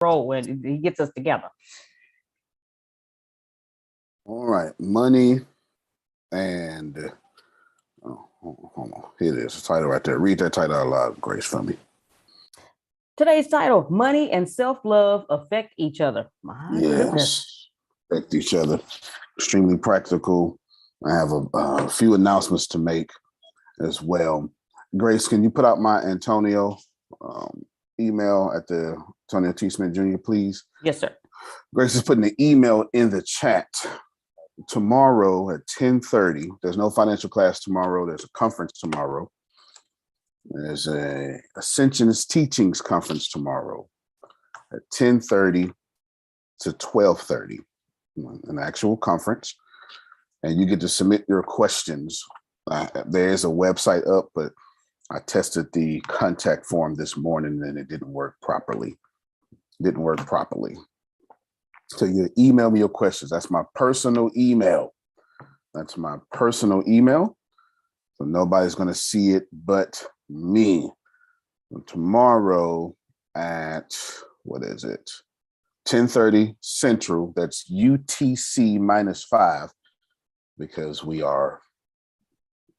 roll and he gets us together. All right, money and hold on. Here it is. The title right there. Read that title out loud, Grace, for me. Today's title: Money and Self-Love Affect Each Other. My goodness. Affect each other. Extremely practical. I have a few announcements to make as well. Grace, can you put out my Antonio email at the Antonio T. Smith Jr., please? Yes, sir. Grace is putting the email in the chat. Tomorrow at 10:30, there's no financial class tomorrow. There's a conference tomorrow. There's a Ascension Teachings conference tomorrow at 10:30 to 12:30, an actual conference. And you get to submit your questions. There is a website up, but I tested the contact form this morning and it didn't work properly. So you email me your questions. That's my personal email. So nobody's going to see it but me. And tomorrow at, 10:30 Central. That's UTC -5 because we are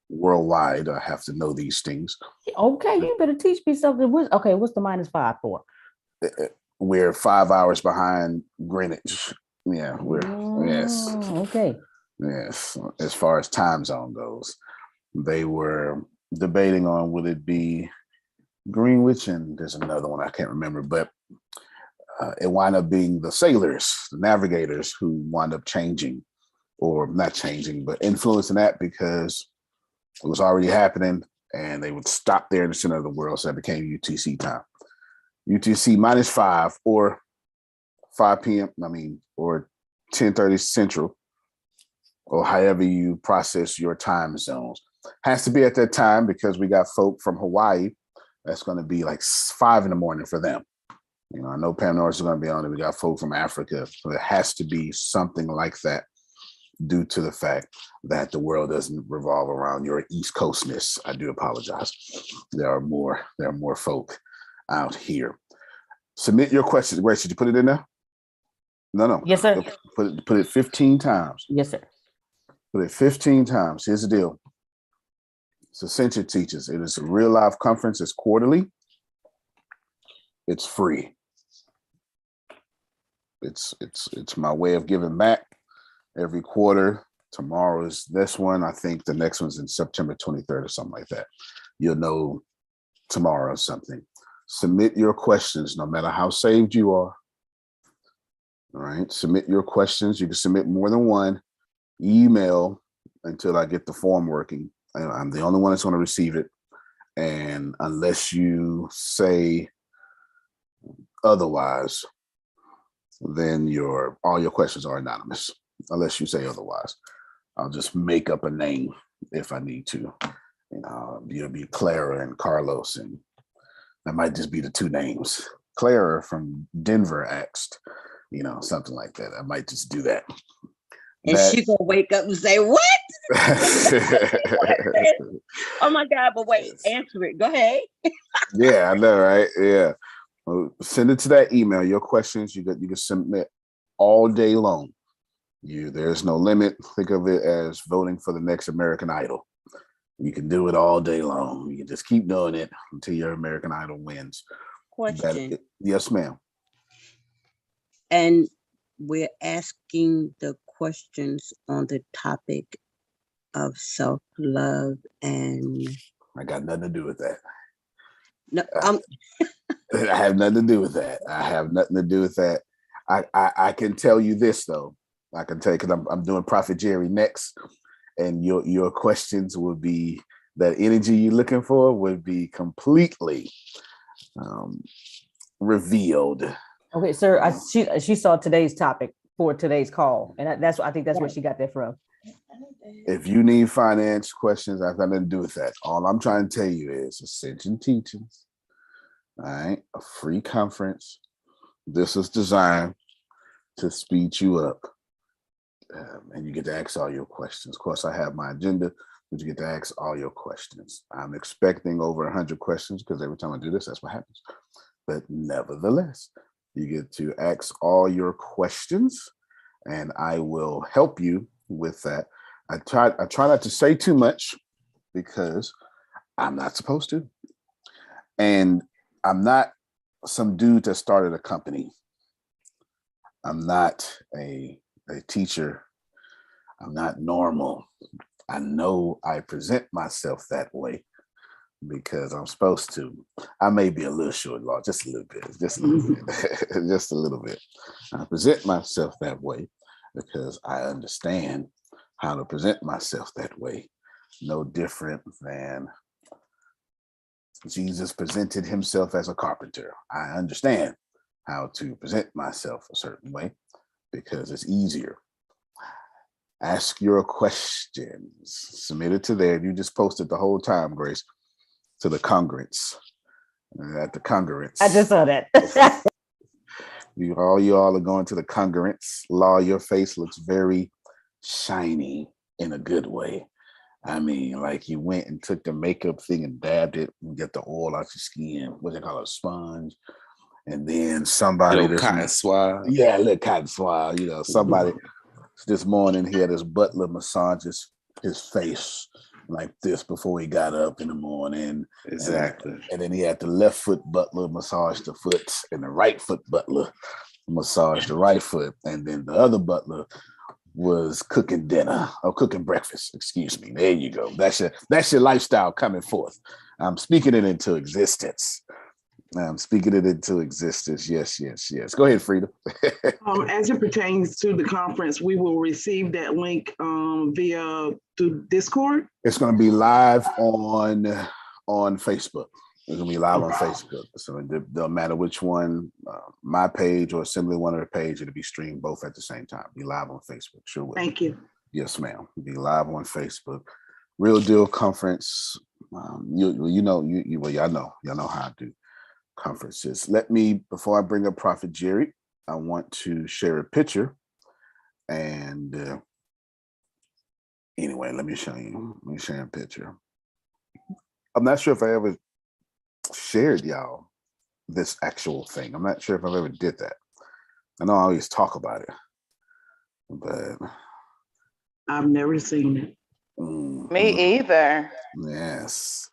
worldwide. I have to know these things. Okay, you better teach me something. Okay, what's the -5 for? We're 5 hours behind Greenwich. Yeah, yes. Okay. Yes, as far as time zone goes. They were debating on would it be Greenwich and there's another one I can't remember, but it wound up being the sailors, the navigators who wound up changing, or not changing, but influencing that because it was already happening and they would stop there in the center of the world. So that became UTC time. UTC -5 or 5 p.m. Or 10:30 Central, or however you process your time zones. Has to be at that time because we got folk from Hawaii. That's going to be like 5 in the morning for them. I know Pam Norris is going to be on it. We got folk from Africa. So it has to be something like that due to the fact that the world doesn't revolve around your East Coastness. I do apologize. There are more folk out here. Submit your questions. Grace, did you put it in there? No. Yes, sir. Put it 15 times. Yes, sir. Put it 15 times. Here's the deal. It's Ascension Teachers. It is a real life conference. It's quarterly. It's free. It's my way of giving back every quarter. Tomorrow is this one. I think the next one's in September 23rd or something like that. You'll know tomorrow or something. Submit your questions, no matter how saved you are. All right. Submit your questions. You can submit more than one. Email until I get the form working. I'm the only one that's going to receive it. And unless you say otherwise, then all your questions are anonymous. Unless you say otherwise, I'll just make up a name if I need to. You'll be Clara and Carlos, and that might just be the two names. Clara from Denver asked, something like that. I might just do that. And she's gonna wake up and say, "What?" Oh my God! But wait, answer it. Go ahead. Yeah, I know, right? Yeah. Well, send it to that email. Your questions you can submit all day long. There's no limit. Think of it as voting for the next American Idol. You can do it all day long. You can just keep doing it until your American Idol wins. Question. Yes, ma'am. And we're asking the questions on the topic of self-love and... I got nothing to do with that. No, I have nothing to do with that. I can tell you this, though. I can tell you because I'm doing Prophet Jerry next, and your questions would be, that energy you're looking for would be completely revealed. Okay, sir. She saw today's topic for today's call, and I think that's where she got that from. If you need finance questions, I've got nothing to do with that. All I'm trying to tell you is Ascension Teachings. All right, a free conference. This is designed to speed you up, and you get to ask all your questions. Of course, I have my agenda, but you get to ask all your questions. I'm expecting over 100 questions because every time I do this, that's what happens. But nevertheless, You get to ask all your questions, and I will help you with that. I try not to say too much because I'm not supposed to. And I'm not some dude that started a company. I'm not a teacher. I'm not normal. I know I present myself that way because I'm supposed to. I may be a little short, Lord, just a little bit, just a little bit, just a little bit. I present myself that way because I understand how to present myself that way. No different than Jesus presented himself as a carpenter. I understand how to present myself a certain way because it's easier. Ask your questions. Submit it to there. You just posted the whole time, Grace, to the congruence. At the congruence. I just saw that. you all are going to the congruence. Law, your face looks very shiny in a good way. I mean, like you went and took the makeup thing and dabbed it and get the oil out your skin. What they call it, a sponge. And then somebody cotton swab. Yeah, a little cotton swab. You know, somebody this morning he had his butler massage his face like this before he got up in the morning. Exactly. And then he had the left foot butler massage the foot, and the right foot butler massage the right foot. And then the other butler was cooking dinner or cooking breakfast. Excuse me. There you go. That's your lifestyle coming forth. I'm speaking it into existence. Yes. Go ahead, Frida. As it pertains to the conference, we will receive that link via through Discord. It's going to be live on Facebook. It's going to be live on Facebook. So it don't matter which one, my page or Assembly One of the page, it'll be streamed both at the same time. Be live on Facebook. Sure will. Thank you. Yes, ma'am. Be live on Facebook. Real Deal Conference. Y'all know how to do conferences. Before I bring up Prophet Jerry, I want to share a picture. And anyway, let me show you. Let me share a picture. I'm not sure if I ever shared y'all this actual thing. I'm not sure if I've ever did that. I know I always talk about it, but I've never seen it. Me either. Yes.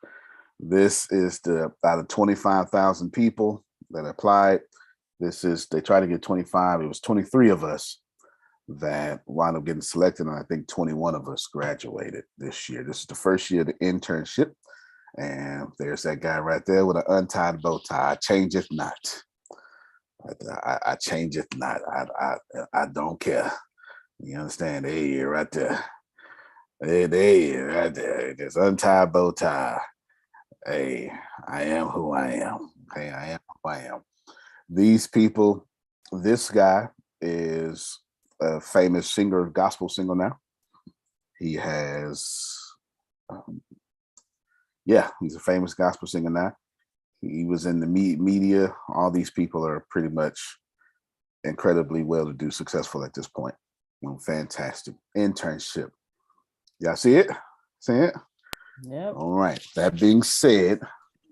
This is out of 25,000 people that applied. They tried to get 25. It was 23 of us that wound up getting selected. And I think 21 of us graduated this year. This is the first year of the internship. And there's that guy right there with an untied bow tie. I changeth not. I changeth not. I don't care. You understand? Hey, right there. Hey, right there. This untied bow tie. Hey, I am who I am. Okay, I am who I am. These people, this guy is a famous singer, gospel singer now. He has, he's a famous gospel singer now. He was in the media. All these people are pretty much incredibly well-to-do, successful at this point. Fantastic internship. Y'all see it? See it? Yep. All right. That being said,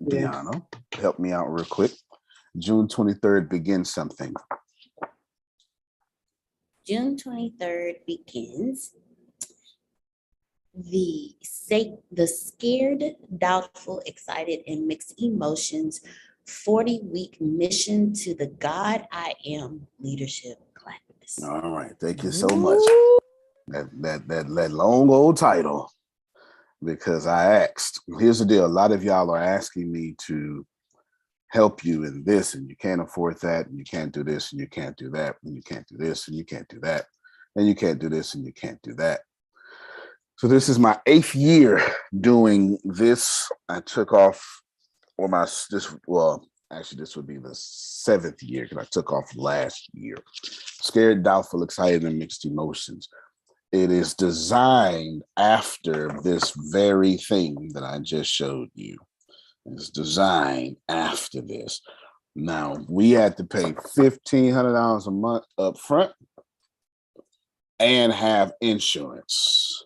Deanna, help me out real quick. June 23rd begins something. June 23rd begins the Scared, Doubtful, Excited, and Mixed Emotions 40-week mission to the God I Am leadership class. All right. Thank you so much. That long old title, because I asked. Here's the deal. A lot of y'all are asking me to help you in this, and you can't afford that, and you can't do this, and you can't do that, and you can't do this, and you can't do that, and you can't do this, and you can't do that. So this is my 8th year doing this. I took off this would be the 7th year because I took off last year. Scared, Doubtful, Excited, and Mixed Emotions. It is designed after this very thing that I just showed you. It's designed after this. Now, we had to pay $1,500 a month up front and have insurance.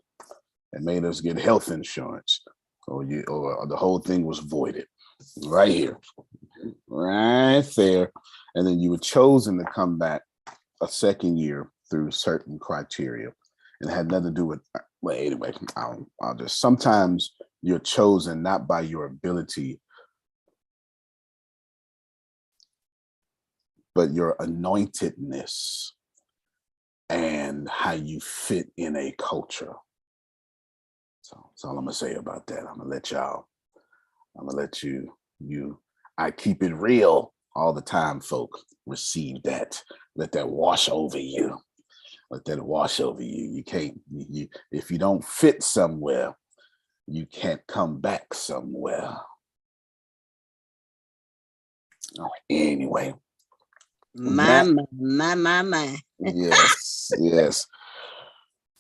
It made us get health insurance, or the whole thing was voided. Right here, right there. And then you were chosen to come back a second year through certain criteria. And it had nothing to do with, well, anyway, I'll just, sometimes you're chosen not by your ability, but your anointedness and how you fit in a culture. So that's all I'm gonna say about that. I'm gonna let you, I keep it real all the time, folk. Receive that. Let that wash over you. Let that wash over you. You can't, if you don't fit somewhere, you can't come back somewhere. Oh, anyway. My. Yes.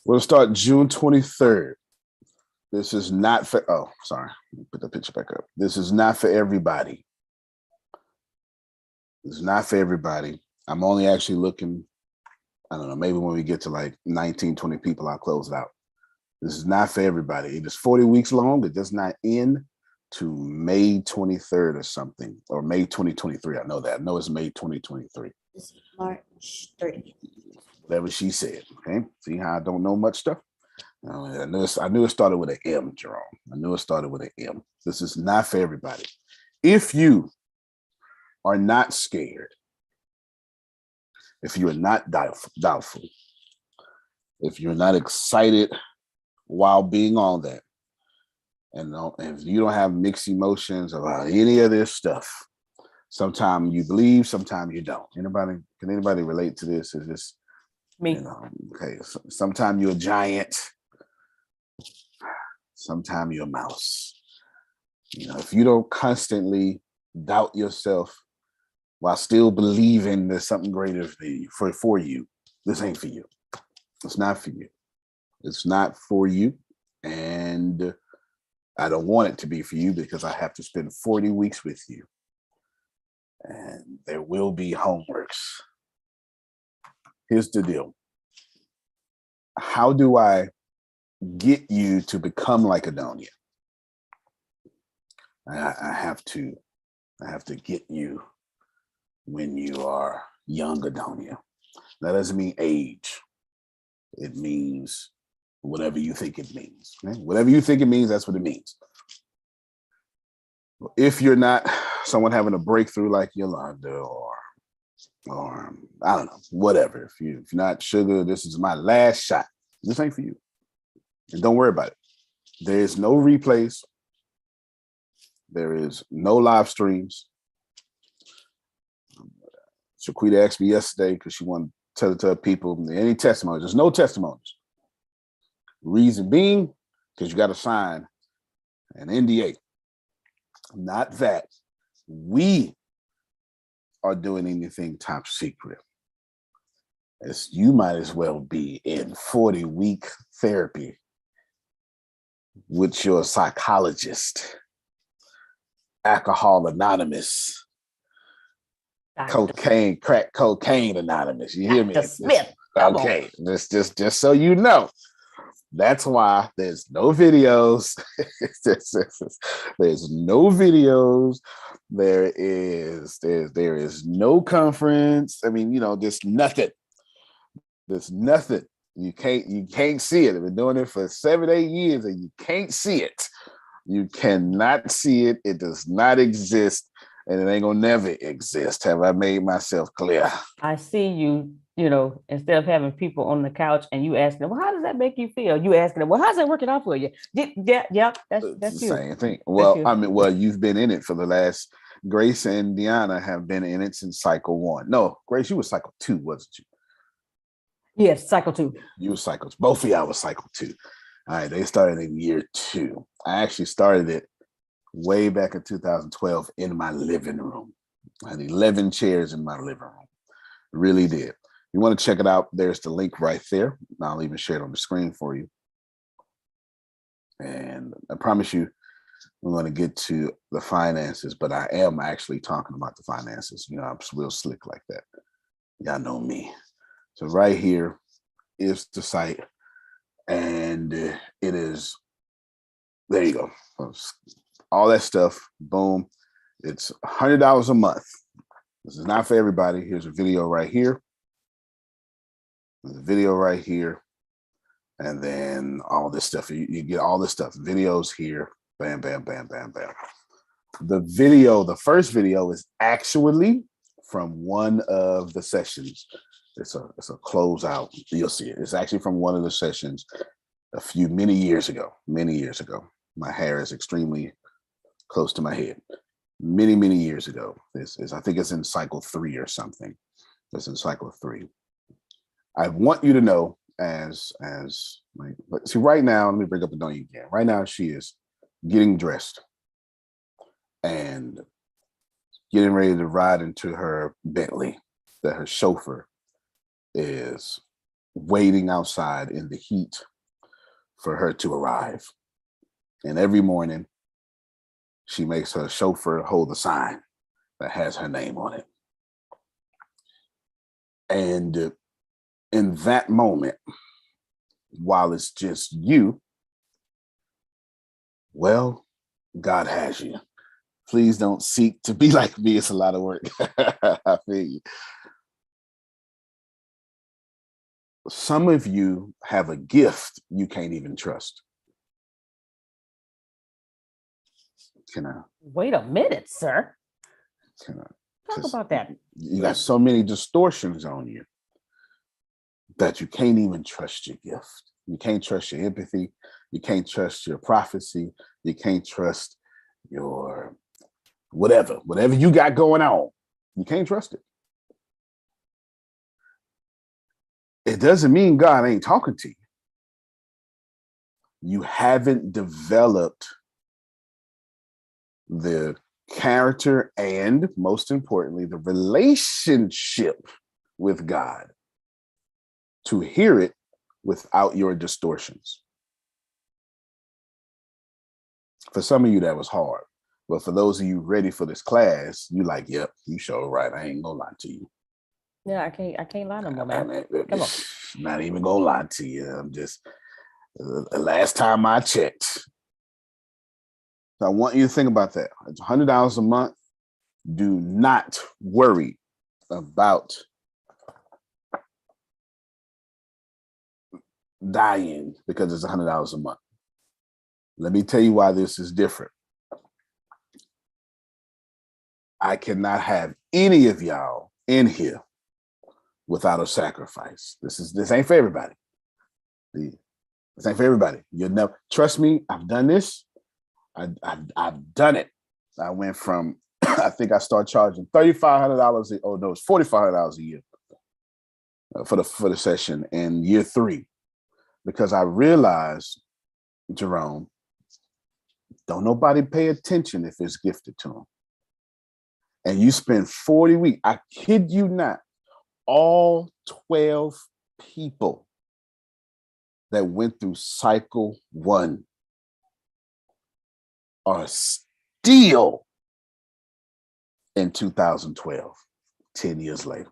We'll start June 23rd. This is not for, oh, sorry. Put the picture back up. This is not for everybody. It's not for everybody. I'm only actually looking, I don't know, maybe when we get to like 19, 20 people, I'll close it out. This is not for everybody. It is 40 weeks long. It does not end to May 23rd or something, or May 2023. I know that. I know it's May 2023. This is March 30th. Whatever she said. Okay. See how I don't know much stuff? I knew it started with an M, Jerome. I knew it started with an M. This is not for everybody. If you are not scared, if you are not doubtful, if you're not excited while being on that, and if you don't have mixed emotions about any of this stuff, sometimes you believe, sometimes you don't. Can anybody relate to this? Is this Me? You know, okay, sometimes you're a giant, sometimes you're a mouse. You know, if you don't constantly doubt yourself while still believing there's something greater for you, this ain't for you. It's not for you. It's not for you. And I don't want it to be for you because I have to spend 40 weeks with you. And there will be homeworks. Here's the deal. How do I get you to become like Adonia? I have to get you when you are young Adonia. That doesn't mean age. It means whatever you think it means. Okay? Whatever you think it means, that's what it means. If you're not someone having a breakthrough like Yolanda or I don't know, whatever. If you're not Sugar, this is my last shot. This ain't for you. And don't worry about it. There is no replays. There is no live streams. Shaquita asked me yesterday because she wanted to tell people any testimonies. There's no testimonies. Reason being, because you got to sign an NDA. Not that we are doing anything top secret. You might as well be in 40-week therapy with your psychologist, Alcohol Anonymous, crack cocaine anonymous. You hear me? Dr. Smith. Okay, just so you know. That's why there's no videos. There's no videos. There is no conference. I mean, there's nothing. There's nothing. You can't see it. I've been doing it for 7-8 years and you can't see it. You cannot see it. It does not exist. And it ain't gonna never exist. Have I made myself clear? I see you, instead of having people on the couch and you asking them, well, how does that make you feel? You asking them, well, how's that working out for you? Yeah, that's the you. Same thing. Well, you've been in it for the last, Grace and Deanna have been in it since cycle 1. No, Grace, you were cycle 2, wasn't you? Yes, cycle 2. You were cycle 2. Both of y'all were cycle 2. All right, they started in year 2. I actually started it way back in 2012 in my living room. I had 11 chairs in my living room. Really did. You want to check it out, there's the link right there. I'll even share it on the screen for you. And I promise you, we're going to get to the finances, but I am actually talking about the finances. I'm real slick like that. Y'all know me. So right here is the site. And it is, there you go. All that stuff, boom. It's $100 a month. This is not for everybody. Here's a video right here. There's a video right here. And then all this stuff. You get all this stuff. Videos here. Bam, bam, bam, bam, bam. The first video is actually from one of the sessions. It's a closeout. You'll see it. It's actually from one of the sessions many years ago. My hair is extremely close to my head. Many years ago. I think it's in cycle 3 or something. It's in cycle 3. I want you to know but see, right now, let me bring up the Adonia again. Right now, she is getting dressed and getting ready to ride into her Bentley that her chauffeur is waiting outside in the heat for her to arrive. And every morning, she makes her chauffeur hold a sign that has her name on it. And in that moment, while it's just you, well, God has you. Please don't seek to be like me. It's a lot of work. I feel you. Some of you have a gift you can't even trust. Can I? Wait a minute, sir. Can I? Talk about that. You got so many distortions on you that you can't even trust your gift. You can't trust your empathy. You can't trust your prophecy. You can't trust your whatever you got going on. You can't trust it. It doesn't mean God ain't talking to you. You haven't developed the character and, most importantly, the relationship with God to hear it without your distortions. For some of you, that was hard. But for those of you ready for this class, you like, yep, you sure right. I ain't gonna lie to you. Yeah, I can't lie no more, man. Come on. Not even gonna lie to you. I'm just, the last time I checked. So I want you to think about that. It's $100 a month. Do not worry about dying because it's $100 a month. Let me tell you why this is different. I cannot have any of y'all in here without a sacrifice. This ain't for everybody. This ain't for everybody. You'll never trust me. I've done this. I've done it. I went from I think I started charging $3,500. Oh no, it's $4,500 a year for the session in year 3, because I realized, Jerome, don't nobody pay attention if it's gifted to them. And you spend 40 weeks. I kid you not. All 12 people that went through cycle 1 are still in 2012, 10 years later.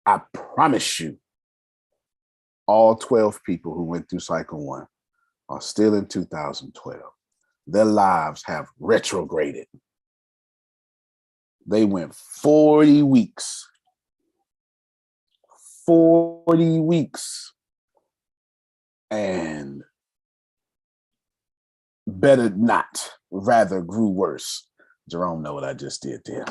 I promise you, all 12 people who went through cycle 1 are still in 2012. Their lives have retrograded. They went 40 weeks. 40 weeks. And better not, rather grew worse. Jerome know what I just did to him.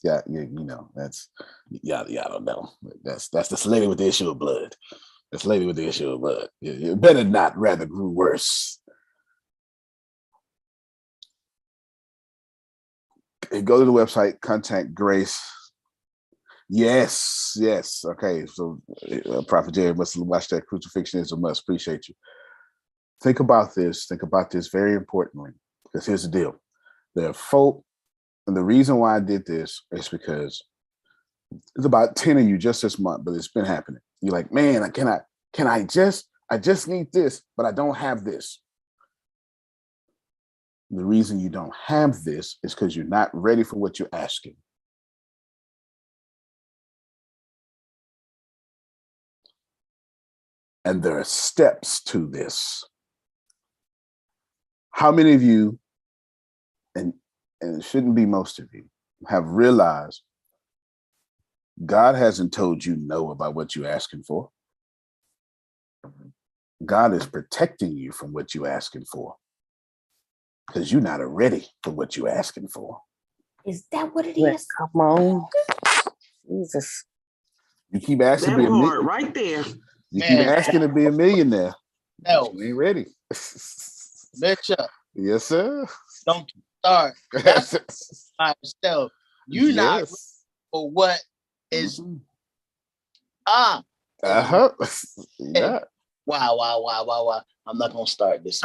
Yeah, you know, that's, y'all don't know. That's this lady with the issue of blood. This lady with the issue of blood. You better not, rather grew worse. Go to the website, contact Grace. Yes. Okay, so Prophet Jerry must watch that. Crucifixion is a must. Appreciate you. Think about this very importantly, because here's the deal. There are folk, and the reason why I did this is because it's about 10 of you just this month, but it's been happening. You're like, man, I just need this, but I don't have this. The reason you don't have this is because you're not ready for what you're asking. And there are steps to this. How many of you, and and it shouldn't be most of you, have realized God hasn't told you no about what you're asking for. God is protecting you from what you're asking for because you're not ready for what you're asking for. Is that what it Well, is? come on. Jesus. You keep asking That to be a part right there. you keep Man. asking to be a millionaire. No, You ain't ready. Bishop, Yes, sir. don't start. That's myself. You not ready Yes. for what is Mhm. oh, Yeah. wow. I'm not gonna start this.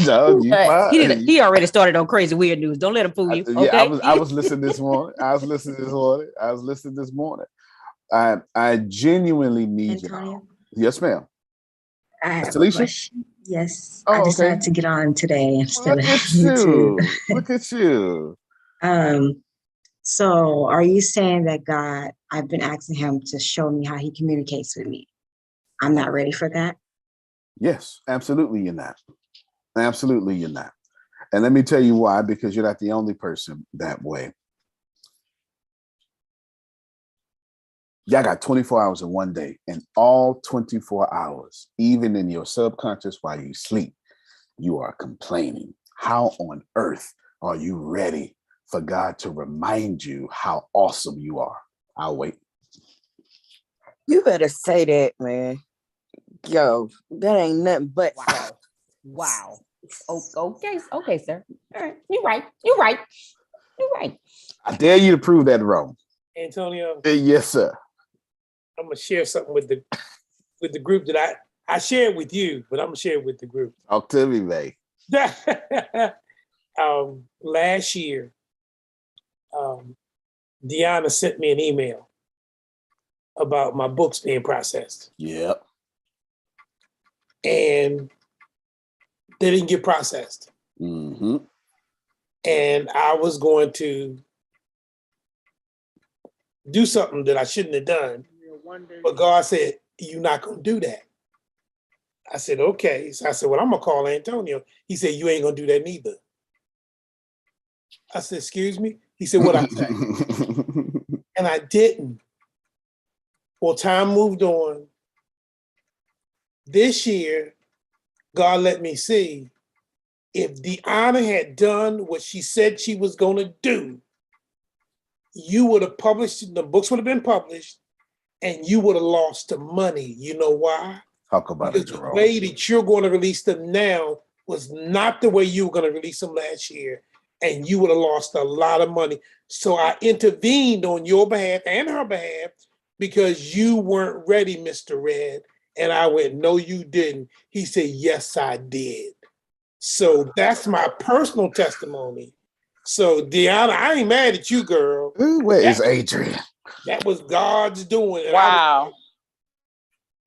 No, you fine. He already started on crazy weird news. Don't let him fool you. Yeah, Okay. I was listening this morning. I was listening this morning. I genuinely need you. Antonio, Yes, ma'am. I have Miss a Alicia? question. Yes, Oh, I okay. decided to get on today instead Look of at YouTube. you. Look at you. So are you saying that God, I've been asking him to show me how he communicates with me? I'm not ready for that? Yes, absolutely you're not. Absolutely you're not. And let me tell you why, because you're not the only person that way. Y'all got 24 hours in one day, and all 24 hours, even in your subconscious while you sleep, you are complaining. How on earth are you ready for God to remind you how awesome you are? I'll wait. You better say that, man. Yo, that ain't nothing but Wow. Wow. Okay, sir. All right. You're right. I dare you to prove that wrong. Antonio, Yes, sir. I'm gonna share something with the group that I shared with you, but I'm gonna share it with the group. Talk to me, May. Last year, Deanna sent me an email about my books being processed, Yep. and they didn't get processed. Mm-hmm. And I was going to do something that I shouldn't have done, but God said, "You're not gonna do that." I said, "Okay." So I said, "Well, I'm gonna call Antonio." He said, "You ain't gonna do that neither." I said, "Excuse me?" He said, "What I say?" And I didn't. Well, time moved on. This year, God let me see if Deanna had done what she said she was going to do, you would have published, the books would have been published, and you would have lost the money. You know why? Talk about Because it, the Jerome. way that you're going to release them now was not the way you were going to release them last year, and you would have lost a lot of money. So I intervened on your behalf and her behalf because you weren't ready, Mr. Red. And I went, "No, you didn't." He said, "Yes, I did." So that's my personal testimony. So Deanna, I ain't mad at you, girl. Ooh, where is Adrian? That was God's doing. And wow.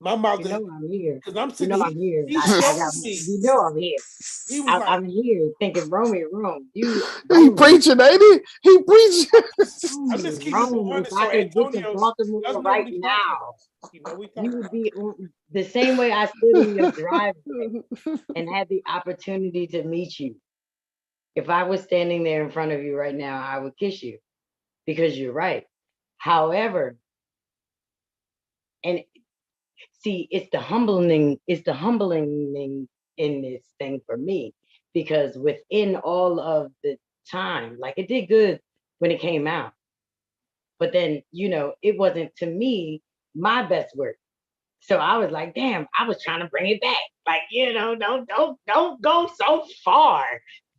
my mouth, You know I'm here. because I'm You sitting know here, I'm here. he I showed got. me. You know I'm here. He was like, I'm here thinking Romy wrong. You He Romy, preaching, ain't he? He preaching. I'm just keeping it Rome. If 100. I So could get to Antonio Baltimore doesn't know what right he's talking now, about. You know what he's you talking would about. be the same way I stood in your driveway and had the opportunity to meet you. If I was standing there in front of you right now, I would kiss you because you're right. However, and see, it's the humbling in this thing for me, because within all of the time, like it did good when it came out, but then, it wasn't to me my best work. So I was like, damn, I was trying to bring it back. Like, don't go so far.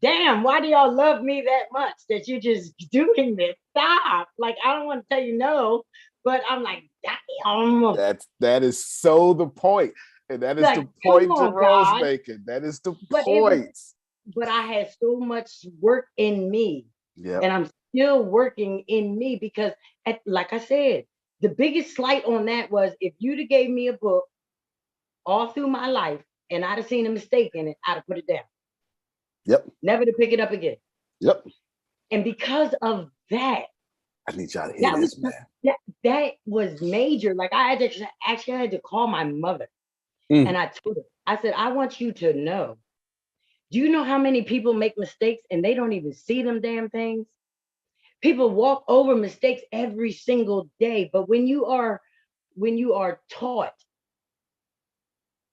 Damn, why do y'all love me that much that you're just doing this? Stop. Like, I don't want to tell you no, but I'm like, damn. That is so the point. And that is Like, the come point on, Jerome's God. making. That is the But point. but I had so much work in me. Yeah. And I'm still working in me because, like I said, the biggest slight on that was if you'd have gave me a book all through my life and I'd have seen a mistake in it, I'd have put it down. Yep. Never to pick it up again. Yep. And because of that, I need y'all to hear this, man. that was major. Like I had to call my mother Mm. and I told her, I said, I want you to know Do you know how many people make mistakes and they don't even see them damn things? People walk over mistakes every single day, but when you are taught,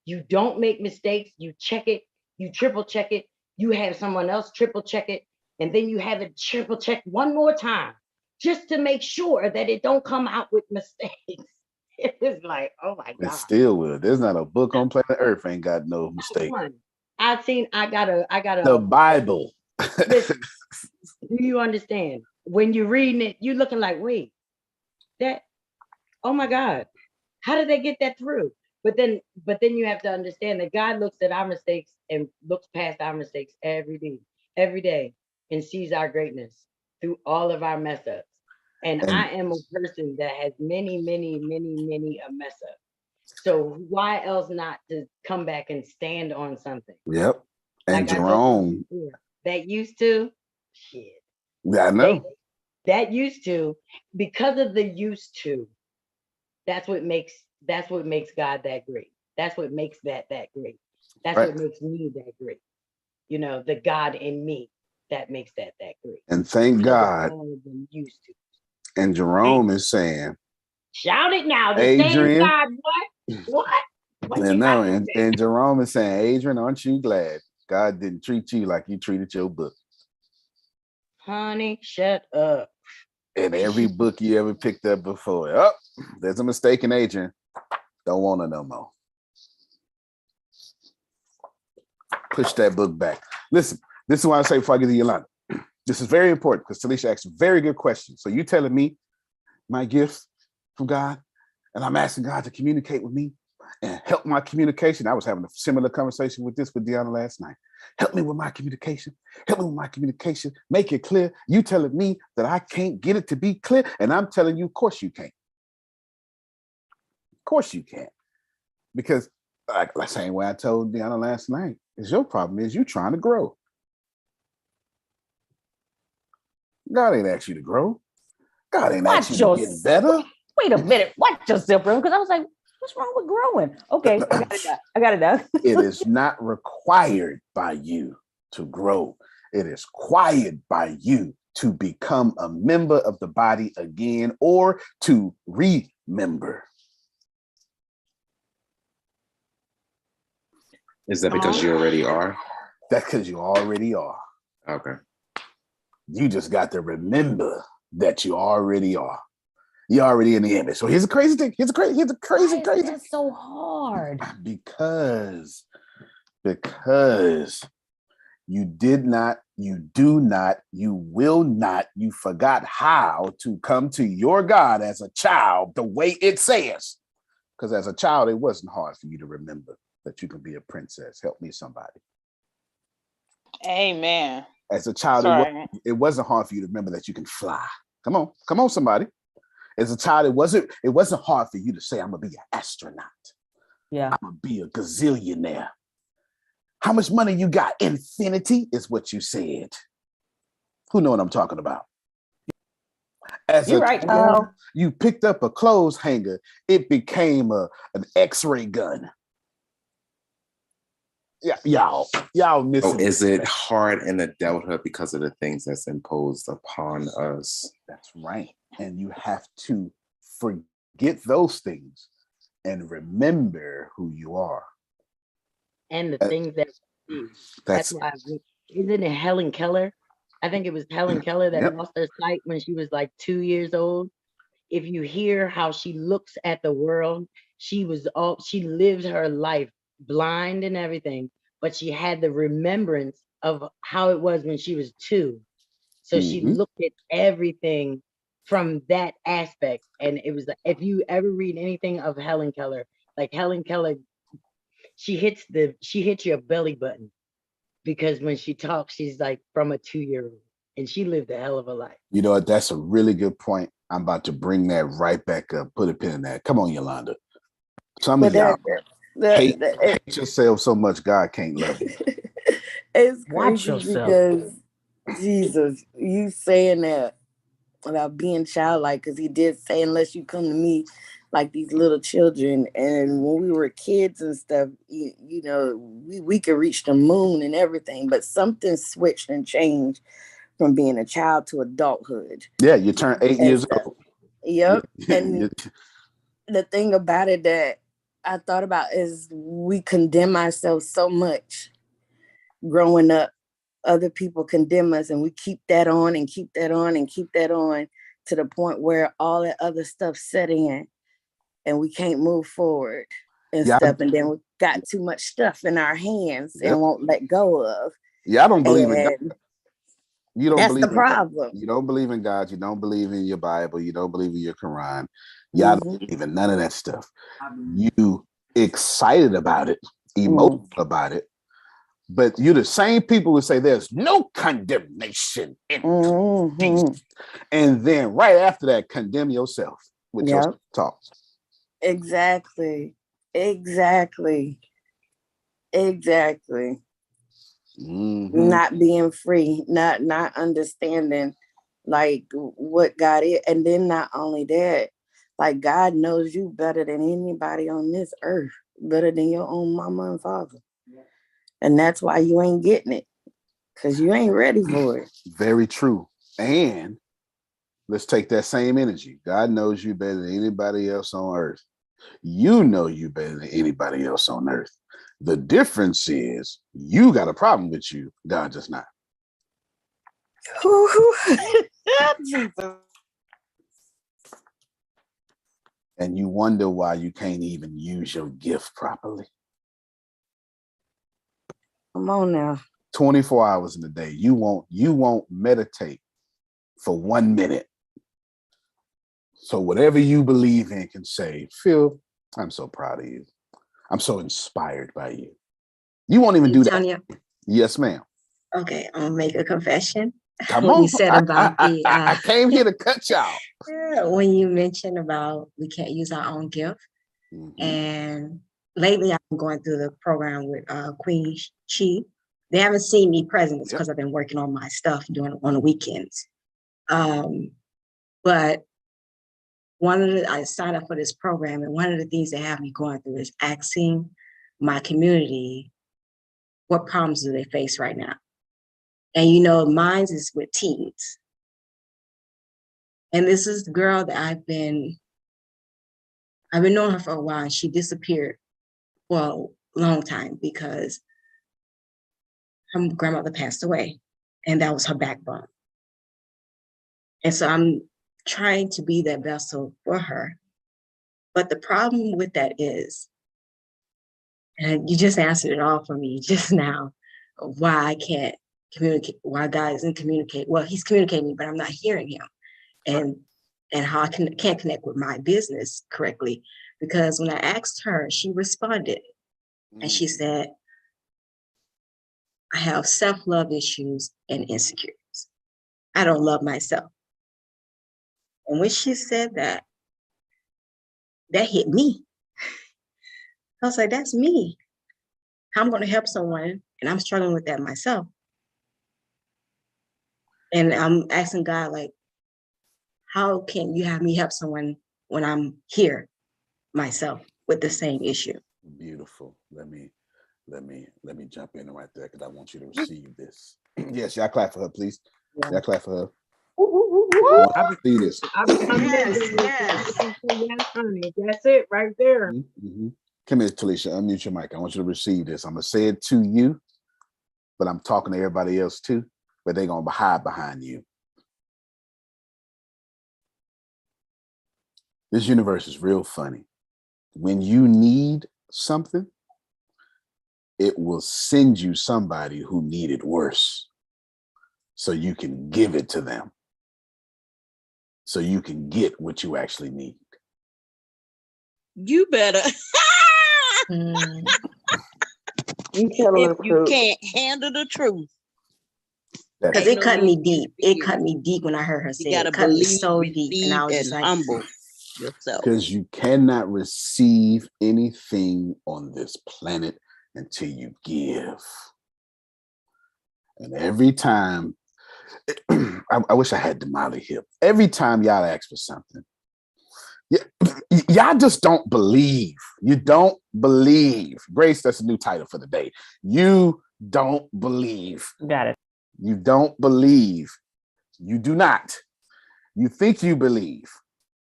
you don't make mistakes, you check it, you triple check it, you have someone else triple check it, and then you have it triple check one more time just to make sure that it don't come out with mistakes. It was like, oh my It God. still will. There's not a book on planet Earth ain't got no mistake. I got The Bible. Listen, do you understand? When you're reading it, you're looking like, wait, that, oh my God, how did they get that through? But then you have to understand that God looks at our mistakes and looks past our mistakes every day, and sees our greatness through all of our mess ups. And I am a person that has many a mess up. So why else not to come back and stand on something? Yep. And Like Jerome. That used to, shit. Yeah, I know. That used to, because of the used to, that's what makes God that great. That's what makes that great. That's Right. what makes me that great. You know, the God in me that makes that great. And thank God. Used to. And Jerome is saying, shout it now. The Adrian, same God, what? And no, and Jerome is saying, Adrian, aren't you glad God didn't treat you like you treated your book? Honey, shut up. And every book you ever picked up before, oh, there's a mistake in Adrian. Don't want to no more. Push that book back. Listen, this is what I say before I get to Yolanda. This is very important because Talisha asked a very good question. So you telling me my gifts from God, and I'm asking God to communicate with me and help my communication. I was having a similar conversation with Deanna last night. Help me with my communication. Help me with my communication. Make it clear. You telling me that I can't get it to be clear, and I'm telling you, of course you can't. Of course you can't. Because like the same way I told Deanna last night, is your problem is you trying to grow. God ain't asked you to grow. God ain't asked you to get better. Wait a minute. Watch yourself, bro. Because I was like, what's wrong with growing? Okay, I got it down. It is not required by you to grow. It is required by you to become a member of the body again or to remember. Is that because you already are? That's because you already are. Okay. You just got to remember that you already are. You're already in the image. So here's a crazy thing. Here's a crazy. Why is that so hard? Because you did not, you do not, you will not, you forgot how to come to your God as a child the way it says. Because as a child, it wasn't hard for you to remember that you can be a princess. Help me, somebody. Amen. As a child, it wasn't hard for you to remember that you can fly. Come on, somebody. As a child, it wasn't hard for you to say, I'm gonna be an astronaut. Yeah. I'm gonna be a gazillionaire. How much money you got? Infinity is what you said. Who know what I'm talking about? As You're a right. child, you picked up a clothes hanger. It became an X-ray gun. Yeah, y'all missing. So is it hard in adulthood because of the things that's imposed upon us? That's right. And you have to forget those things and remember who you are. And the things that that's why, isn't it Helen Keller? I think it was Helen Keller that lost her sight when she was like 2 years old. If you hear how she looks at the world, she lived her life blind and everything, but she had the remembrance of how it was when she was 2. So she looked at everything from that aspect. And it was, if you ever read anything of Helen Keller, like Helen Keller, she hits your belly button, because when she talks, she's like from a 2-year-old, and she lived a hell of a life. You know what? That's a really good point. I'm about to bring that right back up. Put a pin in that. Come on, Yolanda. Some of y'all hate yourself so much God can't love you. It's Watch crazy yourself. because Jesus, you saying that about being childlike, because he did say, unless you come to me like these little children. And when we were kids and stuff, you know, we could reach the moon and everything, but something switched and changed from being a child to adulthood. Yeah, you turn 8 years old. Yep. Yeah, And the thing about it that I thought about is we condemn ourselves so much growing up. Other people condemn us, and we keep that on and keep that on and keep that on to the point where all that other stuff set in and we can't move forward and stuff. And then we got too much stuff in our hands and won't let go of. Yeah, I don't believe in God. You don't That's believe the problem. You don't believe in God. You don't believe in your Bible. You don't believe in your Quran. Y'all don't believe in none of that stuff. You excited about it, emotional about it, but you're the same people who say there's no condemnation in Jesus. And then right after that, condemn yourself with your talk. Exactly. Not being free, not understanding like what God is. And then not only that, like God knows you better than anybody on this earth, better than your own mama and father. And that's why you ain't getting it, because you ain't ready for it. Very true. And let's take that same energy. God knows you better than anybody else on earth. You know you better than anybody else on earth. The difference is you got a problem with you. God does not. And you wonder why you can't even use your gift properly. Come on now. 24 hours in a day. You won't meditate for 1 minute. So whatever you believe in can say, Phil, I'm so proud of you. I'm so inspired by you. You won't even do that. Yes, ma'am. Okay, I'm gonna make a confession. Come when on. You said about I came here to cut y'all. When you mentioned about we can't use our own gift, and lately I've been going through the program with Queen Chi. They haven't seen me present because I've been working on my stuff on the weekends. But I signed up for this program, and one of the things they have me going through is asking my community what problems do they face right now. And you know, mine is with teens. And this is the girl that I've been knowing her for a while, and she disappeared for a long time because her grandmother passed away, and that was her backbone. And so I'm trying to be that vessel for her. But the problem with that is, and you just answered it all for me just now, why I can't communicate, why God isn't communicating. Well, he's communicating, but I'm not hearing him. And how I can't connect with my business correctly. Because when I asked her, she responded. And she said, I have self-love issues and insecurities. I don't love myself. And when she said that, that hit me. I was like, that's me. I'm going to help someone, and I'm struggling with that myself. And I'm asking God, like, how can you have me help someone when I'm here myself with the same issue? Beautiful. Let me jump in right there because I want you to receive this. Yes, y'all clap for her, please. Y'all clap for her. I want you to see this. Yes, honey. That's it right there. Come here, Talisha. Unmute your mic. I want you to receive this. I'm gonna say it to you, but I'm talking to everybody else too. But they're gonna hide behind you. This universe is real funny. When you need something, it will send you somebody who need it worse, so you can give it to them, so you can get what you actually need. You better. If you can't handle the truth. Because it cut me deep. It cut me deep when I heard her say it. It cut me so deep. And I was just like, humble yourself. Because you cannot receive anything on this planet until you give. And every time, I wish I had Damali here. Every time y'all ask for something, Y'all just don't believe. You don't believe. Grace, that's a new title for the day. You don't believe. Got it. You don't believe. You do not. You think you believe.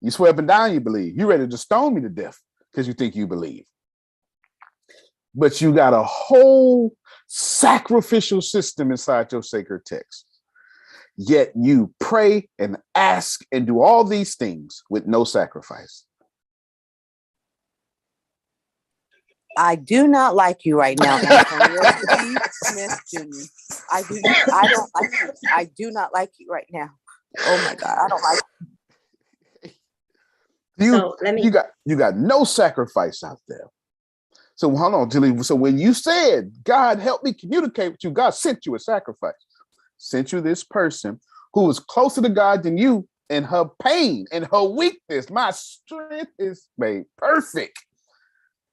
You swear up and down you believe. You ready to stone me to death because you think you believe. But you got a whole sacrificial system inside your sacred text. Yet you pray and ask and do all these things with no sacrifice. I do not like you right now, Antonio T. Smith Jr. I don't like you. I do not like you right now. Oh my God, I don't like you. You got no sacrifice out there. So hold on, Julie. So when you said, God help me communicate with you, God sent you a sacrifice. Sent you this person who was closer to God than you in her pain and her weakness. My strength is made perfect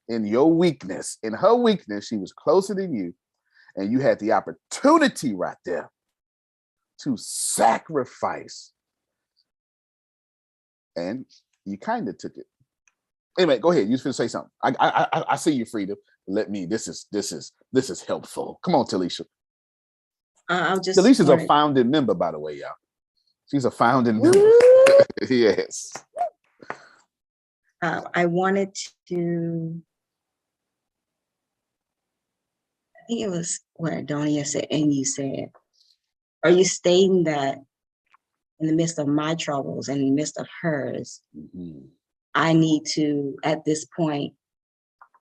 in your weakness. In her weakness, she was closer than you, and you had the opportunity right there to sacrifice. And you kind of took it. Anyway, go ahead. You was going to say something. I see you, Frida. Let me. This is helpful. Come on, Talisha. Talisha's a founding member, by the way, y'all. She's a founding member. Yes. I wanted to. I think it was what Adonia said, and you said, are you stating that in the midst of my troubles and in the midst of hers, I need to, at this point,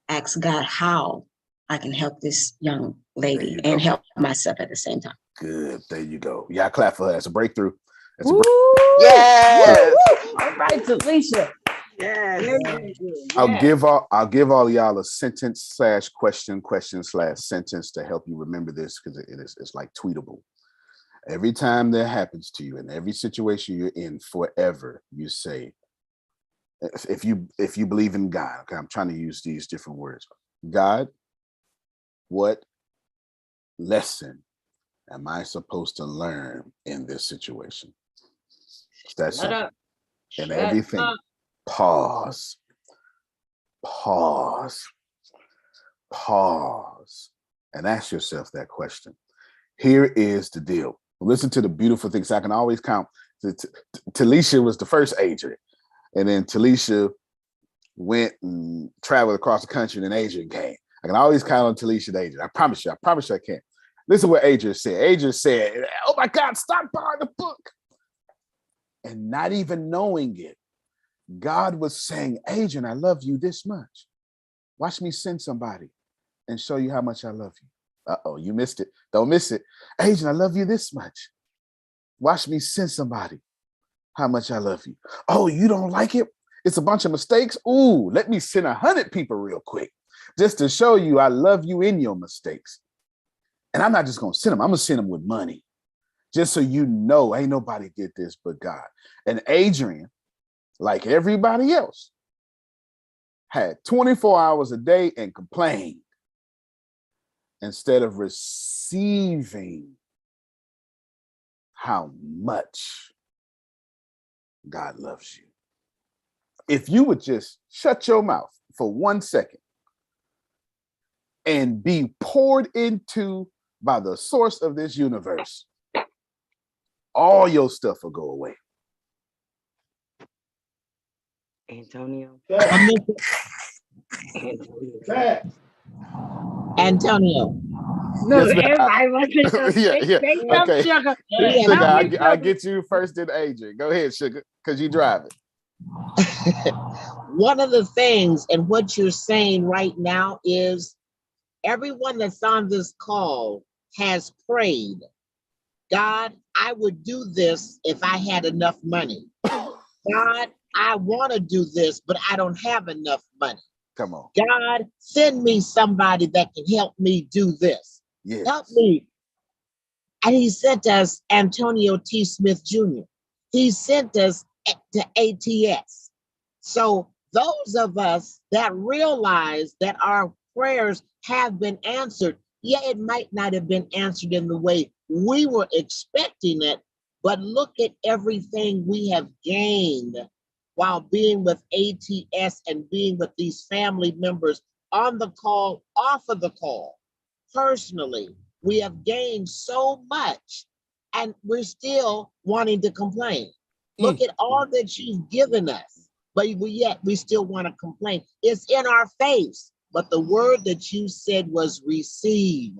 ask God how I can help this young lady and help myself at the same time? Good. There you go. Yeah, I clap for her. That's a breakthrough. That's Woo! Yes. All right, Talisha. Yes. I'll give all y'all a sentence / question / sentence to help you remember this, because it's like tweetable. Every time that happens to you in every situation you're in forever, you say, if you believe in God, okay, I'm trying to use these different words. God, what lesson am I supposed to learn in this situation? That's simple. And everything. Pause, and ask yourself that question. Here is the deal. Listen to the beautiful things. I can always count. Talisha was the first agent, and then Talisha went and traveled across the country, and then Adrian came. I can always count on Talisha and Adrian. I promise you I can. Listen to what Adrian said. Adrian said, oh my God, stop buying the book. And not even knowing it, God was saying, Adrian, I love you this much. Watch me send somebody and show you how much I love you. Uh-oh, you missed it. Don't miss it. Adrian, I love you this much. Watch me send somebody how much I love you. Oh, you don't like it? It's a bunch of mistakes? Ooh, let me send 100 people real quick just to show you I love you in your mistakes. And I'm not just going to send them. I'm going to send them with money. Just so you know, ain't nobody did this but God. And Adrian, like everybody else, had 24 hours a day and complained instead of receiving how much God loves you. If you would just shut your mouth for 1 second and be poured into by the source of this universe, all your stuff will go away. Antonio. Antonio. No, yes, everybody wants to Okay. Sugar, I'll get you first in Adrian. Go ahead, Sugar, because you drive it. One of the things and what you're saying right now is everyone that's on this call has prayed, God, I would do this if I had enough money. God, I want to do this, but I don't have enough money. Come on. God, send me somebody that can help me do this. Yes. Help me. And he sent us Antonio T. Smith Jr. He sent us to ATS. So those of us that realize that our prayers have been answered, yeah, it might not have been answered in the way we were expecting it, but look at everything we have gained while being with ATS and being with these family members on the call, off of the call. Personally, we have gained so much and we're still wanting to complain. Look at all that you've given us, but yet we still want to complain. It's in our face. But the word that you said was receive.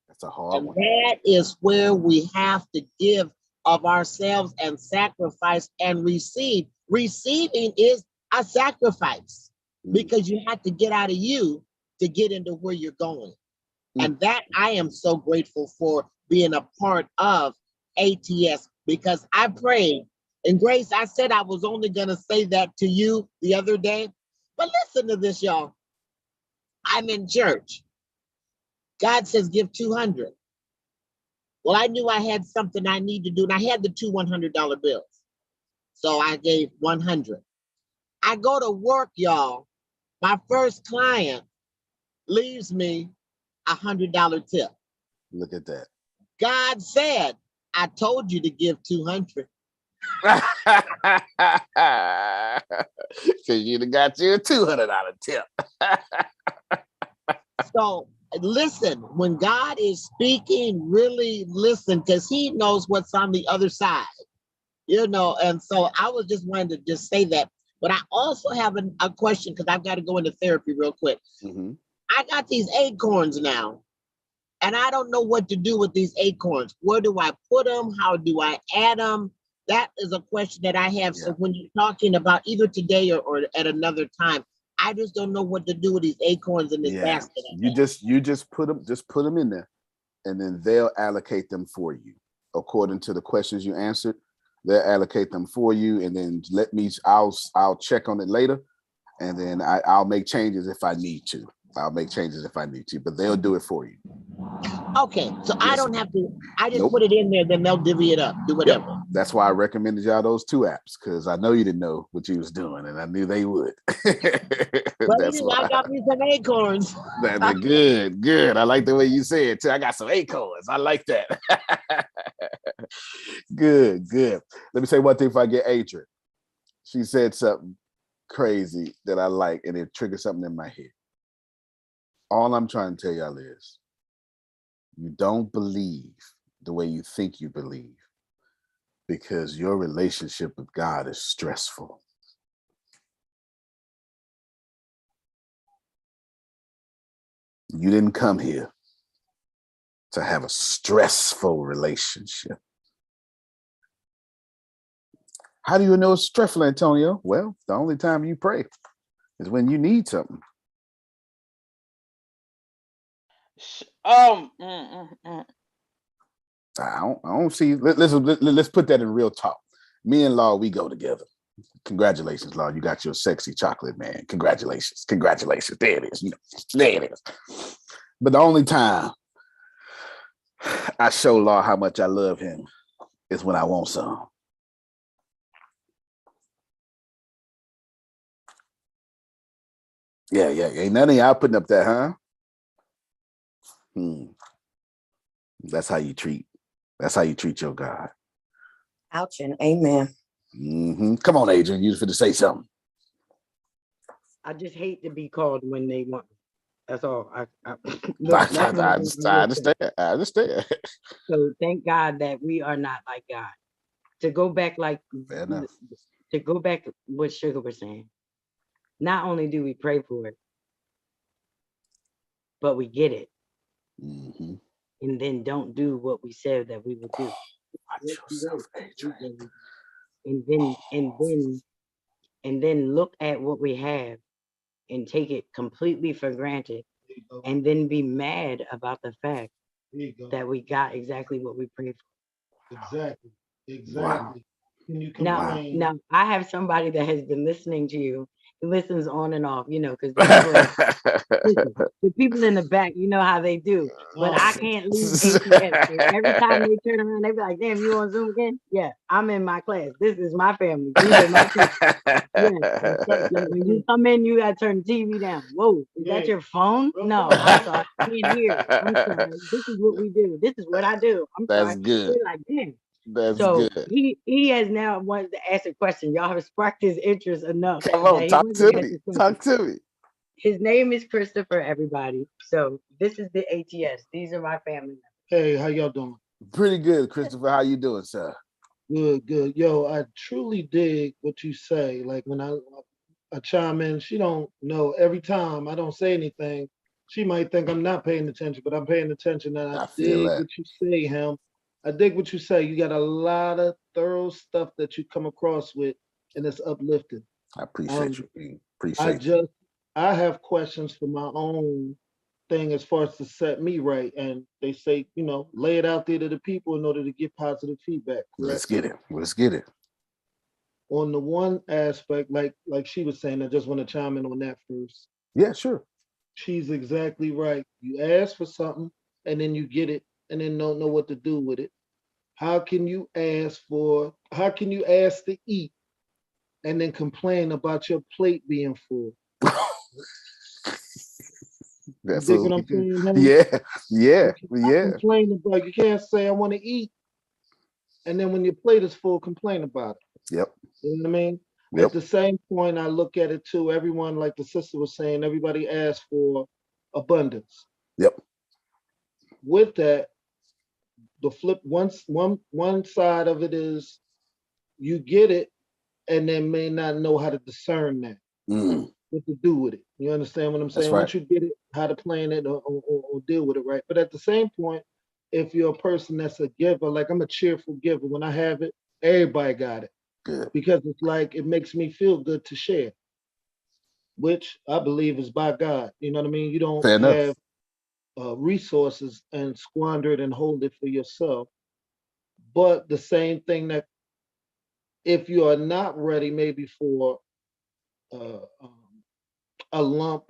That's a hard And one. that is where we have to give of ourselves and sacrifice and receive. Receiving is a sacrifice because you have to get out of you to get into where you're going. And that I am so grateful for being a part of ATS because I prayed. And Grace, I said I was only going to say that to you the other day. But listen to this, y'all. I'm in church. God says give 200. Well, I knew I had something I need to do, and I had the two $100 bills. So I gave 100. I go to work, y'all. My first client leaves me $100 tip. Look at that. God said, I told you to give 200. Because you'd have got you a $200 tip. So listen, when God is speaking, really listen, because he knows what's on the other side, you know. And so I was just wanting to just say that. But I also have a question because I've got to go into therapy real quick. Mm-hmm. I got these acorns now, and I don't know what to do with these acorns. Where do I put them? How do I add them? That is a question that I have. Yeah. So when you're talking about either today or at another time, I just don't know what to do with these acorns in this basket. You just put them in there, and then they'll allocate them for you according to the questions you answered. They'll allocate them for you, and then I'll check on it later, and then I'll make changes if I need to. But they'll do it for you. Okay, so yes. I don't have to. I just put it in there, then they'll divvy it up, do whatever. Yep. That's why I recommended y'all those 2 apps, because I know you didn't know what you was doing, and I knew they would. Well, I got me some acorns. That's good. I like the way you say it too. I got some acorns. I like that. Good. Let me say one thing before I get Adrian. She said something crazy that I like, and it triggered something in my head. All I'm trying to tell y'all is, you don't believe the way you think you believe, because your relationship with God is stressful. You didn't come here to have a stressful relationship. How do you know it's stressful, Antonio? Well, the only time you pray is when you need something. I don't see. Let's put that in real talk. Me and Law, we go together. Congratulations, Law. You got your sexy chocolate man. Congratulations. There it is. There it is. But the only time I show Law how much I love him is when I want some. Yeah. Ain't none of y'all putting up that, huh? That's how you treat your God. Ouch and amen. Mm-hmm. Come on, Adrian. You was finna say something. I just hate to be called when they want me. That's all. I understand. So thank God that we are not like God. To go back what Sugar was saying. Not only do we pray for it, but we get it. Mm-hmm. And then don't do what we said that we would do. Watch yourself, Adrian. And then look at what we have and take it completely for granted, and then be mad about the fact that we got exactly what we prayed for. Exactly. Wow. Now I have somebody that has been listening to you. He listens on and off, because the people in the back, you know how they do. But I can't leave ATS. Every time they turn around, they be like, "Damn, you on Zoom again?" Yeah, I'm in my class. This is my family. These are my people. Yeah. When you come in, you gotta turn the TV down. Whoa, is that your phone? No, I'm sorry. I can't hear. I'm sorry. This is what we do. This is what I do. I'm That's sorry. good. We're like, damn. That's So good. he has now wanted to ask a question. Y'all have sparked his interest enough Come that on, he talk wants to to ask me. a question. Talk to me. His name is Christopher, everybody. So this is the ATS. These are my family members. Hey, how y'all doing? Pretty good, Christopher. How you doing, sir? Good, good. Yo, I truly dig what you say. Like when I chime in, she don't know every time I don't say anything. She might think I'm not paying attention, but I'm paying attention and I I feel dig that. what you say, him. I dig what you say. You got a lot of thorough stuff that you come across with, and it's uplifting. I appreciate Um, you, King. I Appreciate you. just I have questions for my own thing as far as to set me right. And they say, lay it out there to the people in order to get positive feedback, Let's correct? get it. Let's get it. On the one aspect, like she was saying, I just want to chime in on that first. Yeah, sure. She's exactly right. You ask for something and then you get it and then don't know what to do with it. How can you ask to eat and then complain about your plate being full? You That's dig what what we I'm do. saying, huh? Yeah, yeah, You cannot yeah. complain about, you can't say I want to eat and then when your plate is full, complain about it. Yep, You know what I mean? yep. At the same point, I look at it too. Everyone, like the sister was saying, everybody asks for abundance. Yep. With that, the flip one side of it is you get it and then may not know how to discern that, Mm, what to do with it. You understand what I'm that's saying? right. Once you get it, how to plan it or deal with it, right? But at the same point, if you're a person that's a giver, like I'm a cheerful giver, when I have it, everybody got it. Good. Because it's like it makes me feel good to share, which I believe is by God. You know what I mean? You don't Fair enough. have resources and squander it and hold it for yourself. But the same thing that if you are not ready, maybe for uh, um, a lump,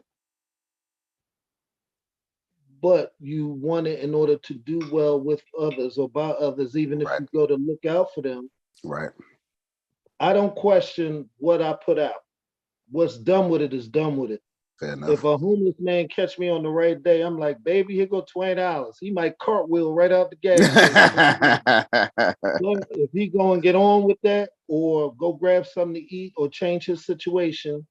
but you want it in order to do well with others or by others, even if Right. you go to look out for them. Right. I don't question what I put out. What's done with it is done with it. Fair enough. If a homeless man catch me on the right day, I'm like, baby, here go $20. He might cartwheel right out the gas station. But if he go and get on with that or go grab something to eat or change his situation,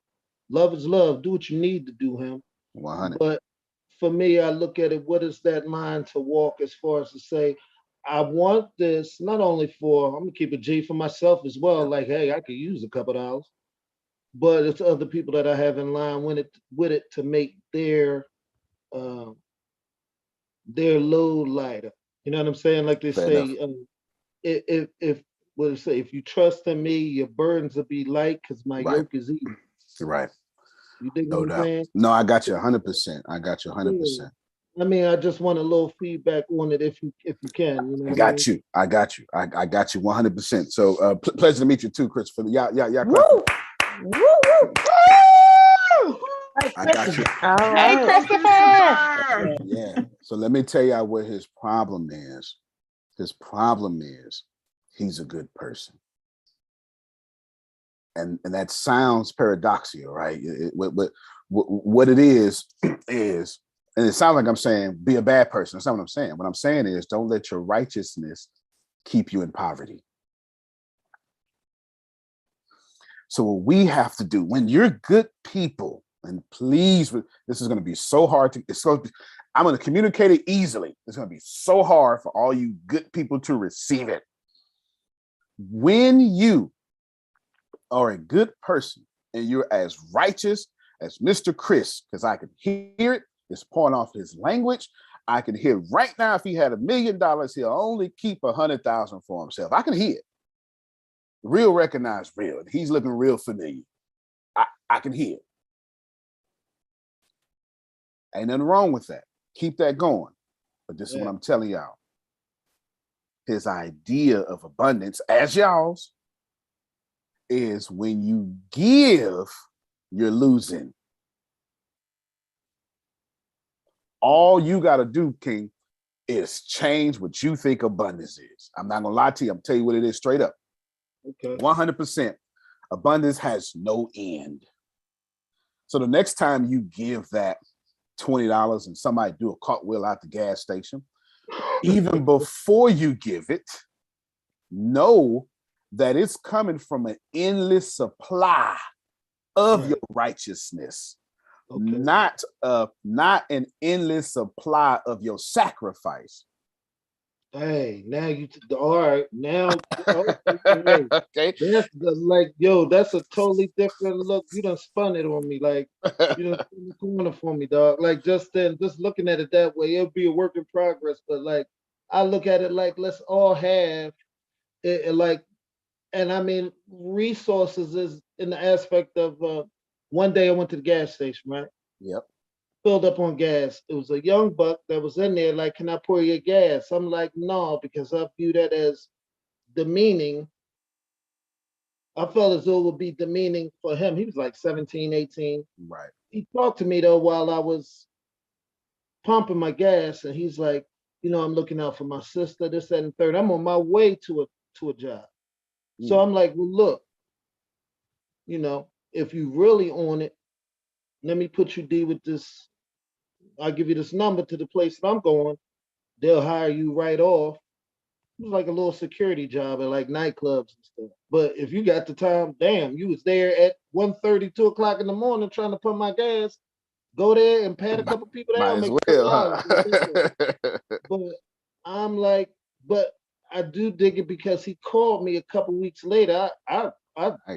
love is love. Do what you need to do, him. 100. But for me, I look at it, what is that mind to walk as far as to say, I want this not only for, I'm gonna keep a G for myself as well. Like, hey, I could use a couple dollars, but it's other people that I have in line with it to make um, their load lighter. You know what I'm saying? Like they Fair enough. say, if what do they say? If you trust in me, your burdens will be light because my Right. yoke is easy. Right. You dig No what I'm doubt. saying? No, I got you 100%. I got you 100%. I mean, I just want a little feedback on it if you can. You know I what got you. I got you. I got you 100%. So pleasure to meet you too, Christopher. Yeah. Woo! Woo! Woo! I got you. All Hey, right. Christopher. Yeah. So let me tell y'all what his problem is. His problem is he's a good person. And that sounds paradoxical, right? What it is, and it sounds like I'm saying be a bad person. That's not what I'm saying. What I'm saying is don't let your righteousness keep you in poverty. So what we have to do when you're good people, and please, this is going to be so hard I'm going to communicate it easily. It's going to be so hard for all you good people to receive it. When you are a good person and you're as righteous as Mr. Chris, because I can hear it, it's pouring off his language. I can hear right now if he had $1 million, he'll only keep 100,000 for himself. I can hear it. Real recognize real. He's looking real familiar. I can hear it. Ain't nothing wrong with that. Keep that going. But this is what I'm telling y'all. His idea of abundance, as y'all's, is when you give, you're losing. All you got to do, King, is change what you think abundance is. I'm not going to lie to you. I'm telling you what it is straight up. Okay. 100%. Abundance has no end. So the next time you give that $20 and somebody do a cartwheel out the gas station, even before you give it, know that it's coming from an endless supply of your righteousness, not an endless supply of your sacrifice. Hey, now you all right? Now, okay, Okay. That's like, yo, that's a totally different look. You done spun it on me, like you done spun the corner for me, dog. Like just then, just looking at it that way, it'll be a work in progress. But like, I look at it like let's all have it, like, and I mean, resources is in the aspect of. One day I went to the gas station, right? Yep. Filled up on gas. It was a young buck that was in there, like, can I pour you gas? I'm like, no, because I view that as demeaning. I felt as though it would be demeaning for him. He was like 17, 18. Right. He talked to me though while I was pumping my gas, and he's like, I'm looking out for my sister, this, that, and third. I'm on my way to a job. So I'm like, well, look, if you really on it, let me put you D with this. I'll give you this number to the place that I'm going. They'll hire you right off. It was like a little security job at like nightclubs and stuff. But if you got the time, damn, you was there at 1:30, 2 o'clock in the morning trying to pump my gas. Go there and pat a couple people down, Might as make well, $2. But I'm like, but I do dig it because he called me a couple weeks later. I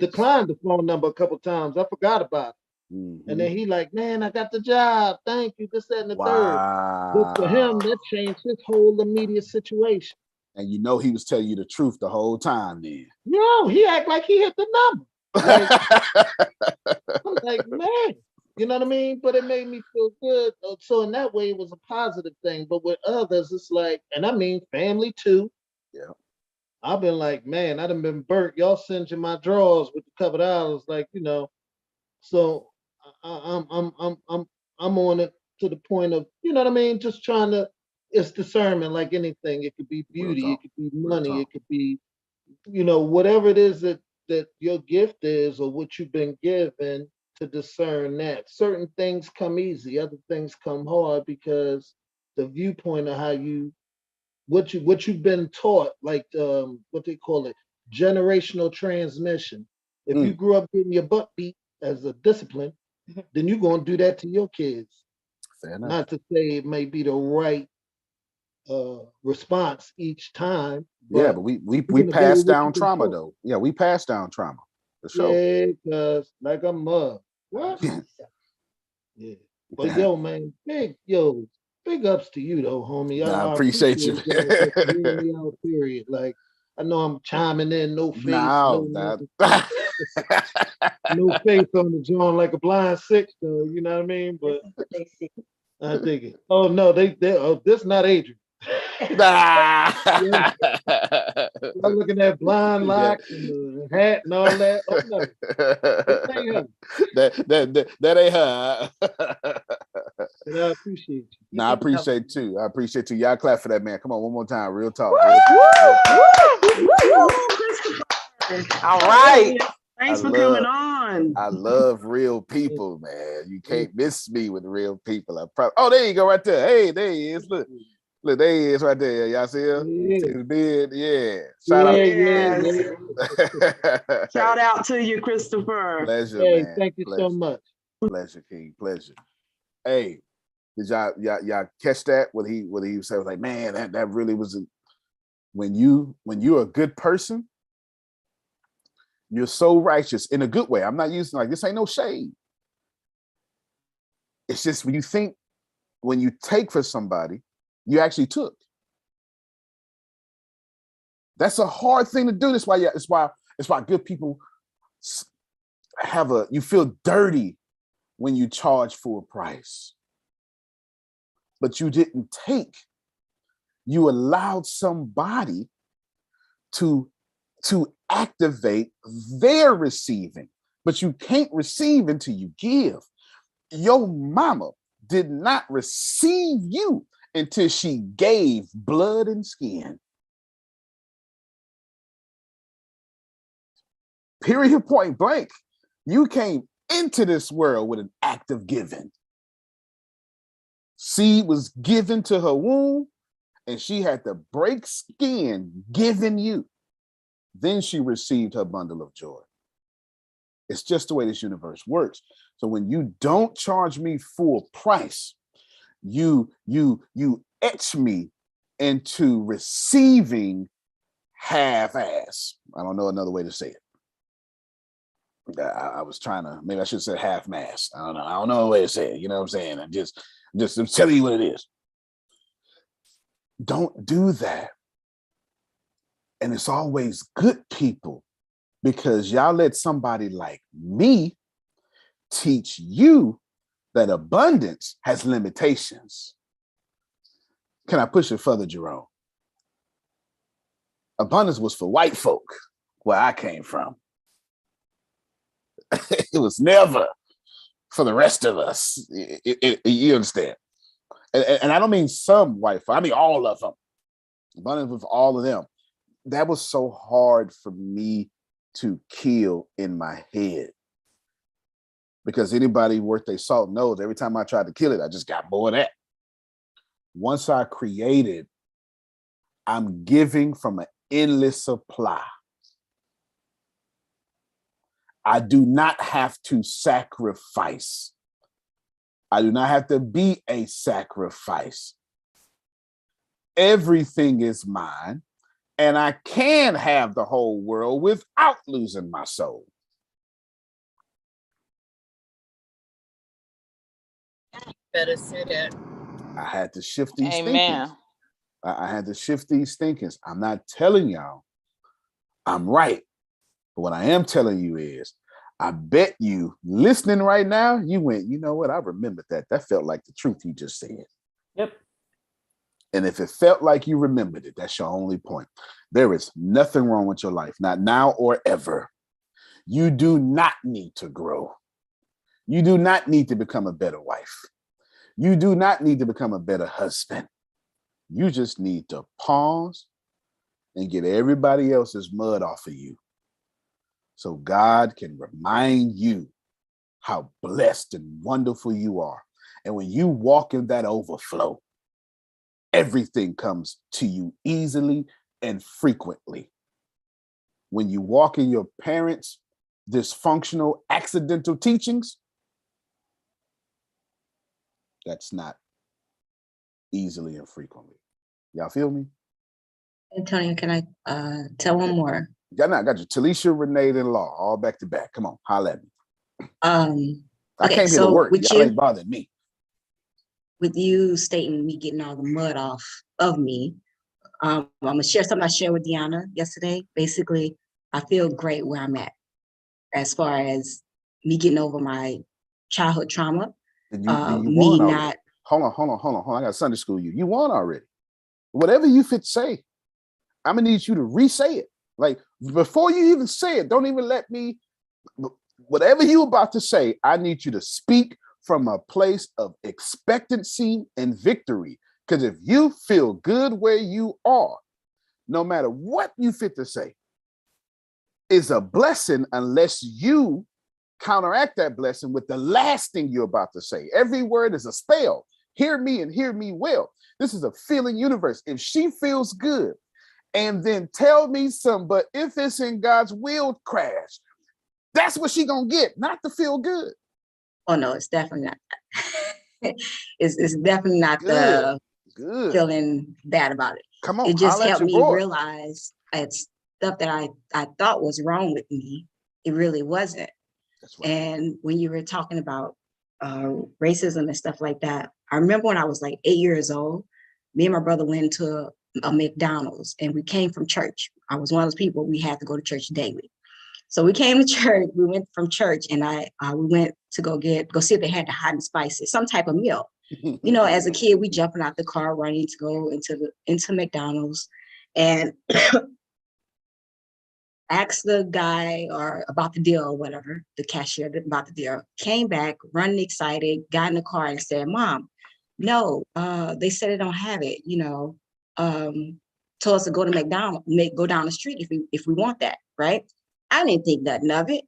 declined the phone number a couple times. I forgot about it. And then he like, man, I got the job. Thank you. This, that, and the third. But for him, that changed his whole immediate situation. And he was telling you the truth the whole time then. No, he act like he hit the number. Like, I'm like, man, you know what I mean? But it made me feel good. So in that way, it was a positive thing. But with others, it's like, and I mean family too. Yeah. I've been like, man, I done been burnt. Y'all send you my drawers with a couple dollars, like, So I'm on it to the point of, you know what I mean? Just trying to, it's discernment like anything. It could be beauty, it could be money, it could be, whatever it is that your gift is or what you've been given, to discern that. Certain things come easy, other things come hard because the viewpoint of how what you've been taught, like what they call it, generational transmission. If you grew up getting your butt beat as a discipline, then you're going to do that to your kids. Fair enough. Not to say it may be the right response each time. Yeah, but we pass down trauma though. Yeah, we pass down trauma for sure. Yeah, because like a mug. What? Yeah. But yo, man, big ups to you though, homie. I appreciate you. Hearing me out, period. Like, I know I'm chiming in, no face, no face on the joint like a blind six, though. You know what I mean? But I dig it. Oh no, this not Adrian. I'm looking at blind locks and the hat and all that. Oh no, that ain't her. And I appreciate you. No, I appreciate too. I appreciate you. Y'all clap for that, man. Come on, one more time. Real talk. All right. Thanks for coming on. I love real people, man. You can't miss me with real people. Oh, there you go, right there. Hey, there he is. Look, there he is, right there. Y'all see him? His beard, yeah. Shout out. Shout out to you, Christopher. Pleasure, man. Thank you so much. Pleasure, King. Pleasure. Hey, did y'all catch that? What he said was like, man, that really was when you're a good person. You're so righteous in a good way. I'm not using like this ain't no shade. It's just when you take for somebody, you actually took. That's a hard thing to do. That's why it's why good people you feel dirty when you charge full price. But you didn't take. You allowed somebody to activate their receiving, but you can't receive until you give. Your mama did not receive you until she gave blood and skin. Period, point blank. You came into this world with an act of giving. Seed was given to her womb, and she had to break skin giving you. Then she received her bundle of joy. It's just the way this universe works. So when you don't charge me full price, you etch me into receiving half-ass. I don't know another way to say it. I was trying to, maybe I should say half-mass. I don't know a way to say it. You know what I'm saying? I'm telling you what it is. Don't do that. And it's always good people, because y'all let somebody like me teach you that abundance has limitations. Can I push it further, Jerome? Abundance was for white folk, where I came from. It was never for the rest of us. You understand? And I don't mean some white folk, I mean all of them. Abundance was for all of them. That was so hard for me to kill in my head, because anybody worth their salt knows every time I tried to kill it, I just got more of that. Once I created, I'm giving from an endless supply. I do not have to sacrifice. I do not have to be a sacrifice. Everything is mine, and I can have the whole world without losing my soul. Better say that. I had to shift these Amen. thinkings. I had to shift these thinkings. I'm not telling y'all I'm right. But what I am telling you is, I bet you listening right now, you went, you know what? I remembered that. That felt like the truth he just said. Yep. And if it felt like you remembered it, that's your only point. There is nothing wrong with your life, not now or ever. You do not need to grow. You do not need to become a better wife. You do not need to become a better husband. You just need to pause and get everybody else's mud off of you, so God can remind you how blessed and wonderful you are. And when you walk in that overflow, everything comes to you easily and frequently. When you walk in your parents' dysfunctional, accidental teachings, that's not easily and frequently. Y'all feel me? Antonio, can I tell one more? I got you. Talisha, Renee, and Law, all back to back. Come on, holla at me. I Okay, came here to so work. with Y'all you, ain't bothering me. with you stating me getting all the mud off of me, I'm gonna share something I shared with Deanna yesterday. Basically, I feel great where I'm at as far as me getting over my childhood trauma. Then you Me won already. not. Hold on. I got Sunday school you. You won already. Whatever you fit say, I'm gonna need you to re-say it. Like, before you even say it, don't even let me, whatever you about to say, I need you to speak from a place of expectancy and victory. Because if you feel good where you are, no matter what you fit to say, is a blessing unless you counteract that blessing with the last thing you're about to say. Every word is a spell. Hear me and hear me well. This is a feeling universe. If she feels good, and then tell me some, but if it's in God's will, crash. That's what she gonna get, not to feel good. Oh no, it's definitely not. It's definitely not Good. the feeling bad about it. Come on, It just holla at helped your me boy. realize it's stuff that I thought was wrong with me. It really wasn't. That's right. And when you were talking about racism and stuff like that, I remember when I was like 8 years old, me and my brother went to a McDonald's, and we came from church. I was one of those people, we had to go to church daily. So we came to church, we went from church, and we went to go see if they had the hot and spicy, some type of meal. You know, as a kid, we jumping out the car, running to go into McDonald's, and asked the guy or about the deal or whatever, the cashier about the deal, came back running excited, got in the car and said, "Mom, no, they said they don't have it, told us to go to McDonald's, go down the street if we want that," right? I didn't think nothing of it.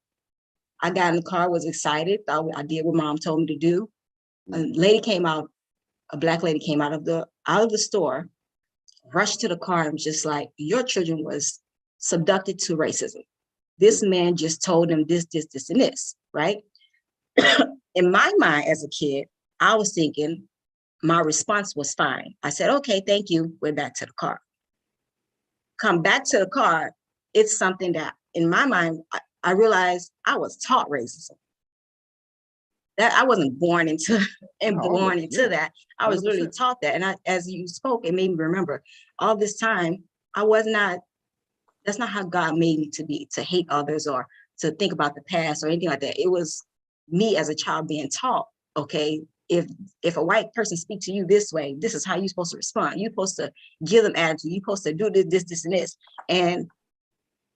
I got in the car, was excited, thought I did what Mom told me to do. A black lady came out of the store, rushed to the car and was just like, "Your children was subducted to racism. This man just told them this, and this, right? In my mind as a kid, I was thinking my response was fine. I said, okay, thank you. Went back to the car. Come back to the car, it's something that in my mind, I realized I was taught racism. That I wasn't born into that. I was literally taught that. And as you spoke, it made me remember all this time, that's not how God made me to be, to hate others or to think about the past or anything like that. It was me as a child being taught, okay, if a white person speaks to you this way, this is how you're supposed to respond. You're supposed to give them attitude. You're supposed to do this, and this. And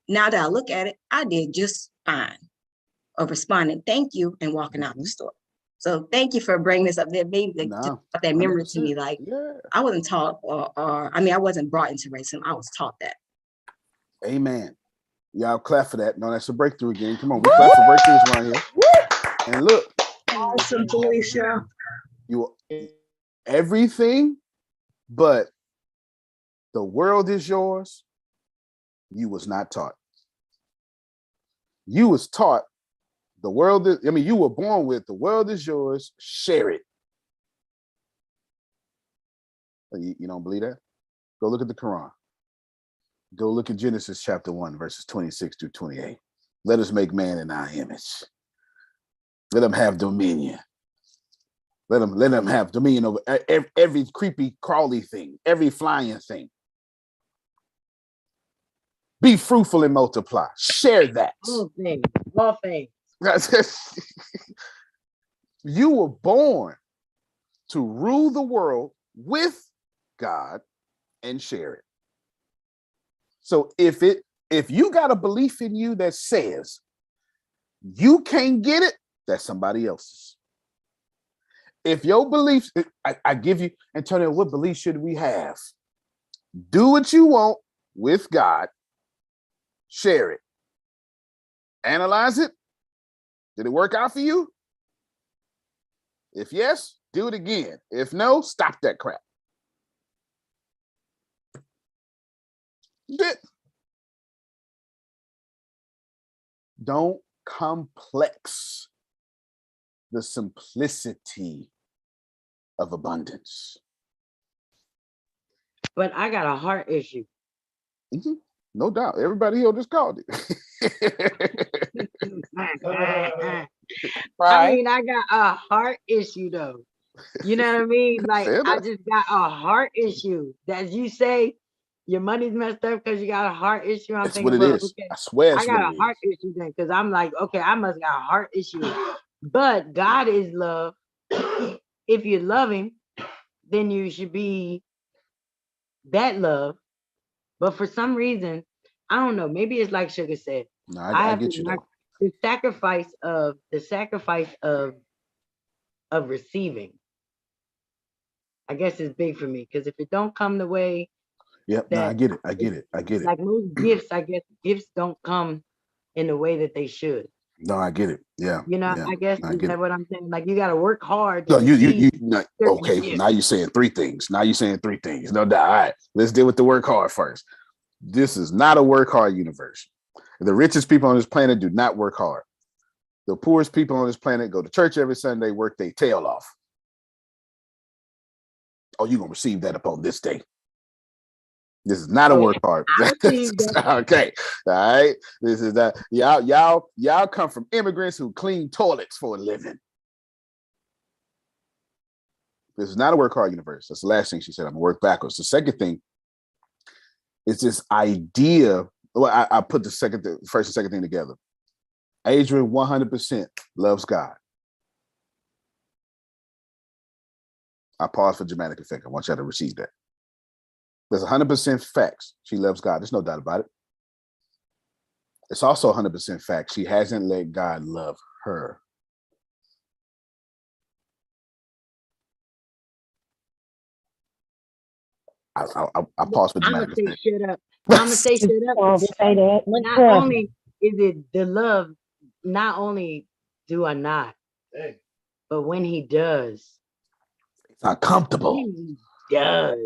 now that I look at it, I did just fine of responding, thank you, and walking out the store. So thank you for bringing this up. That maybe that memory to me. Like I wasn't taught, or I wasn't brought into racism. I was taught that. Amen. Y'all clap for that. No, that's a breakthrough again. Come on, we clap for breakthroughs around here. And look, awesome, Felicia. You everything, but the world is yours. You was not taught. You was taught the world is, you were born with the world is yours, share it. You don't believe that? Go look at the Quran. Go look at Genesis chapter 1, verses 26 through 28. Let us make man in our image. Let them have dominion. Let them have dominion over every creepy, crawly thing, every flying thing. Be fruitful and multiply. Share that. All things. You were born to rule the world with God and share it. So if you got a belief in you that says you can't get it, that's somebody else's. If your beliefs, I give you, Antonio, what belief should we have? Do what you want with God, share it, analyze it. Did it work out for you? If yes, do it again. If no, stop that crap. Don't complex the simplicity of abundance. But I got a heart issue. Mm-hmm. No doubt. Everybody here just called it. I mean, I got a heart issue though. You know what I mean? Like I just got a heart issue. As you say, your money's messed up because you got a heart issue. I'm thinking, what it is. Okay, I swear I got a heart issue then, because I'm like, okay, I must got a heart issue. But God is love. If you love him, then you should be that love. But for some reason, I don't know. Maybe it's like Sugar said. No, I get you though. The sacrifice of receiving, I guess, is big for me, because if it don't come the way, I get it. Like most gifts, I guess gifts don't come in the way that they should. No, I get it. Yeah. I guess is that what I'm saying? Like you got to work hard. No, okay. Now you're saying three things. No doubt. All right, let's deal with the work hard first. This is not a work hard universe. The richest people on this planet do not work hard. The poorest people on this planet go to church every Sunday, work their tail off. Oh, you're gonna receive that upon this day. This is not a work hard. Okay. All right. This is that. Y'all come from immigrants who clean toilets for a living. This is not a work hard universe. That's the last thing she said. I'm gonna work backwards. The second thing is this idea. Well, I put the first and second thing together. Adrian 100% loves God. I pause for dramatic effect. I want y'all to receive that. There's 100% facts. She loves God. There's no doubt about it. It's also 100% fact. She hasn't let God love her. I pause for dramatic effect. I'm gonna say shut up. Not only is it the love, not only do I not, but when he does, it's not comfortable. When he does,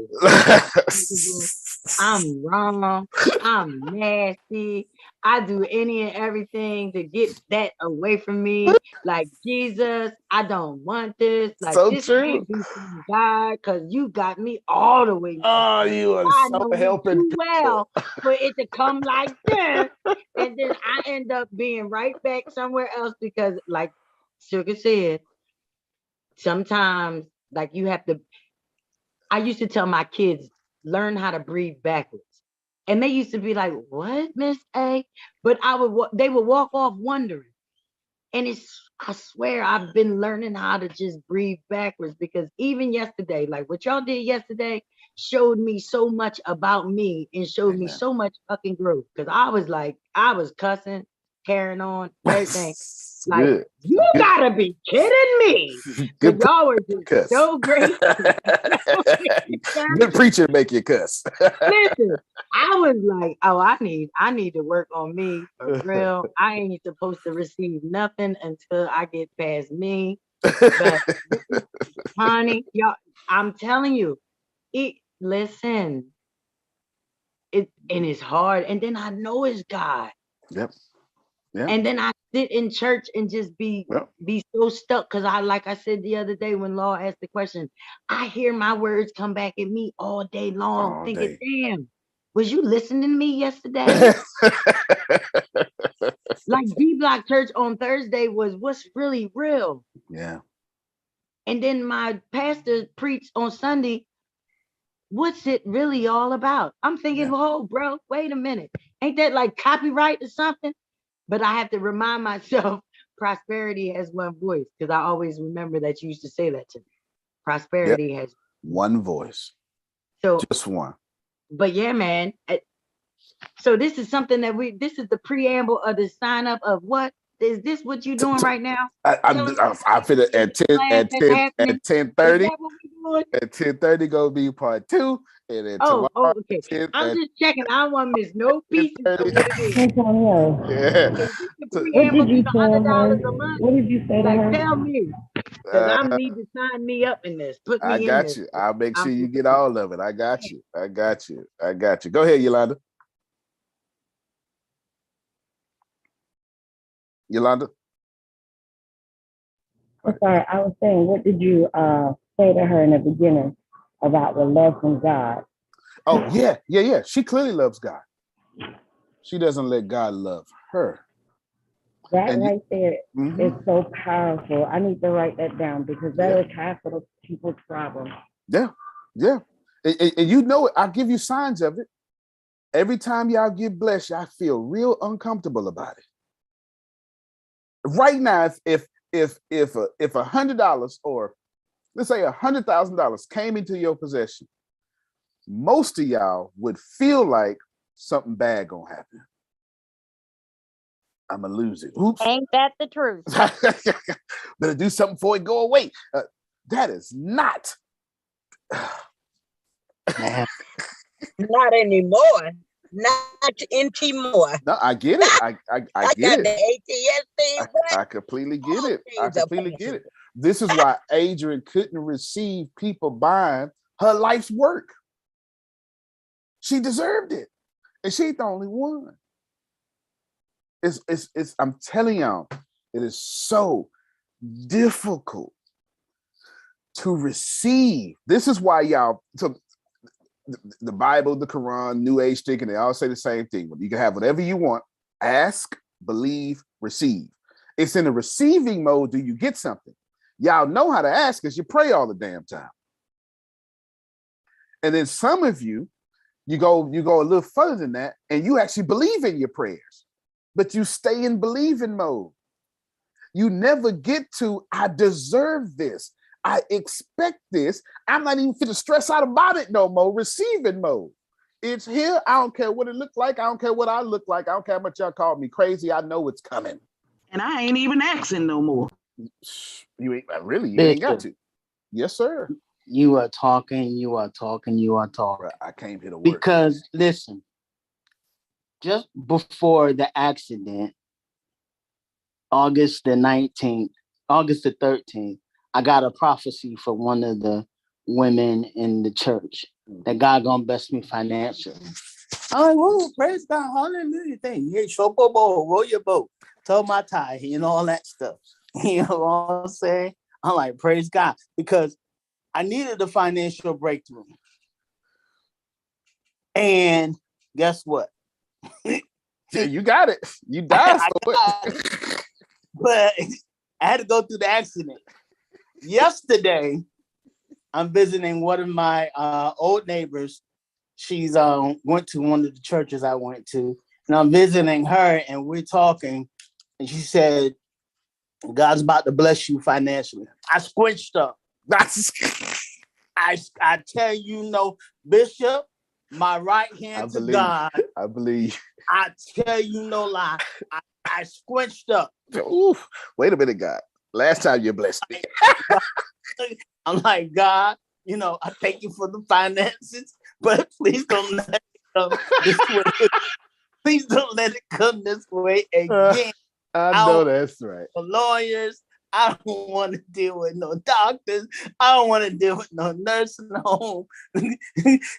I'm wrong. I'm nasty. I do any and everything to get that away from me. Like, Jesus, I don't want this. Like, So this true. can't be from God because you got me all the way. Oh, you are I so know me helping too well for it to come like this. And then I end up being right back somewhere else because, like Sugar said, sometimes, like, you have to. I used to tell my kids, learn how to breathe backwards. And they used to be like, what, Miss A? But they would walk off wondering. And I swear I've been learning how to just breathe backwards because even yesterday, like what y'all did yesterday showed me so much about me and showed me so much fucking growth. Cause I was cussing, carrying on, everything. Like, Good. you gotta be kidding me. Good Y'all were just cuss. so great. Good preacher make you cuss. Listen, I was like, oh, I need to work on me for real. I ain't supposed to receive nothing until I get past me. But honey, y'all, I'm telling you, listen, and it's hard. And then I know it's God. Yep. Yeah. And then I sit in church and just be so stuck because like I said the other day when Law asked the question, I hear my words come back at me all day long, thinking, damn, was you listening to me yesterday? Like D Block Church on Thursday was what's really real. Yeah. And then my pastor preached on Sunday, what's it really all about? I'm thinking, whoa, bro, wait a minute. Ain't that like copyright or something? But I have to remind myself prosperity has one voice because I always remember that you used to say that to me. Prosperity has one voice. So just one. But yeah, man. So this is something that this is the preamble of the sign up of what? Is this what you're doing right now? I fit it at 10:30. At 10:30 gonna be part 2. And then tomorrow, okay. I'm just checking. I don't want to miss no pieces of what it is. Antonio. Yeah. What did you tell her? What did you say to her? Tell me. Because I need to sign me up in this. Put me in this. You. I'll make sure you get all of it. I got you. Go ahead, Yolanda. I'm sorry, I was saying, what did you say to her in the beginning about the love from God? Oh, yeah. She clearly loves God. She doesn't let God love her. That right there is so powerful. I need to write that down because that is half of the people's problem. Yeah. And you know it. I'll give you signs of it. Every time y'all get blessed, I feel real uncomfortable about it. Right now, if $100 or let's say $100,000 came into your possession, most of y'all would feel like something bad gonna happen. I'm gonna lose it. Oops. Ain't that the truth? Better do something before it go away. That is not. Not anymore. Not anymore. No, I get it. I get it. The ATS thing. I completely get it. I completely get it. This is why Adrian couldn't receive people buying her life's work. She deserved it, and she ain't the only one. It's. I'm telling y'all, it is so difficult to receive. This is why y'all. So the Bible, the Quran, New Age thinking, they all say the same thing. You can have whatever you want. Ask, believe, receive. It's in the receiving mode. Do you get something? Y'all know how to ask because you pray all the damn time. And then some of you go a little further than that, and you actually believe in your prayers, but you stay in believing mode. You never get to, I deserve this. I expect this. I'm not even fit to stress out about it no more. Receiving mode. It's here. I don't care what it looks like. I don't care what I look like. I don't care how much y'all call me crazy. I know it's coming. And I ain't even asking no more. You ain't really. You ain't got to. Yes, sir. You are talking. I came here to work. Because listen, just before the accident, August the 13th, I got a prophecy for one of the women in the church that God gonna bless me financially. I'm like, whoa, praise God, hallelujah. Thing. Yeah, row your boat, tow my tie, all that stuff. You know what I'm saying? I'm like, praise God, because I needed a financial breakthrough. And guess what? Yeah, you got it. You died for it. But I had to go through the accident. Yesterday, I'm visiting one of my old neighbors. She's went to one of the churches I went to, and I'm visiting her, and we're talking, and she said, "God's about to bless you financially." I squinched up. I tell you, no, Bishop, my right hand to God. I believe. I tell you, no lie. I squinched up. Ooh, wait a minute, God. Last time you blessed me. I'm like, God, I thank you for the finances, but please don't let it come this way. Please don't let it come this way again. I know that's right. The lawyers, I don't want to deal with no doctors. I don't want to deal with no nursing home.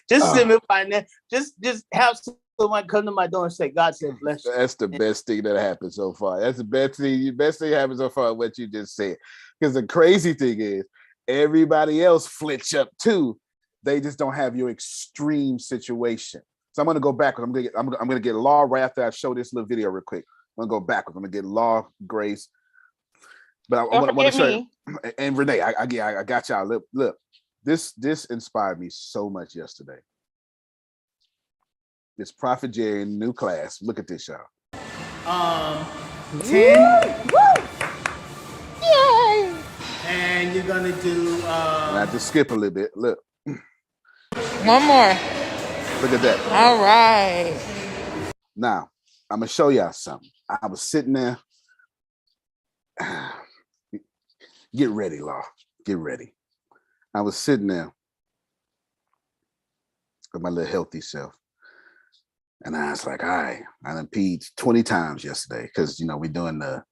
Just send me finance. Just have someone come to my door and say, God said bless you. That's the best thing that happened so far. That's the best thing. The best thing happened so far. What you just said. Because the crazy thing is, everybody else flitch up too. They just don't have your extreme situation. So I'm gonna go back. I'm gonna get Law right after I show this little video real quick. I'm gonna go backwards. I'm gonna get Law, Grace, but I want to show you. And Renee, I got y'all. Look, this inspired me so much yesterday. This Prophet Jerry new class. Look at this, y'all. 10. Woo! Yay! And you're gonna do I have to skip a little bit. Look. One more. Look at that. All right. Now, I'm gonna show y'all something. I was sitting there. Get ready, Law. Get ready. I was sitting there with my little healthy self. And I was like, all right, I done peed 20 times yesterday because we doing the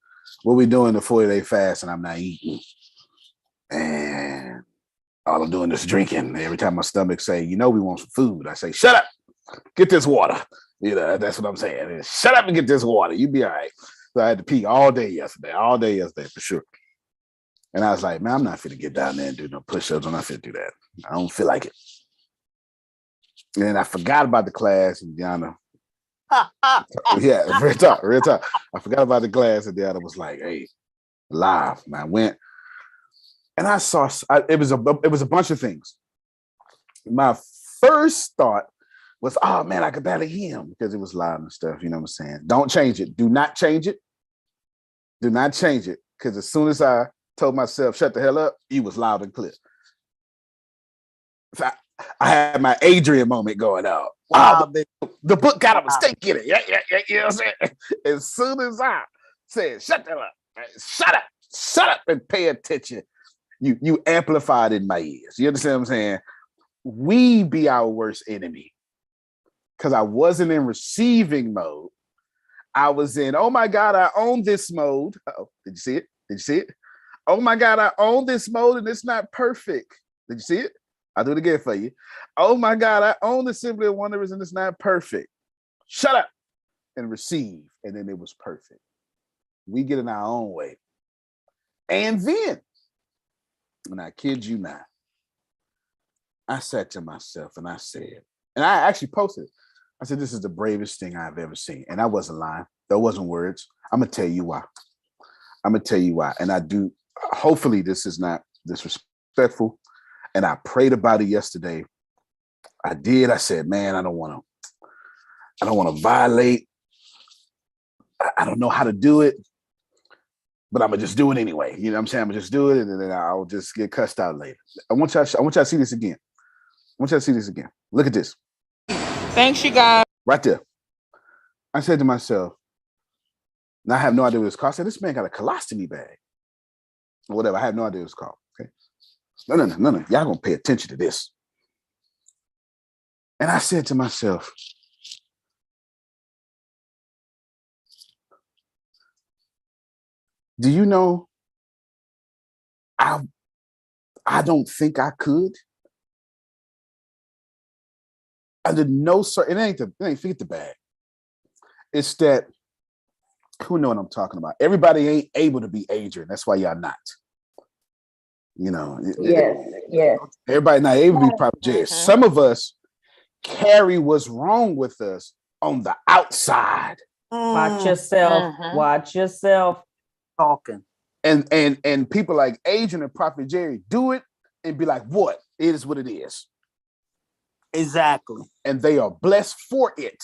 40-day fast and I'm not eating. And all I'm doing is drinking. Every time my stomach say, we want some food, I say, shut up, get this water. That's what I'm saying. Shut up and get this water. You be all right. So I had to pee all day yesterday for sure. And I was like, man, I'm not fit to get down there and do no push-ups. I'm not fit to do that. I don't feel like it. And then I forgot about the class, and Deanna. Yeah, real talk. I forgot about the class, and Deanna was like, "Hey, live." And I went, and I saw it was a bunch of things. My first thought was, "Oh man, I could barely hear him because it was loud and stuff." You know what I'm saying? Don't change it. Do not change it. Do not change it, because as soon as I told myself, "Shut the hell up," he was loud and clear. I had my Adrian moment going out. Wow, the book got a mistake in it. Yeah. You know what I'm saying? As soon as I said, shut up and pay attention, you amplified in my ears. You understand what I'm saying? We be our worst enemy. Because I wasn't in receiving mode. I was in, oh my God, I own this mode. Uh-oh. Did you see it? Oh my God, I own this mode and it's not perfect. Did you see it? I'll do it again for you. Oh my God, I own the Simply Wonders and it's not perfect. Shut up and receive. And then it was perfect. We get in our own way. And then, and I kid you not, I said to myself and I said, and I actually posted it. I said, this is the bravest thing I've ever seen. And I wasn't lying. There wasn't words. I'm going to tell you why. And I do, hopefully this is not disrespectful. And I prayed about it yesterday. I did. I said, man, I don't want to violate. I don't know how to do it, but I'm going to just do it anyway. You know what I'm saying? I'm going to just do it and then I'll just get cussed out later. I want y'all to see this again. Look at this. Thanks, you guys. Right there. I said to myself, and I have no idea what it's called. I said, this man got a colostomy bag or whatever. I have no idea what it's called. Okay. No. Y'all gonna pay attention to this. And I said to myself, do you know, I don't think I could. under no certain, it ain't forget the bag. It's that, who know what I'm talking about? Everybody ain't able to be Adrian. That's why y'all not. You know, Yes. everybody not able to be Prophet Jerry. Some of us carry what's wrong with us on the outside. Watch yourself. Watch yourself. Talking. And people like Adrian and Prophet Jerry do it and be like, what? It is what it is. Exactly. And they are blessed for it.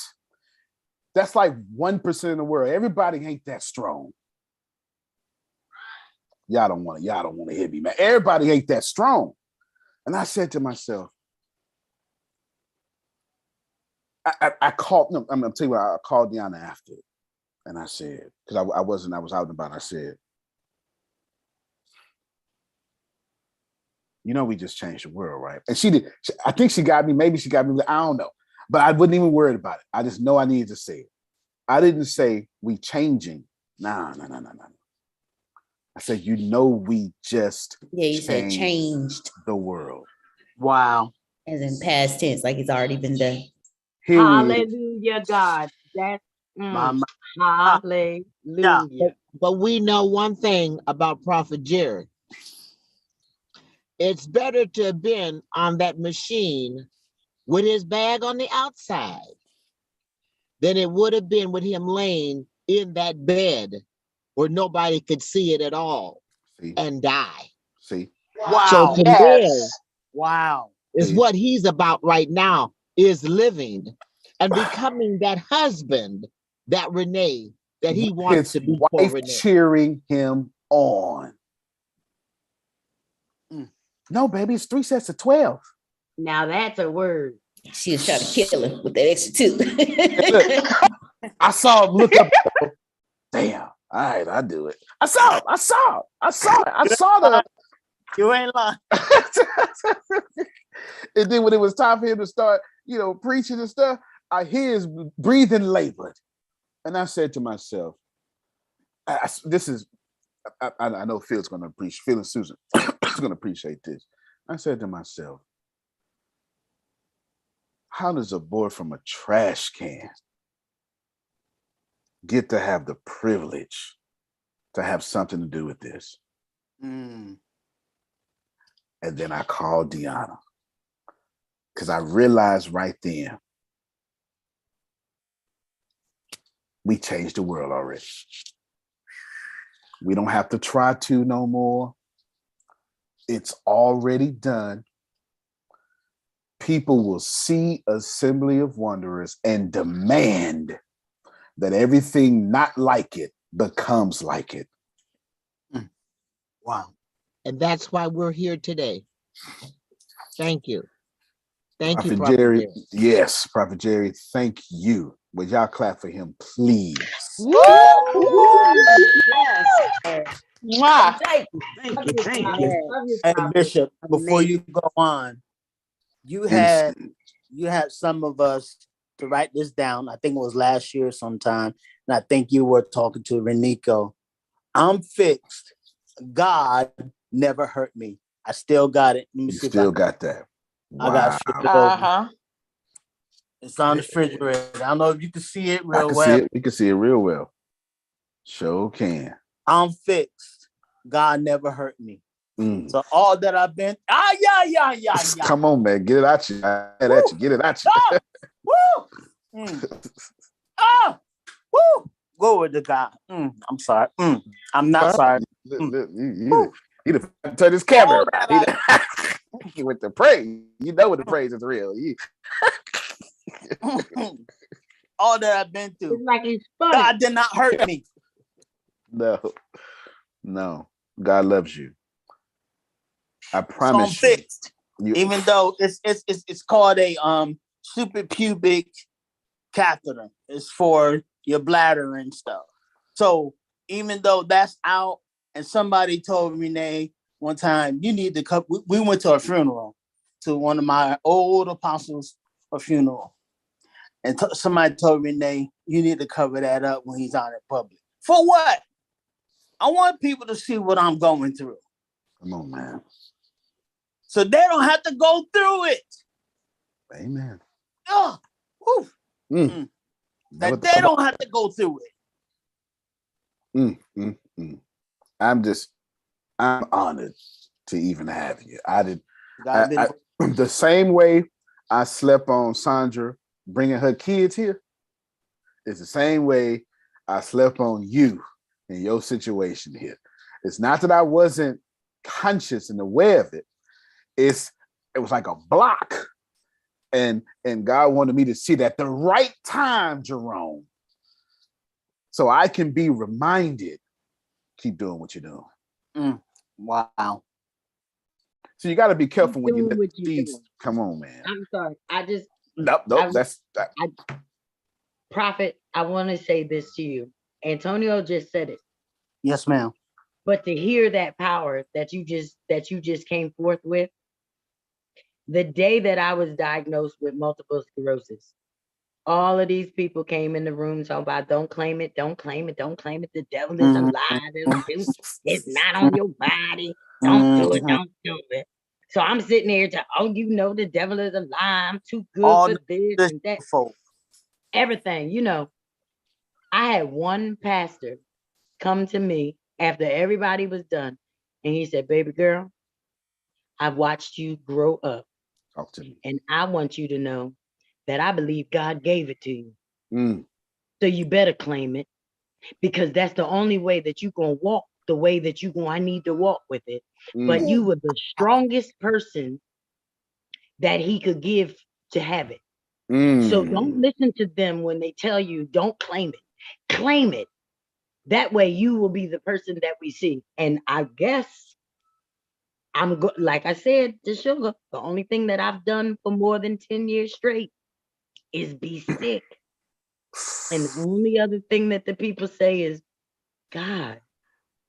That's like 1% in the world. Everybody ain't that strong. Y'all don't want to hear me, man. Everybody ain't that strong. And I said to myself, I called, no, I'm gonna tell you what, I called Deanna after it. And I said, because I was out and about, I said, you know, we just changed the world, right? And she did. I think she got me. Maybe she got me. I don't know. But I wasn't even worried about it. I just know I needed to say it. I didn't say we changing. No. I said, you know, we just you said changed the world. Wow. As in past tense, like it's already been done. Hallelujah, God. That's hallelujah. But we know one thing about Prophet Jerry. It's better to have been on that machine with his bag on the outside than it would have been with him laying in that bed where nobody could see it at all and die. See? Wow. So to live wow. is what he's about right now, is living and becoming that husband, that Renee, that he wants to be for wife Renee. Cheering him on. No, baby, it's 3 sets of 12. Now that's a word. She was trying to kill him with that extra 2. Look, I saw him look up. Damn. All right, I do it. I saw it. I saw the. You ain't lying. And then when it was time for him to start, preaching and stuff, I hear his breathing labored. And I said to myself, I know Phil's going to appreciate, Phil and Susan is going to appreciate this. I said to myself, how does a boy from a trash can get to have the privilege to have something to do with this? And then I called Deanna because I realized right then we changed the world already. We don't have to try to no more. It's already done. People will see Assembly of Wanderers and demand that everything not like it becomes like it. Wow. And that's why we're here today. Thank you. Thank you, Prophet Jerry. Yes, Prophet Jerry, thank you. Would y'all clap for him, please? Woo! Yes. Mwah. Thank you. Hey, Bishop, before you go on, you had some of us to write this down. I think it was last year sometime. And I think you were talking to Renico. I'm fixed. God never hurt me. I still got it. Let me see still got that. Wow. I got it over. It's on the refrigerator. I don't know if you can see it real well. See it. We can see it real well. Sure can. I'm fixed. God never hurt me. So all that I've been, yeah. Come on, man. Get it out you. Get it out you. Woo! Woo! Glory to God. I'm sorry. I'm not sorry. You turn this camera around. With the praise. You know when the praise is real. All that I've been through. It's like it's funny. God did not hurt me. No. God loves you. I promise so I'm fixed. Even though it's called a suprapubic catheter. It's for your bladder and stuff. So even though that's out, and somebody told Renee one time, you need to come. We went to a funeral, to one of my old apostles' funeral. And somebody told Renee, you need to cover that up when he's out in public. For what? I want people to see what I'm going through. Come on, man. So they don't have to go through it. Amen. Oh, whew, Never that thought they about- don't have to go through it. I'm honored to even have you. God been- The same way I slept on Sandra bringing her kids here is the same way I slept on you in your situation here. It's not that I wasn't conscious and aware of it. It was like a block. And God wanted me to see it at the right time, Jerome. So I can be reminded, keep doing what you're doing. Wow. So you got to be careful when you doing let what you these doing. come on, man. I'm sorry. Nope. Prophet, I want to say this to you. Antonio just said it. Yes, ma'am. But to hear that power that you just came forth with, the day that I was diagnosed with multiple sclerosis, all of these people came in the room talking about don't claim it, don't claim it, don't claim it. The devil is a lie. It's not on your body. Don't do it, don't do it. So I'm sitting here to, the devil is a lie. I'm too good All for this and that. Everything, I had one pastor come to me after everybody was done, and he said, "Baby girl, I've watched you grow up. Talk to me. And I want you to know that I believe God gave it to you. So you better claim it, because that's the only way that you're going to walk the way that I need to walk with it. But you were the strongest person that he could give to have it. So don't listen to them when they tell you don't claim it. Claim it. That way you will be the person that we see. And I guess like I said to Sugar, the only thing that I've done for more than 10 years straight is be sick. And the only other thing that the people say is, God,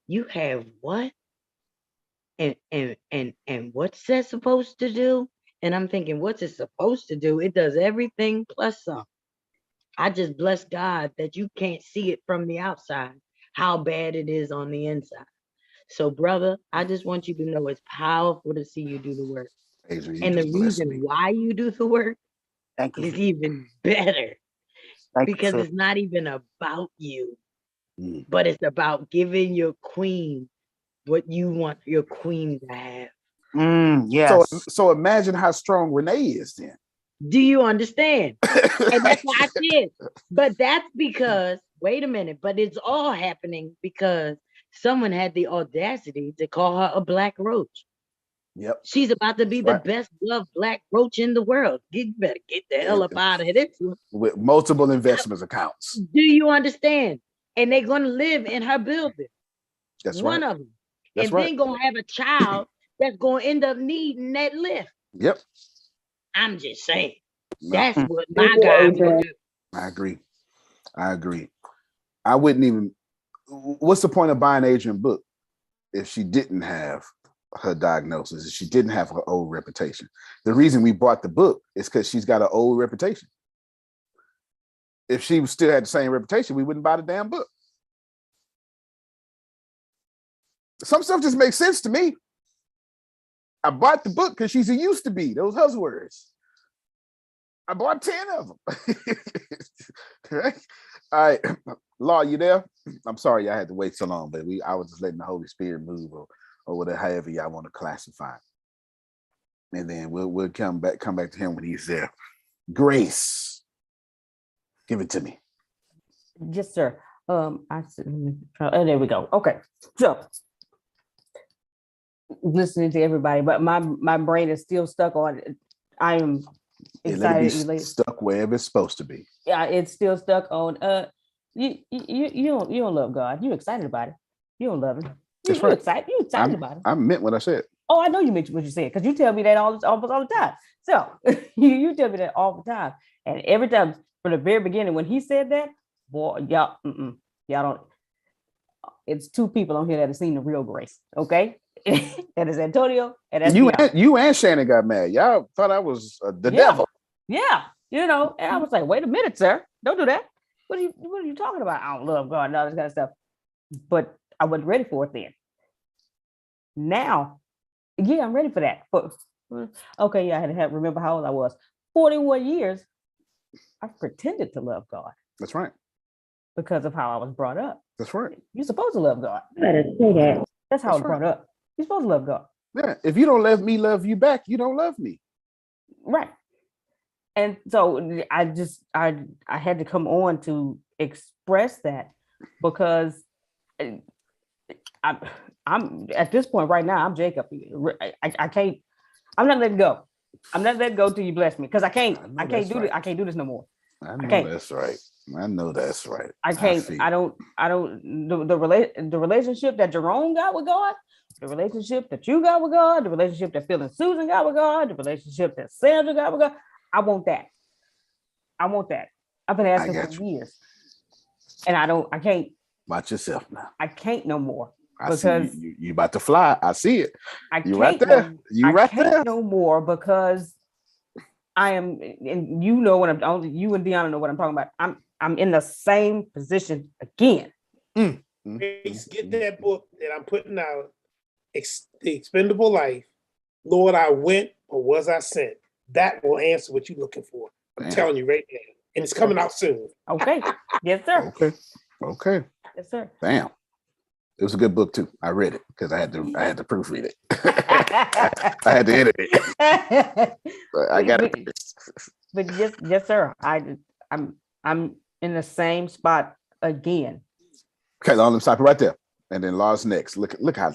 you have what? And what's that supposed to do? And I'm thinking, what's it supposed to do? It does everything plus some. I just bless God that you can't see it from the outside, how bad it is on the inside. So, brother, I just want you to know it's powerful to see you do the work. Adrian, and the reason why you do the work is even better. Because it's not even about you, but it's about giving your queen what you want your queen to have. Yes. So imagine how strong Renee is then. Do you understand? And that's why I said, but that's because, wait a minute, but it's all happening because someone had the audacity to call her a black roach. Yep. She's about to be the best loved black roach in the world. You better get the hell up out of this one. With multiple investment accounts. Do you understand? And they're going to live in her building. That's one right. of them. That's and then going to have a child that's going to end up needing that lift. Yep. I'm just saying. No. That's what my God will do. I agree. I wouldn't even. What's the point of buying Adrian book if she didn't have her diagnosis, if she didn't have her old reputation? The reason we bought the book is because she's got an old reputation. If she still had the same reputation, we wouldn't buy the damn book. Some stuff just makes sense to me. I bought the book because she's a used to be. Those hus words. I bought 10 of them. Right? All right. Law, you there? I'm sorry I had to wait so long, but I was just letting the Holy Spirit move or whatever, however y'all want to classify it. And then we'll come back to him when he's there. Grace. Give it to me. Yes, sir. There we go. Okay. So listening to everybody, but my brain is still stuck on I am excited. Stuck wherever it's supposed to be. Yeah, it's still stuck on you don't love God. You excited about it. You don't love him. You excited about it. I meant what I said. Oh, I know you meant what you said, because you tell me that almost all the time. So you tell me that all the time. And every time from the very beginning when he said that, boy, y'all don't. It's two people on here that have seen the real Grace. Okay. That is Antonio and that's you and Shannon got mad. Y'all thought I was the devil. Yeah, and I was like, wait a minute, sir, don't do that. What are you talking about? I don't love God and all this kind of stuff. But I wasn't ready for it then. Now, yeah, I'm ready for that. But okay, yeah, I had to remember how old I was. 41 years I've pretended to love God That's right. because of how I was brought up. That's right. You're supposed to love God. Better say that. That's how I That's was brought up. You're supposed to love God. Yeah. If you don't let me love you back, you don't love me. Right. And so I had to come on to express that because I'm at this point right now, I'm Jacob. I can't, I'm not letting go. I'm not letting go till you bless me because I can't do this no more. I know that's right. I know that's right. I can't, the relationship that Jerome got with God, the relationship that you got with God, the relationship that Phil and Susan got with God, the relationship that Sandra got with God, I want that. I've been asking for years. And I can't. Watch yourself now. I can't no more. I see you about to fly. I see it. You right there. I can't no more because I am, and you know what you and Deanna know what I'm talking about. I'm in the same position again. Get that book that I'm putting out, The Expendable Life. Lord, I went, or was I sent? That will answer what you're looking for. I'm telling you right now. And it's coming out soon. Okay. Yes, sir. Okay. Yes, sir. Damn. It was a good book too. I read it because I had to proofread it. I had to edit it. But I got it. But yes, sir. I'm in the same spot again. Okay, let me stop it right there. And then Law's next. Look how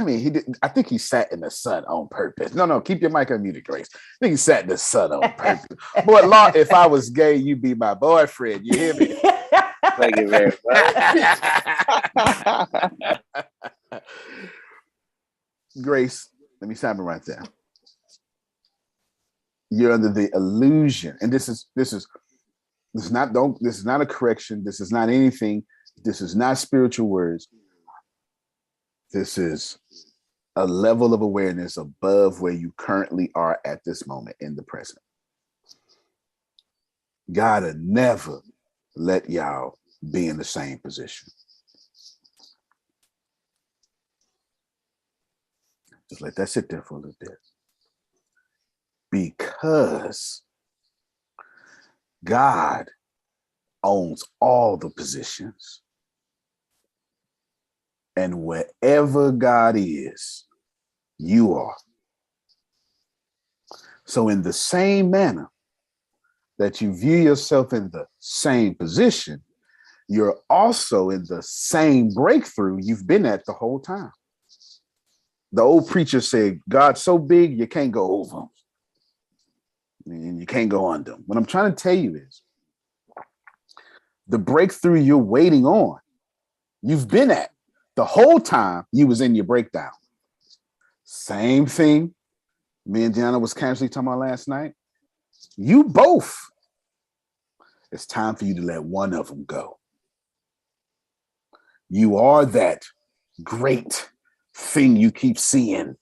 he did. I think he sat in the sun on purpose. No, keep your mic unmuted, Grace. I think he sat in the sun on purpose. Boy, Law, if I was gay, you'd be my boyfriend. You hear me? Thank you very much. Grace, let me stop it right there. You're under the illusion, and this is not a correction. This is not anything. This is not spiritual words. This is a level of awareness above where you currently are at this moment in the present. God will never let y'all be in the same position. Just let that sit there for a little bit. Because God owns all the positions. And wherever God is, you are. So in the same manner that you view yourself in the same position, you're also in the same breakthrough you've been at the whole time. The old preacher said, God's so big, you can't go over him. And you can't go under him. What I'm trying to tell you is the breakthrough you're waiting on, you've been at the whole time you was in your breakdown. Same thing me and Deanna was casually talking about last night. You both. It's time for you to let one of them go. You are that great thing you keep seeing.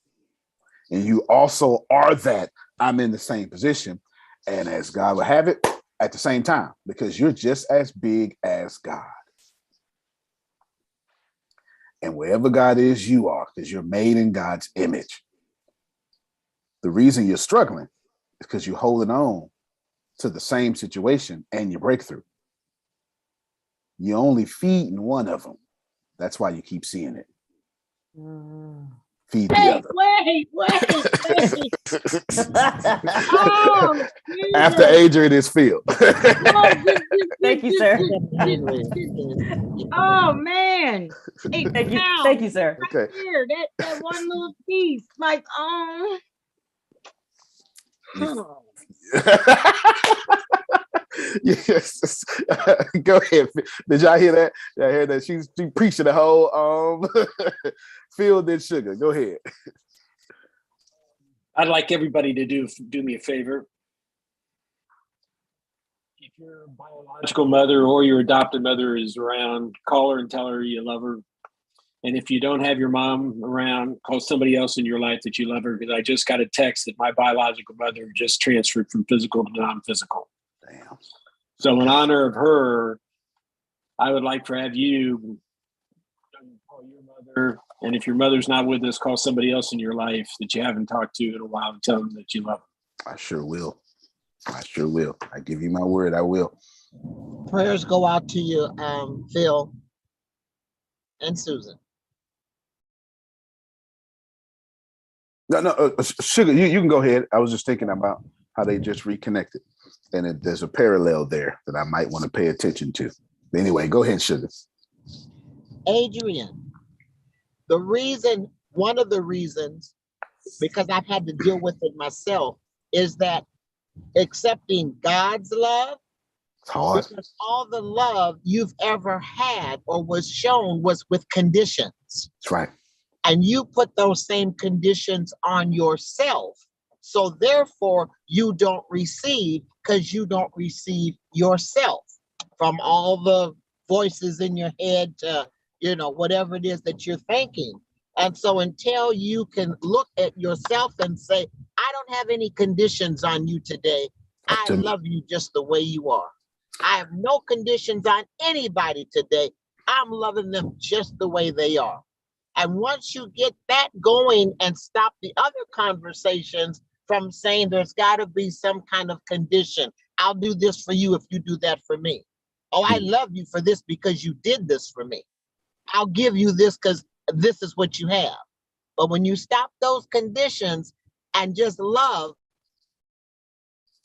And you also are that I'm in the same position. And as God will have it, at the same time, because you're just as big as God. And wherever God is, you are, because you're made in God's image. The reason you're struggling is because you're holding on to the same situation and your breakthrough. You're only feeding one of them. That's why you keep seeing it. Feed the other. Wait. Oh, After Adrian is Phil. Thank you, sir. Oh man. Hey, Thank you, sir. Okay. Here, that one little piece, like Yes. Go ahead. Did y'all hear that? Y'all hear that? She preaching the whole Phil did sugar. Go ahead. I'd like everybody to do me a favor. If your biological mother or your adopted mother is around, call her and tell her you love her. And if you don't have your mom around, call somebody else in your life that you love her, because I just got a text that my biological mother just transferred from physical to non-physical. Damn. So in honor of her, I would like to have you call your mother. And if your mother's not with us, call somebody else in your life that you haven't talked to in a while and tell them that you love them. I sure will. I sure will. I give you my word, I will. Prayers go out to you, Phil and Susan. No, Sugar, you can go ahead. I was just thinking about how they just reconnected. And there's a parallel there that I might want to pay attention to. But anyway, go ahead, Sugar. Adrian, one of the reasons, because I've had to deal with it myself, is that accepting God's love, it's hard. Because all the love you've ever had or was shown was with conditions. That's right. And you put those same conditions on yourself. So therefore, you don't receive because you don't receive yourself from all the voices in your head to, whatever it is that you're thinking. And so until you can look at yourself and say, I don't have any conditions on you today. I love you just the way you are. I have no conditions on anybody today. I'm loving them just the way they are. And once you get that going and stop the other conversations from saying there's got to be some kind of condition. I'll do this for you if you do that for me. Oh, I love you for this because you did this for me. I'll give you this because this is what you have. But when you stop those conditions and just love.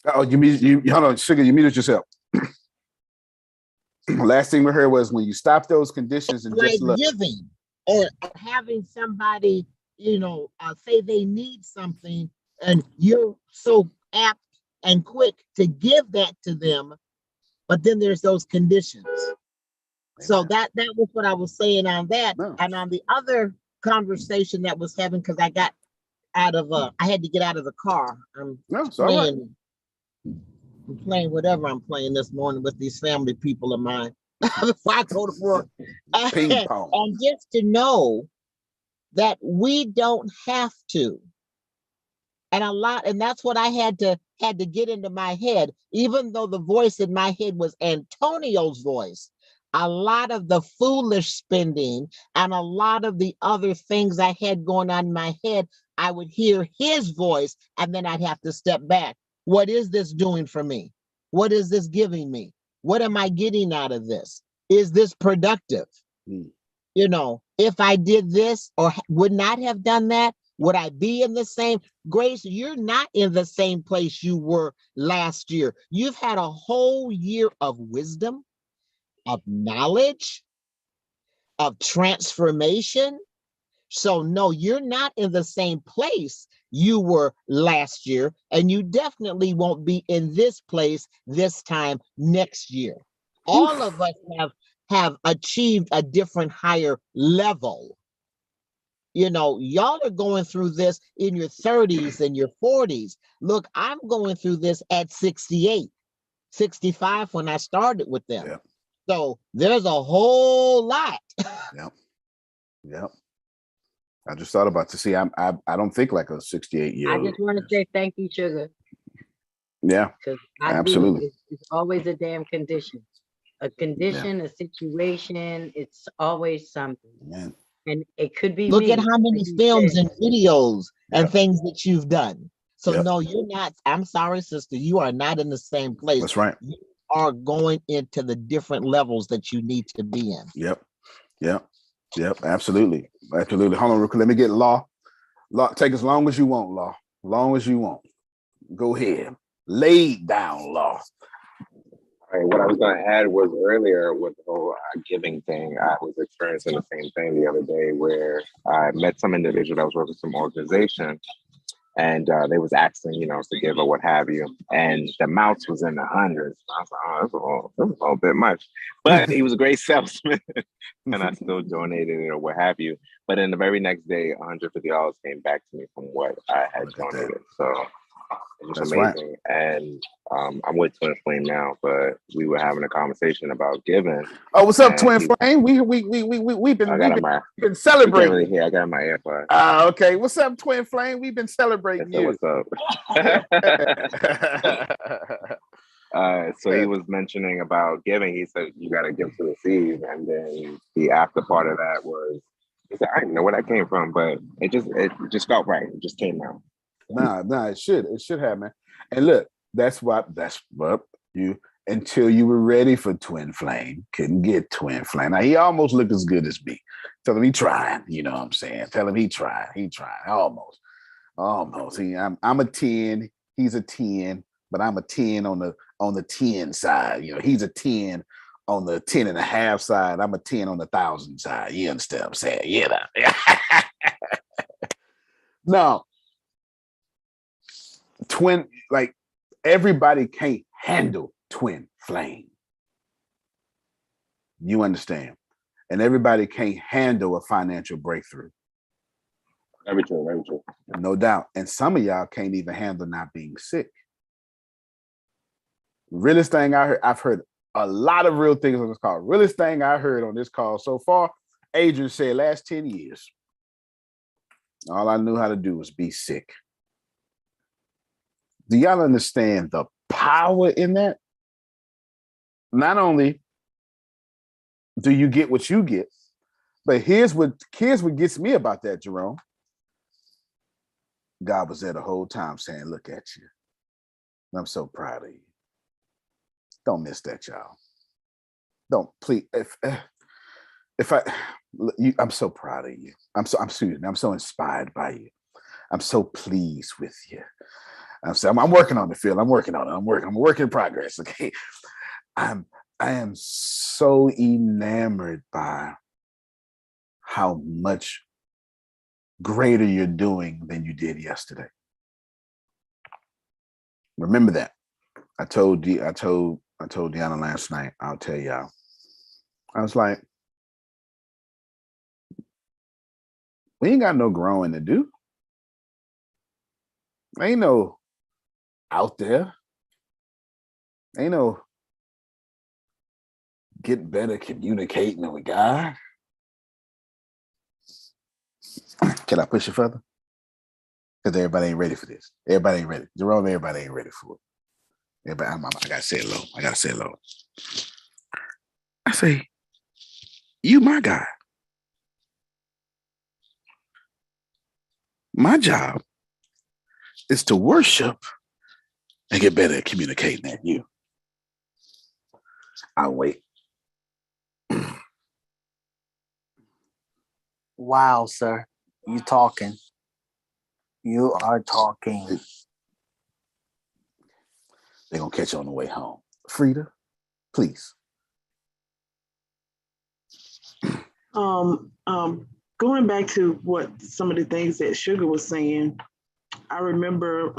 Oh, hold on, Sugar, you muted yourself. Last thing we heard was when you stop those conditions and just love. Giving or having somebody, say they need something and you're so apt and quick to give that to them, but then there's those conditions. So that was what I was saying on that. No. And on the other conversation that was having, because I got out of I had to get out of the car. I'm playing whatever I'm playing this morning with these family people of mine before I go to work. Ping pong. And just to know that we don't have to. And that's what I had to get into my head, even though the voice in my head was Antonio's voice. A lot of the foolish spending and a lot of the other things I had going on in my head, I would hear his voice and then I'd have to step back. What is this doing for me? What is this giving me? What am I getting out of this? Is this productive? If I did this or would not have done that, would I be in the same? Grace, you're not in the same place you were last year. You've had a whole year of wisdom, of knowledge, of transformation. So no, you're not in the same place you were last year, and you definitely won't be in this place this time next year. All of us have achieved a different higher level. Y'all are going through this in your 30s and your 40s. Look, I'm going through this at 68, 65 when I started with them. Yep. So there's a whole lot. Yep. I just thought about to see. I don't think like a 68-year-old. I just want to say thank you, Sugar. Yeah, because absolutely. It's always a damn condition. A condition, a situation. It's always something. Man. And it could be Look me. at how many films and videos and things that you've done. So no, you're not. I'm sorry, sister. You are not in the same place. That's right. You are going into the different levels that you need to be in. Yep. Absolutely. Hold on, real quick. Let me get Law. Law, take as long as you want, Law. Long as you want. Go ahead. Lay down, Law. All right, what I was going to add was earlier with the whole giving thing. I was experiencing the same thing the other day where I met some individual that was working with some organization, and they was asking, to give or what have you, and the amounts was in the hundreds. I was like, oh, that's a little bit much, but he was a great salesman, and I still donated it or what have you. But then the very next day, $150 came back to me from what I had donated. So it was amazing. Right. And I'm with Twin Flame now, but we were having a conversation about giving. Oh, what's up, Twin Flame? We've been celebrating. You can't really hear. I got my AirPods. Okay. What's up, Twin Flame? We've been celebrating you. What's up? So he was mentioning about giving. He said you got to give to receive, and then the after part of that was he said I didn't know where that came from, but it just felt right. It just came out. Nah, it should have, man. And look, That's what you until you were ready for twin flame. Couldn't get twin flame. Now he almost looked as good as me. Tell him he trying, you know what I'm saying? Tell him he trying. He trying. Almost. See, I'm a 10, he's a 10, but I'm a 10 on the 10 side. You know, he's a 10 on the 10 and a half side. I'm a 10 on the 1,000 side. You understand what I'm saying? You know. No. Twin, like everybody can't handle twin flame. You understand? And everybody can't handle a financial breakthrough. Very true, very true. No doubt. And some of y'all can't even handle not being sick. Realest thing I heard, I've heard a lot of real things on this call. Realest thing I heard on this call so far, Adrian said last 10 years, all I knew how to do was be sick. Do y'all understand the power in that? Not only do you get what you get, but here's what gets me about that, Jerome. God was there the whole time saying, look at you. I'm so proud of you. Don't miss that, y'all. Don't, please, I'm so proud of you. I'm so inspired by you. I'm so pleased with you. I'm working on the field. I'm working on it. I'm a work in progress. Okay. I am so enamored by how much greater you're doing than you did yesterday. Remember that. I told Deanna last night, I'll tell y'all. I was like, we ain't got no growing to do. Ain't no out there. Ain't no get better communicating with God. Can I push it further? Because everybody ain't ready for this. Everybody ain't ready. Jerome, everybody ain't ready for it. Everybody, I gotta say it low. I gotta say it low. I say, you my God. My job is to worship and get better at communicating than you. I'll wait. Wow, sir. You talking. You are talking. They're gonna catch you on the way home. Frida, please. Going back to what some of the things that Sugar was saying, I remember,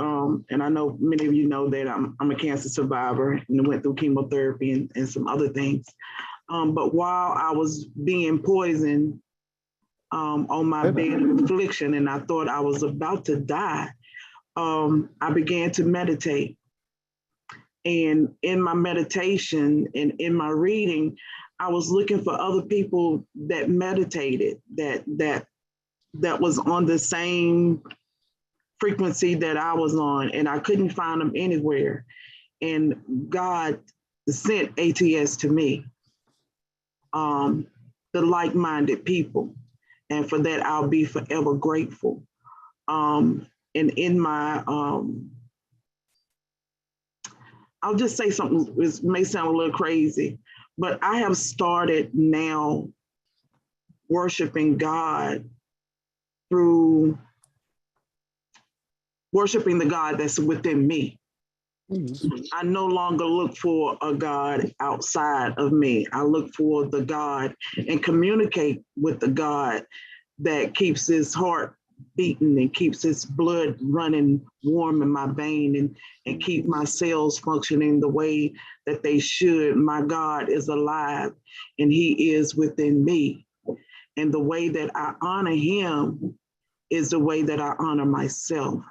and I know many of you know that I'm a cancer survivor and went through chemotherapy and some other things. But while I was being poisoned on my bed of affliction and I thought I was about to die, I began to meditate. And in my meditation and in my reading, I was looking for other people that meditated, that was on the same frequency that I was on, and I couldn't find them anywhere. And God sent ATS to me, the like-minded people. And for that, I'll be forever grateful. And in my, I'll just say something, it may sound a little crazy, but I have started now worshiping God through worshiping the God that's within me. Mm-hmm. I no longer look for a God outside of me. I look for the God and communicate with the God that keeps his heart beating and keeps his blood running warm in my vein and keep my cells functioning the way that they should. My God is alive and he is within me. And the way that I honor him is the way that I honor myself.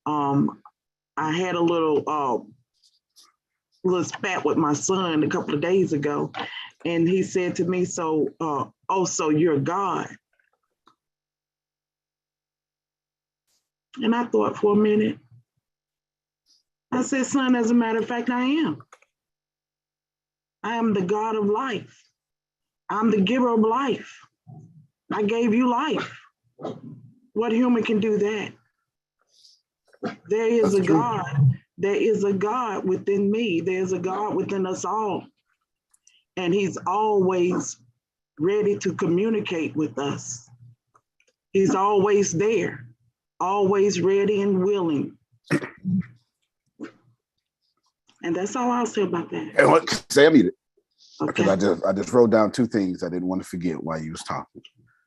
I had a little spat with my son a couple of days ago, and he said to me, so you're God. And I thought for a minute. I said, son, as a matter of fact, I am. I am the God of life. I'm the giver of life. I gave you life. What human can do that? There is a God there is a God within me. There's a God within us all. And he's always ready to communicate with us. He's always there, always ready and willing. And that's all I'll say about that. And what, say I need it. Okay. Because I just wrote down two things I didn't want to forget while you was talking.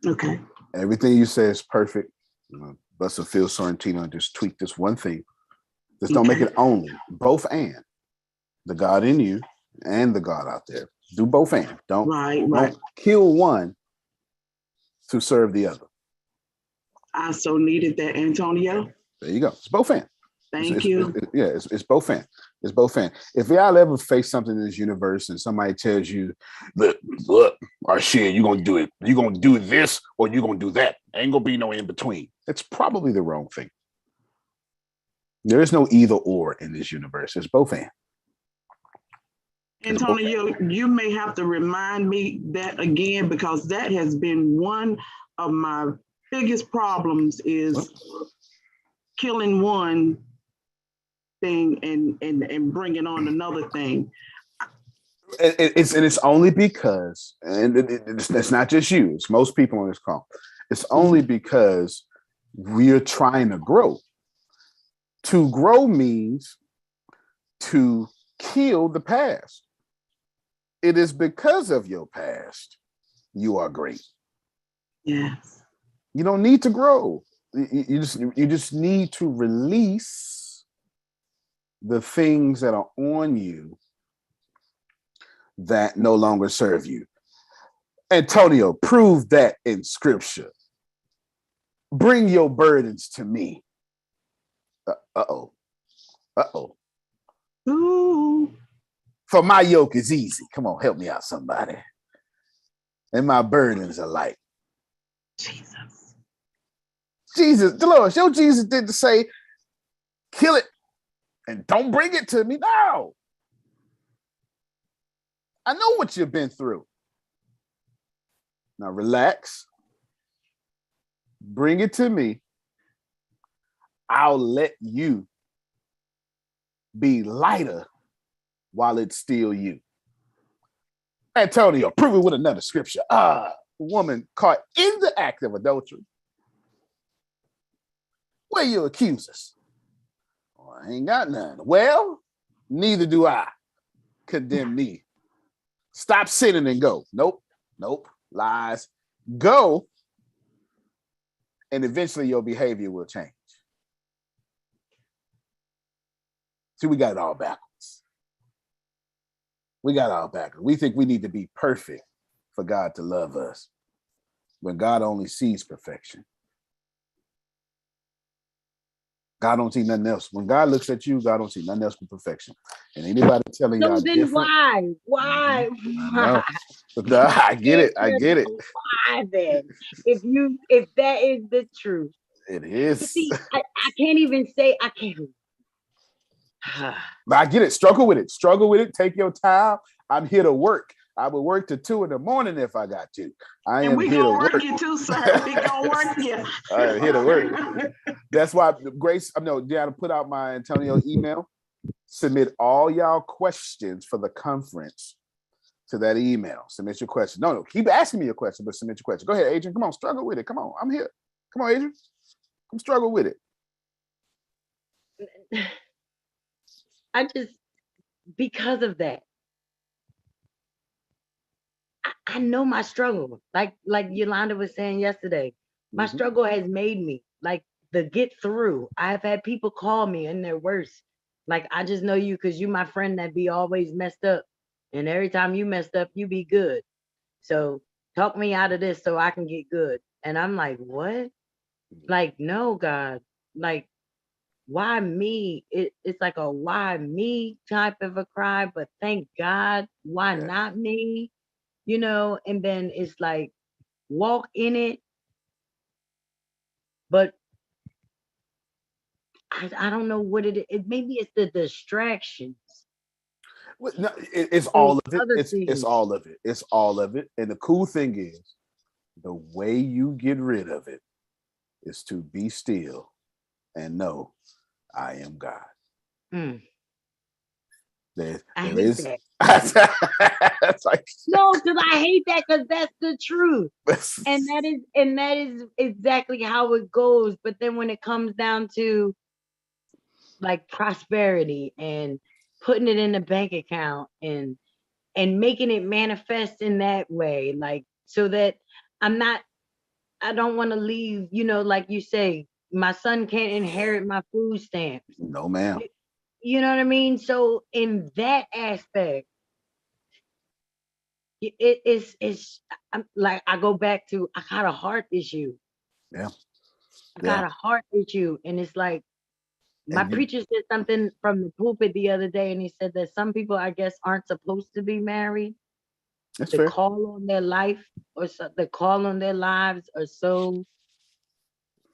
Okay. Everything you say is perfect. Buster Phil Sorrentino just tweak this one thing. Just don't make it only. Both and. The God in you and the God out there. Do both and. Don't kill one to serve the other. I so needed that, Antonio. There you go. It's both and. Thank you. It's both and. It's both and. If y'all ever face something in this universe and somebody tells you, look, or shit, you're gonna do it. You're gonna do this or you're gonna do that. Ain't gonna be no in between. It's probably the wrong thing. There is no either or in this universe. It's both and. Antonio, you may have to remind me that again, because that has been one of my biggest problems is killing one thing and bringing on another thing. It's only because, and it's not just you, it's most people on this call. It's only because we're trying to grow. To grow means to kill the past. It is because of your past you are great. Yes. You don't need to grow. You just need to release the things that are on you that no longer serve you. Antonio, prove that in scripture. Bring your burdens to me. Uh-oh. Ooh. For my yoke is easy. Come on, help me out, somebody. And my burdens are light. Jesus, Dolores, your Jesus didn't say, kill it and don't bring it to me. No. I know what you've been through. Now relax. Bring it to me. I'll let you be lighter while it's still you. Antonio, prove it with another scripture. Woman caught in the act of adultery. Where you accusers? Oh, I ain't got none. Well, neither do I. Condemn me. Stop sinning and go. Nope. Lies. Go. And eventually your behavior will change. See, we got it all backwards. We think we need to be perfect for God to love us, when God only sees perfection. God don't see nothing else. When God looks at you, God don't see nothing else but perfection. And anybody telling y'all different. Why? I get it. Why then? If that is the truth. It is. See, I can't even say I can't. But I get it. Struggle with it. Take your time. I'm here to work. I would work till 2 a.m. if I got to. I am here to work. You too, sir. We gonna work you. I am here to work. That's why Deanna put out my Antonio email. Submit all y'all questions for the conference to that email. Submit your question. No, keep asking me your question, but submit your question. Go ahead, Adrian. Come on, struggle with it. Come on, I'm here. Come on, Adrian. Come struggle with it. I just, because of that, I know my struggle. Like Yolanda was saying yesterday, my struggle has made me like the get through. I've had people call me in their worst. Like, I just know you because you my friend that be always messed up. And every time you messed up, you be good. So talk me out of this so I can get good. And I'm like, what? Like, no, God. Like, why me? It's like a why me type of a cry, but thank God, why not me? You know, and then it's like walk in it, but I don't know what it is. Maybe it's the distractions. No, it's all of it. It's all of it. It's all of it. And the cool thing is, the way you get rid of it is to be still and know I am God. Mm, There I hate is. that. It's like, No, because I hate that because that's the truth. And that is exactly how it goes. But then when it comes down to like prosperity and putting it in the bank account and making it manifest in that way, like so that I don't want to leave, like you say, my son can't inherit my food stamps. no, ma'am. You know what I mean? So in that aspect, it's I'm like I go back to I got a heart issue. Yeah. I Yeah. got a heart issue. And it's like my And you, preacher said something from the pulpit the other day, and he said that some people, I guess, aren't supposed to be married. that's The fair. call on their life or so, the call on their lives are so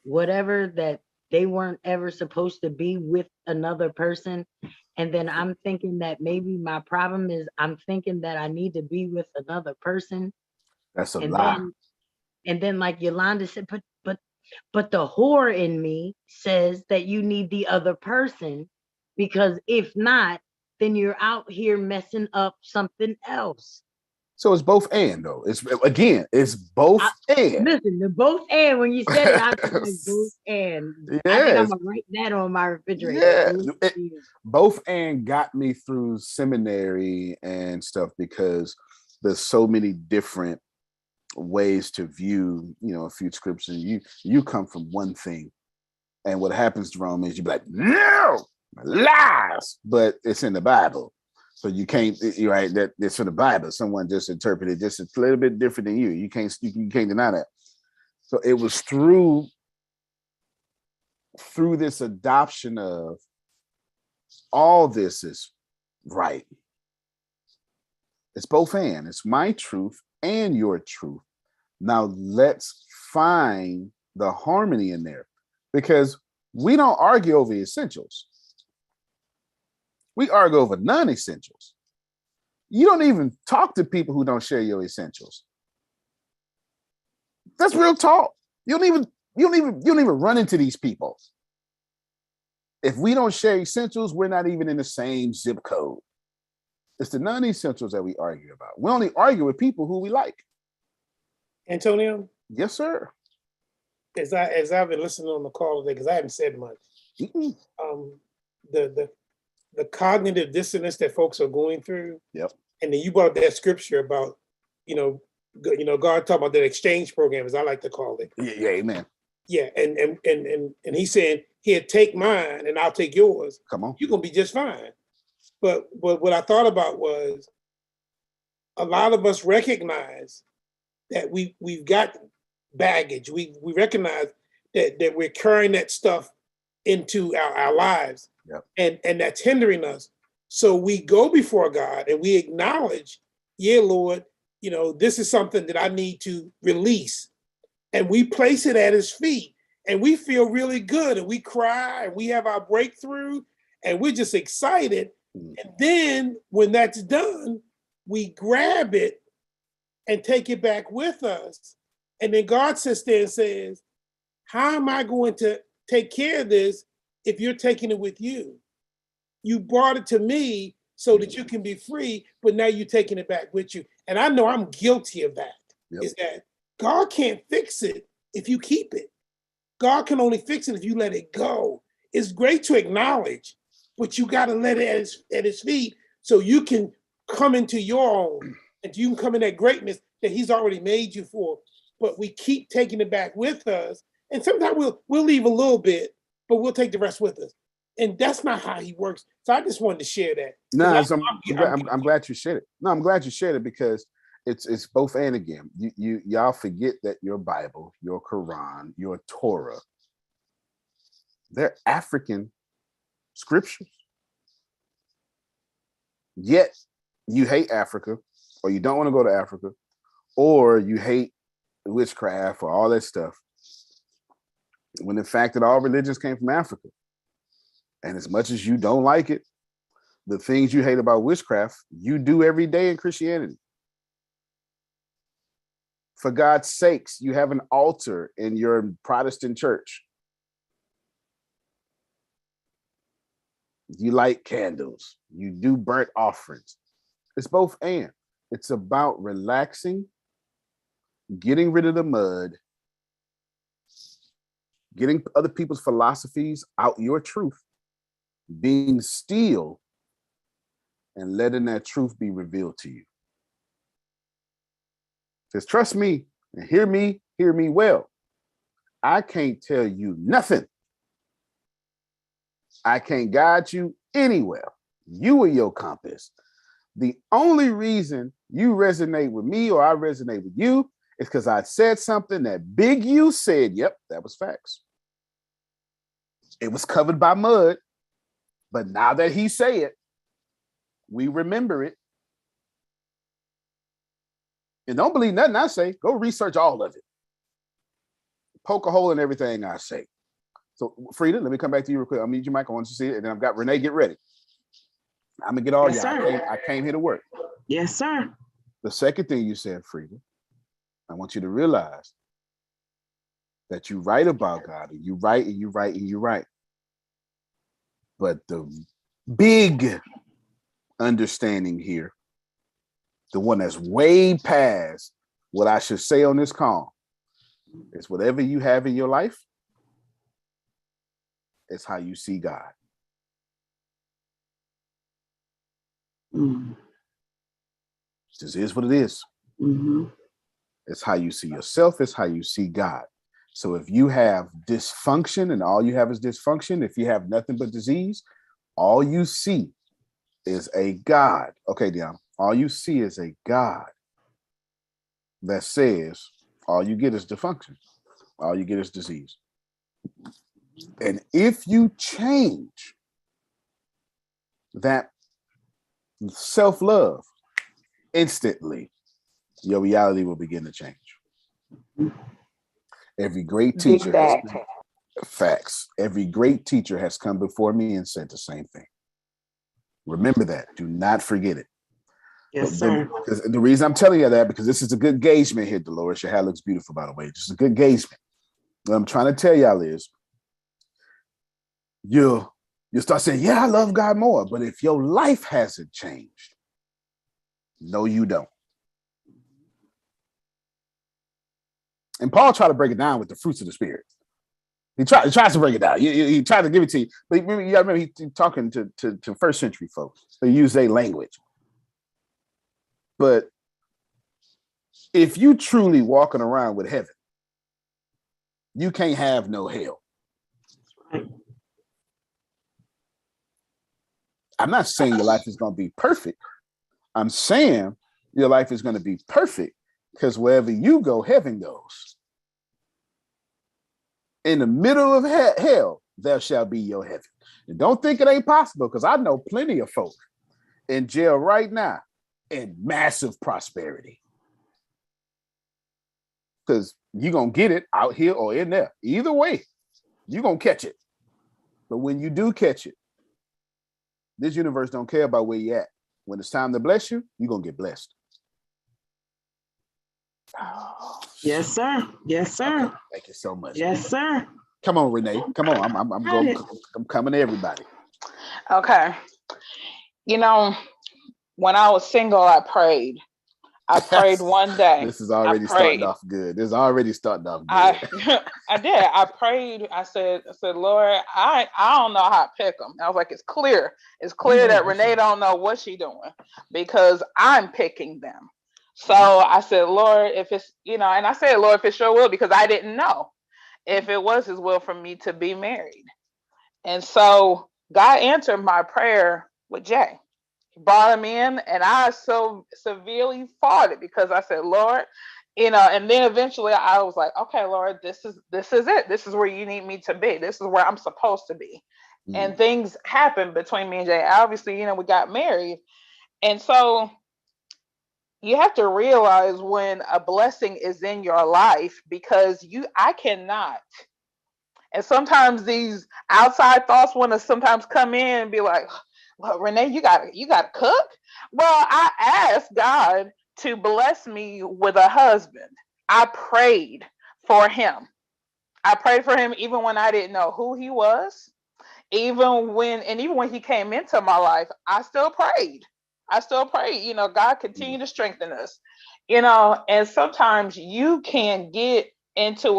whatever that they weren't ever supposed to be with another person. And then I'm thinking that maybe my problem is I'm thinking that I need to be with another person. That's a And lie. then like Yolanda said, but the whore in me says that you need the other person, because if not, then you're out here messing up something else. So it's both and though. It's both and. Listen, the both and when you said it, I was like both and. I think I'm Yes. gonna write that on my refrigerator. Yeah. Both and. Both and got me through seminary and stuff because there's so many different ways to view, a few scriptures. You come from one thing, and what happens, Jerome, is you be like, no, lies, but it's in the Bible. So you can't, you're right, that it's in the Bible. Someone just interpreted just a little bit different than you. You can't deny that. So it was through this adoption of all this is right. It's both and. It's my truth and your truth. Now let's find the harmony in there, because we don't argue over the essentials. We argue over non-essentials. You don't even talk to people who don't share your essentials. That's real talk. You don't even run into these people. If we don't share essentials, we're not even in the same zip code. It's the non-essentials that we argue about. We only argue with people who we like. Antonio? Yes, sir. As I've been listening on the call today, because I haven't said much, the cognitive dissonance that folks are going through. Yep. And then you brought up that scripture about, God talking about that exchange program, as I like to call it. Yeah, amen. Yeah, and he's saying, here, take mine and I'll take yours. Come on. You're gonna be just fine. But what I thought about was a lot of us recognize that we've got baggage. We recognize that we're carrying that stuff into our lives. Yep. And that's hindering us. So we go before God and we acknowledge, yeah, Lord, this is something that I need to release. And we place it at his feet and we feel really good and we cry and we have our breakthrough and we're just excited. And then when that's done, we grab it and take it back with us. And then God sits there and says, how am I going to take care of this if you're taking it with you? You brought it to me so that you can be free, but now you're taking it back with you. And I know I'm guilty of that. Yep. Is that God can't fix it if you keep it. God can only fix it if you let it go. It's great to acknowledge, but you got to let it at his feet so you can come into your own and you can come in that greatness that he's already made you for. But we keep taking it back with us. And sometimes we'll leave a little bit, but we'll take the rest with us. And that's not how he works. So I just wanted to share that. No, I'm glad you shared it. No, I'm glad you shared it because it's both and again. Y'all forget that your Bible, your Quran, your Torah, they're African scriptures. Yet you hate Africa, or you don't want to go to Africa, or you hate witchcraft or all that stuff. When in fact that all religions came from Africa. And as much as you don't like it, the things you hate about witchcraft, you do every day in Christianity. For God's sakes, you have an altar in your Protestant church. You light candles. You do burnt offerings. It's both and. It's about relaxing, getting rid of the mud, getting other people's philosophies out your truth, being still, and letting that truth be revealed to you. Just trust me and hear me well. I can't tell you nothing. I can't guide you anywhere. You are your compass. The only reason you resonate with me or I resonate with you is because I said something that Big U said. Yep, that was facts. It was covered by mud, but now that he say it, we remember it. And don't believe nothing I say. Go research all of it. Poke a hole in everything I say. So, Frida, let me come back to you real quick. I'll mute your mic. I want you to see it. And then I've got Renee, get ready. I'm going to get all Yes, y'all. sir. I came here to work. Yes, sir. The second thing you said, Frida, I want you to realize that you write about God, and you write and you write and you write. But the big understanding here, the one that's way past what I should say on this call, is whatever you have in your life, it's how you see God. Mm. This is what it is. Mm-hmm. It's how you see yourself. It's how you see God. So if you have dysfunction and all you have is dysfunction, if you have nothing but disease, all you see is a God. Okay, Dion. All you see is a God that says all you get is dysfunction. All you get is disease. And if you change that self-love instantly, your reality will begin to change. Every great teacher has facts. Every great teacher has come before me and said the same thing. Remember that. Do not forget it. Yes, sir. The reason I'm telling you that, because this is a good gaugement here, Dolores. Your hair looks beautiful, by the way. Just a good gaugement. What I'm trying to tell y'all is you'll start saying, yeah, I love God more. But if your life hasn't changed, no, you don't. And Paul tried to break it down with the fruits of the Spirit. He tries to break it down. He tried to give it to you. But you gotta remember, he's talking to first century folks. They use their language. But if you truly walking around with heaven, you can't have no hell. Right. I'm not saying your life is going to be perfect. I'm saying your life is going to be perfect because wherever you go, heaven goes. In the middle of hell, there shall be your heaven. And don't think it ain't possible, because I know plenty of folk in jail right now in massive prosperity. Because you're going to get it out here or in there. Either way, you're going to catch it. But when you do catch it, this universe don't care about where you at. When it's time to bless you, you're going to get blessed. Yes, sir. Yes, sir. Okay, thank you so much. Yes, sir. Come on, Renee. Come on. I'm coming to everybody. Okay. You know, when I was single, I prayed. I prayed one day. This is already starting off good. This is already starting off good. I did. I prayed. I said, Lord, I don't know how to pick them. I was like, it's clear. It's clear that Renee don't know what she's doing because I'm picking them. So I said, Lord, if it's, and I said, Lord, if it's your will, because I didn't know if it was his will for me to be married. And so God answered my prayer with Jay. He brought him in, and I so severely fought it because I said, Lord, and then eventually I was like, okay, Lord, this is it. This is where you need me to be. This is where I'm supposed to be. And things happened between me and Jay. Obviously, we got married. And so you have to realize when a blessing is in your life, because I cannot. And sometimes these outside thoughts want to sometimes come in and be like, well, Renee, you got to cook. Well, I asked God to bless me with a husband. I prayed for him. I prayed for him even when I didn't know who he was, even when he came into my life, I still prayed. You know, God continued to strengthen us. You know, and sometimes you can get into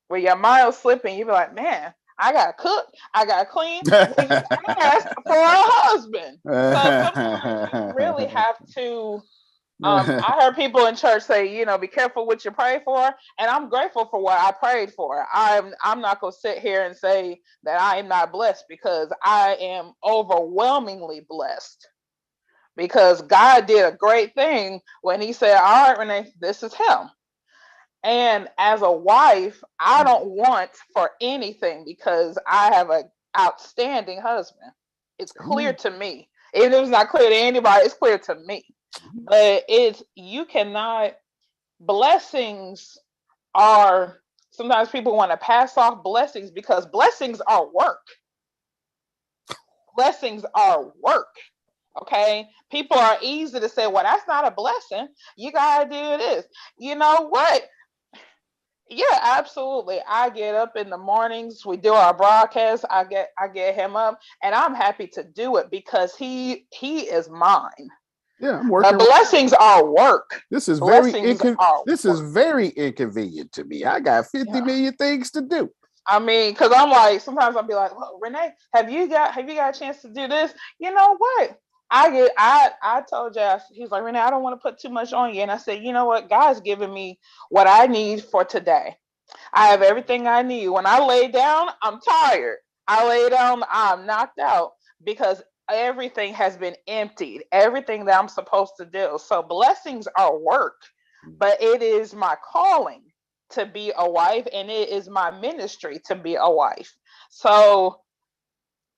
where your mind's slipping. You be like, man, I gotta cook, I gotta clean. Well, you asked for a husband, so sometimes you really have to. I heard people in church say, you know, be careful what you pray for, and I'm grateful for what I prayed for. I'm not gonna sit here and say that I am not blessed, because I am overwhelmingly blessed, because God did a great thing when He said, "All right, Renee, this is him." And as a wife, I don't want for anything, because I have an outstanding husband. It's clear to me. Even if it's not clear to anybody, it's clear to me. But you cannot, blessings are, sometimes people want to pass off blessings, because blessings are work. Blessings are work. Okay. People are easy to say, well, that's not a blessing. You got to do this. You know what? Yeah, absolutely. I get up in the mornings. We do our broadcast. I get him up, and I'm happy to do it, because he is mine. Yeah, I'm working. Blessings are work. This is very inconvenient to me. I got 50 million things to do. I mean, because I'm like, sometimes I'll be like, well, Renee, have you got a chance to do this? You know what? I told Josh, he's like, Renee, I don't want to put too much on you. And I said, you know what? God's giving me what I need for today. I have everything I need. When I lay down, I'm tired. I lay down, I'm knocked out, because everything has been emptied, everything that I'm supposed to do. So blessings are work, but it is my calling to be a wife, and it is my ministry to be a wife. So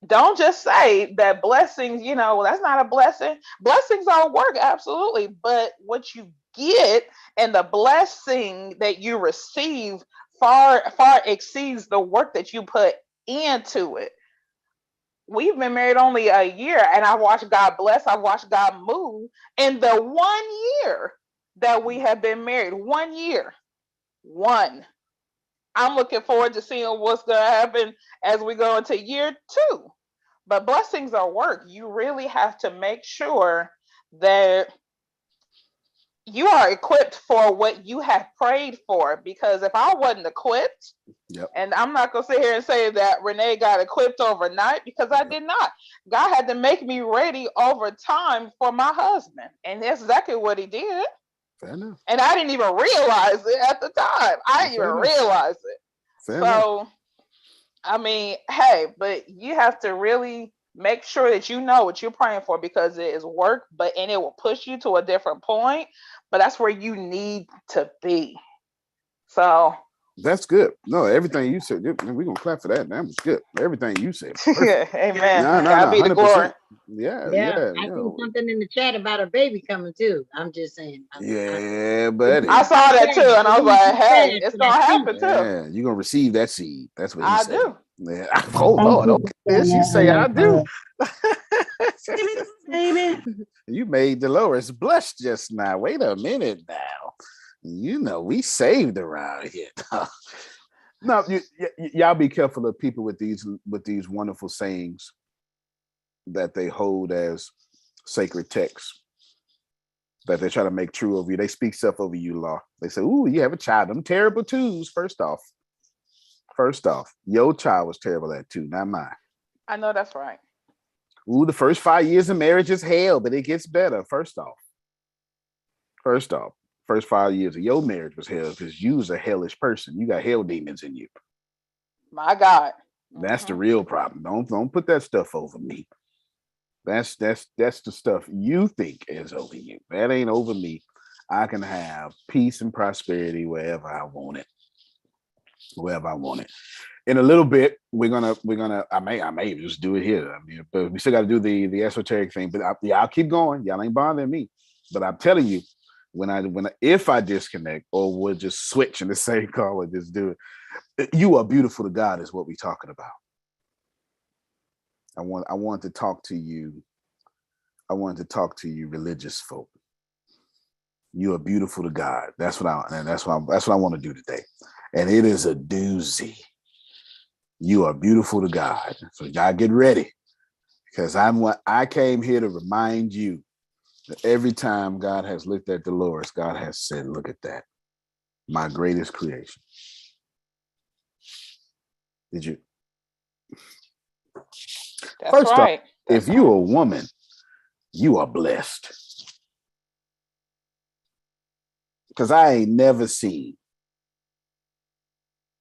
don't just say that blessings, you know, that's not a blessing. Blessings are work, absolutely. But what you get and the blessing that you receive far exceeds the work that you put into it. We've been married only a year, and I watched God bless. I watched God move in the 1 year that we have been married. 1 year. One. I'm looking forward to seeing what's going to happen as we go into year 2. But blessings are work. You really have to make sure that you are equipped for what you have prayed for. Because if I wasn't equipped, and I'm not going to sit here and say that Renee got equipped overnight, because I did not. God had to make me ready over time for my husband. And that's exactly what He did. Fair enough. And I didn't even realize it at the time. I didn't even realize it. Fair enough. I mean, hey, but you have to really make sure that you know what you're praying for, because it is work, and it will push you to a different point, but that's where you need to be. So that's good. No, everything you said, we're gonna clap for that. That was good. Everything you said. Amen. No, God be the glory. Yeah. I see something in the chat about a baby coming too. I'm just saying. Buddy. I saw that too, and I was like, hey, it's gonna happen too. Yeah, you're gonna receive that seed. That's what he said. Do. Yeah. Oh Lord, okay. She say I do. Baby. You made Dolores blush just now. Wait a minute now. You know we saved around here. No, y'all be careful of people with these wonderful sayings that they hold as sacred texts that they try to make true of you. They speak stuff over you, Law. They say, "Ooh, you have a child." Them terrible twos. First off, your child was terrible at 2, not mine. I know that's right. Ooh, the first 5 years of marriage is hell, but it gets better. First off, first 5 years of your marriage was hell because you was a hellish person. You got hell demons in you. My God. That's the real problem. Don't put that stuff over me. That's the stuff you think is over you. That ain't over me. I can have peace and prosperity wherever I want it. In a little bit, we're gonna. I may just do it here. I mean, but we still got to do the esoteric thing. But I'll keep going. Y'all ain't bothering me. But I'm telling you, if I disconnect or would just switch in the same call and just do it, you are beautiful to God is what we're talking about. I want to talk to you. I want to talk to you, religious folk. You are beautiful to God. That's what I want to do today. And it is a doozy. You are beautiful to God. So y'all get ready, because I came here to remind you that every time God has looked at Dolores, God has said, look at that, my greatest creation. Did you? That's First right. off, if you are a woman, you are blessed. Because I ain't never seen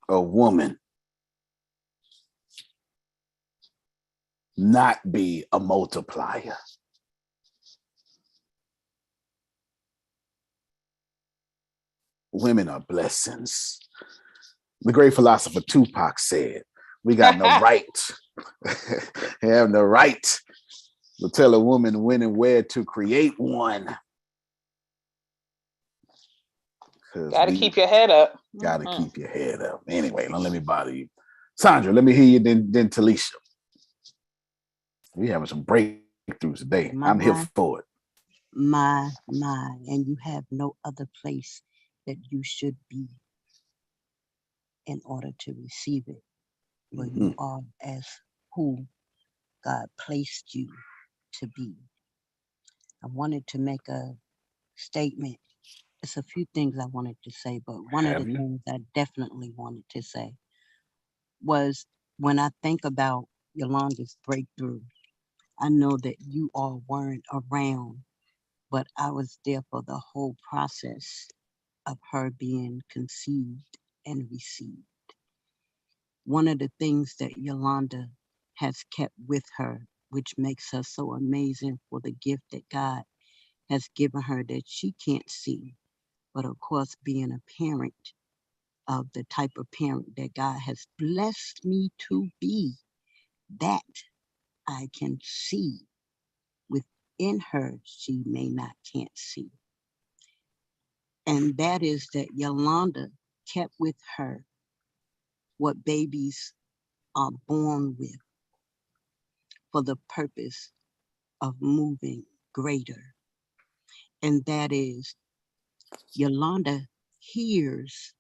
a woman not be a multiplier. Women are blessings. The great philosopher Tupac said, we got no right, have no right to tell a woman when and where to create one. Got to keep your head up. Got to keep your head up. Anyway, don't let me bother you. Sandra, let me hear you, then Talisha. We having some breakthroughs today. I'm here for it. My, and you have no other place that you should be in order to receive it, where you are as who God placed you to be. I wanted to make a statement. It's a few things I wanted to say, but one of the things I definitely wanted to say was, when I think about Yolanda's breakthrough, I know that you all weren't around, but I was there for the whole process of her being conceived and received. One of the things that Yolanda has kept with her, which makes her so amazing for the gift that God has given her that she can't see, but of course, being a parent of the type of parent that God has blessed me to be, that I can see within her, she can't see. And that is that Yolanda kept with her what babies are born with, for the purpose of moving greater. And that is, Yolanda hears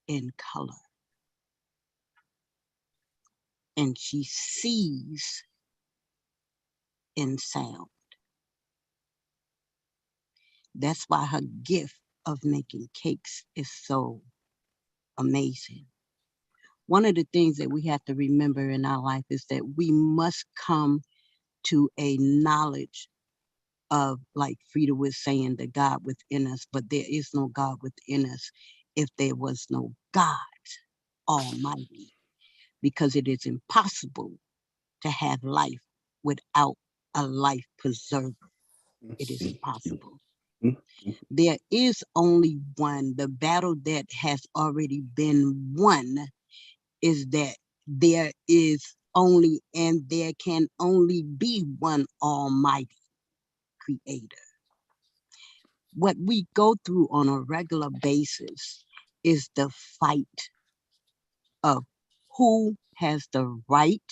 in color and she sees in sound. That's why her gift of making cakes is so amazing. One of the things that we have to remember in our life is that we must come to a knowledge of, like Frida was saying, the God within us, but there is no God within us if there was no God Almighty, because it is impossible to have life without a life preserver. It is impossible. There is only one. The battle that has already been won is that there is only, and there can only be, one Almighty Creator. What we go through on a regular basis is the fight of who has the right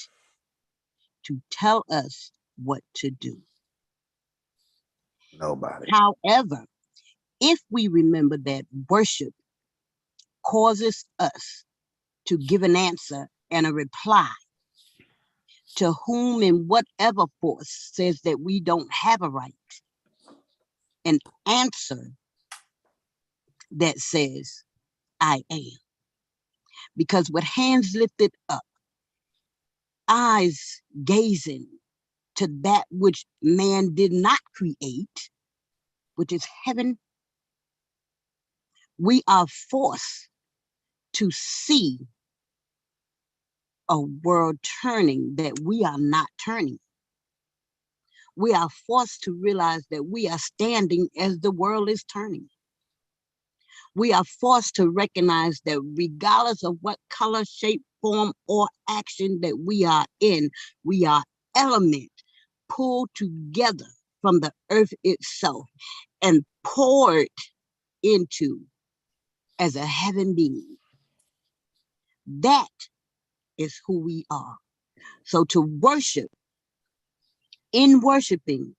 to tell us what to do. Nobody. However, if we remember that worship causes us to give an answer and a reply to whom and whatever force says that we don't have a right, an answer that says, I am. Because with hands lifted up, eyes gazing to that which man did not create, which is heaven, we are forced to see a world turning that we are not turning. We are forced to realize that we are standing as the world is turning. We are forced to recognize that regardless of what color, shape, form, or action that we are in, we are element pulled together from the earth itself and poured into as a heaven being. That is who we are. So to worship, in worshiping,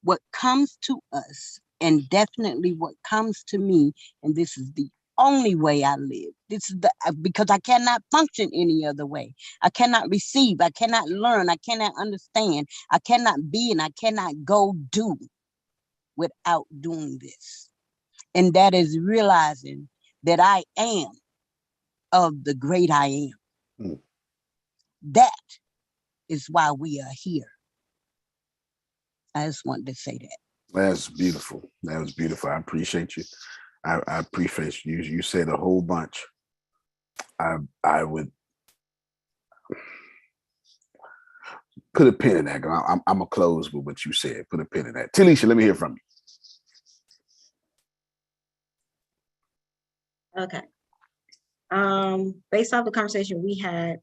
what comes to us, and definitely what comes to me, and this is the only way I live. This is because I cannot function any other way. I cannot receive. I cannot learn. I cannot understand. I cannot be and I cannot go do without doing this. And that is realizing that I am of the great I am. Mm. That is why we are here. I just wanted to say that. That's beautiful. That was beautiful. I appreciate you. I appreciate you. You said a whole bunch. I would put a pin in that. I'm gonna close with what you said. Put a pin in that. Talisha, let me hear from you. Okay. Based off the conversation we had,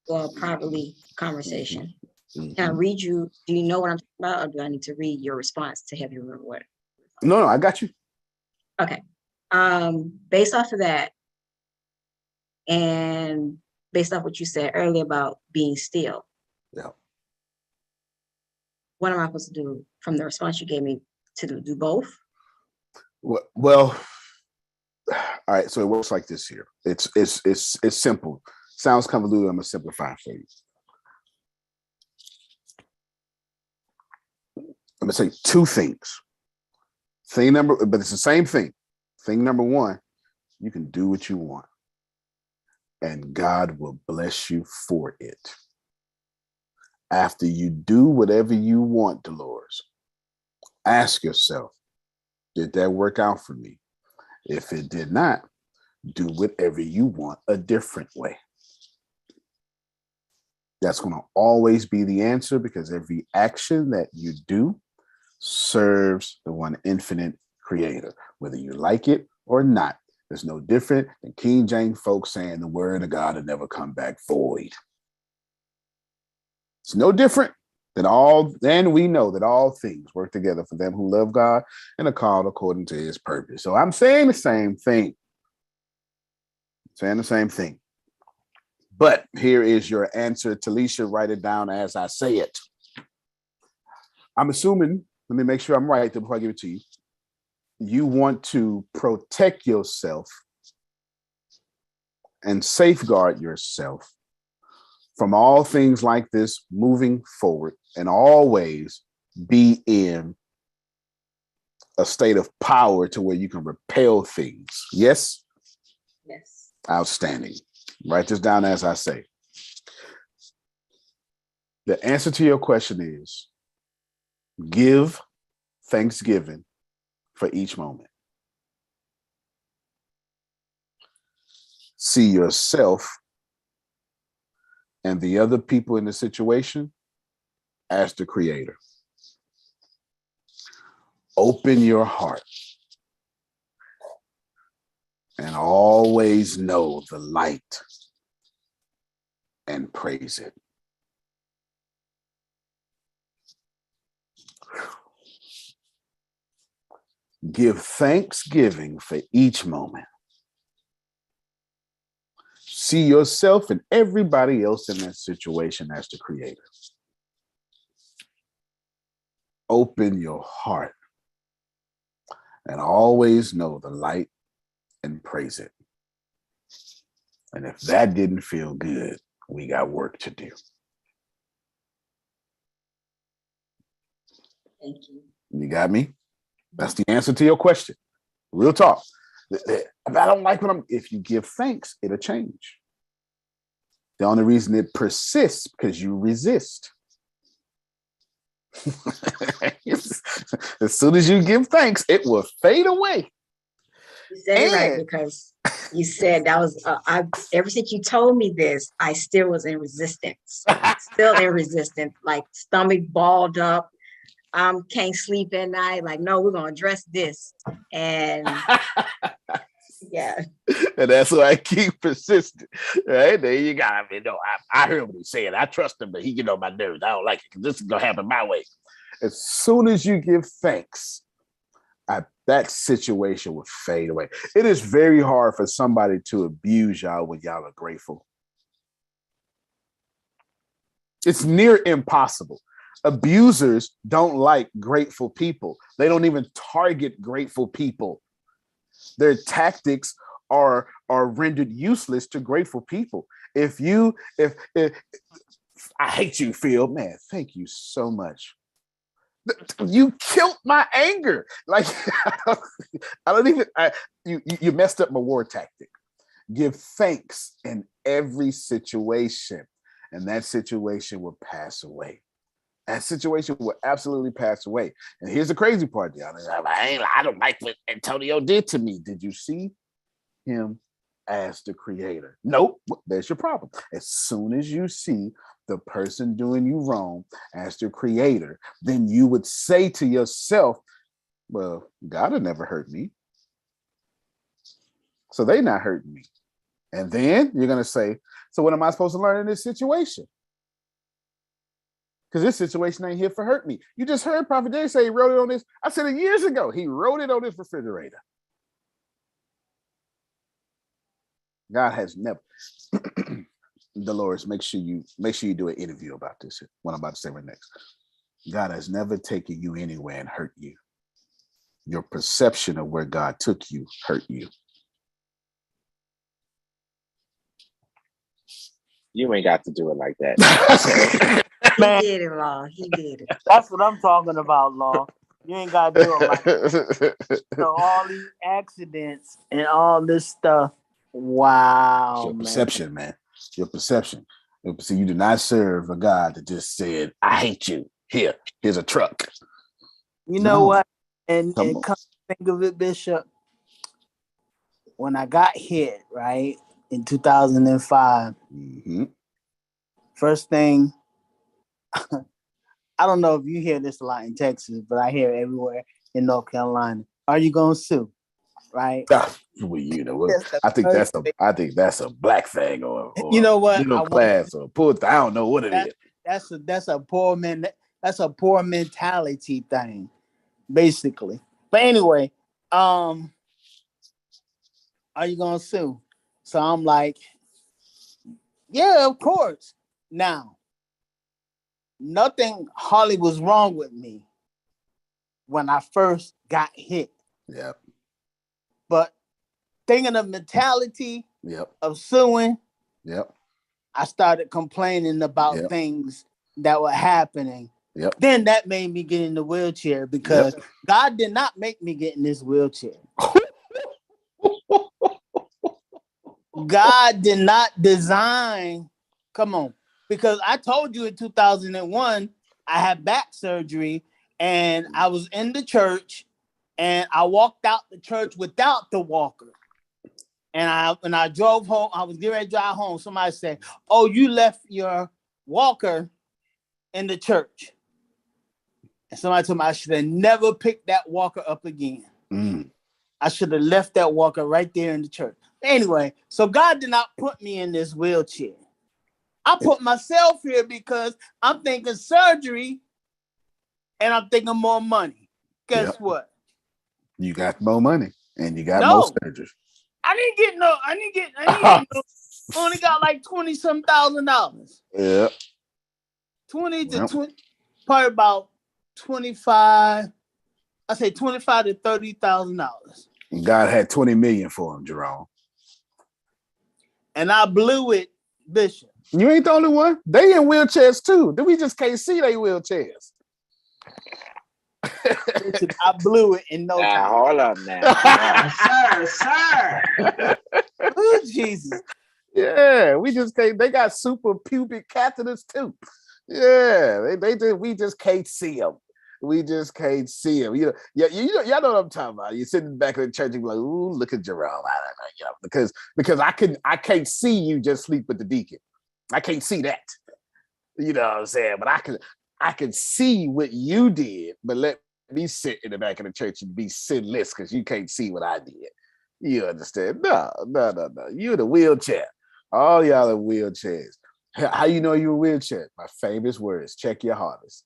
well, privately conversation. Mm-hmm. Can I read you? Do you know what I'm talking about, or do I need to read your response to help you remember what? No, I got you. Okay. Based off of that, and based off what you said earlier about being still. Yeah. What am I supposed to do from the response you gave me to do both? Well, all right. So it works like this here. It's simple. Sounds convoluted. I'm gonna simplify it for you. I'm gonna say two things. But it's the same thing. Thing number one, you can do what you want, and God will bless you for it. After you do whatever you want, Dolores, ask yourself, did that work out for me? If it did not, do whatever you want a different way. That's going to always be the answer, because every action that you do serves the one infinite creator, whether you like it or not. There's no different than King James folks saying the word of God will never come back void. It's no different than we know that all things work together for them who love God and are called according to his purpose. So I'm saying the same thing. But here is your answer, Talisha. Write it down as I say it. I'm assuming, let me make sure I'm right before I give it to you. You want to protect yourself and safeguard yourself from all things like this moving forward, and always be in a state of power to where you can repel things. Yes? Yes. Outstanding. Write this down as I say. The answer to your question is give thanksgiving for each moment. See yourself and the other people in the situation as the creator. Open your heart and always know the light and praise it. Give thanksgiving for each moment. See yourself and everybody else in that situation as the creator. Open your heart and always know the light and praise it. And if that didn't feel good, we got work to do. Thank you. You got me? That's the answer to your question. Real talk. If I don't like if you give thanks, it'll change. The only reason it persists because you resist. As soon as you give thanks, it will fade away. You said it right, because you said that was, ever since you told me this, I still was in resistance. Still in resistance, like stomach balled up. Can't sleep at night. Like, no, we're going to address this. And yeah. And that's why I keep persisting. Right? There you go. I mean, no, I heard what he's saying. I trust him, but he get on my nerves. I don't like it because this is going to happen my way. As soon as you give thanks, that situation will fade away. It is very hard for somebody to abuse y'all when y'all are grateful. It's near impossible. Abusers don't like grateful people. They don't even target grateful people. Their tactics are rendered useless to grateful people. If I hate you, Phil, man, thank you so much. You killed my anger. Like you messed up my war tactic. Give thanks in every situation, and that situation will pass away. That situation will absolutely pass away. And here's the crazy part, y'all. I don't like what Antonio did to me. Did you see him as the creator? Nope. There's your problem. As soon as you see the person doing you wrong as the creator, then you would say to yourself, well, God will never hurt me, so they not hurting me. And then you're going to say, so what am I supposed to learn in this situation? Because this situation ain't here for hurt me. You just heard Prophet Jay say he wrote it on this. I said it years ago. He wrote it on this refrigerator. God has never. Dolores, make sure you do an interview about this. What I'm about to say right next. God has never taken you anywhere and hurt you. Your perception of where God took you hurt you. You ain't got to do it like that. Man, He did it, Law. He did it. that's what I'm talking about, Law. You ain't got to do it like that. So all these accidents and all this stuff. Wow, Your perception, man. Your perception. See, you do not serve a God that just said, I hate you. Here's a truck. You know what? And come to think of it, Bishop, when I got hit, right, in 2005, first thing, I don't know if you hear this a lot in Texas, but I hear it everywhere in North Carolina. Are you going to sue? Right? Well, you know, I think that's a black thing or you know what? middle class or poor. I don't know what it is. That's a poor man. That's a poor mentality thing, basically. But anyway, are you gonna sue? So I'm like, yeah, of course. Now, nothing hardly was wrong with me when I first got hit. Yep. But thinking of mentality of suing, I started complaining about things that were happening. Then that made me get in the wheelchair because God did not make me get in this wheelchair. God did not design, come on, because I told you in 2001, I had back surgery and I was in the church and I walked out the church without the walker. And I drove home, I was getting ready to drive home. Somebody said, oh, you left your walker in the church. And somebody told me I should have never picked that walker up again. I should have left that walker right there in the church. Anyway, so God did not put me in this wheelchair. I put myself here because I'm thinking surgery and I'm thinking more money. Guess what? You got more money and you got more surgery. I didn't get no, only got like $20-some thousand. Yeah. 20 to 20, probably about 25. I say $25,000 to $30,000. God had 20 million for him, Jerome. And I blew it, Bishop. You ain't the only one. They in wheelchairs too. Then we just can't see they wheelchairs. Listen, I blew it in no time. Hold up now. sir. Oh, Jesus. Yeah, we just can't. They got super pubic catheters too. Yeah, we just can't see them. We just can't see them. You know, y'all know what I'm talking about. You're sitting back in the church and be like, "Ooh, look at Jerome." I don't know, because I can't see you just sleep with the deacon. I can't see that. You know what I'm saying? But I can see what you did. But let me sit in the back of the church and be sinless because you can't see what I did. You understand? No. You in a wheelchair. All y'all in wheelchairs. How you know you're a wheelchair? My famous words: check your harvest.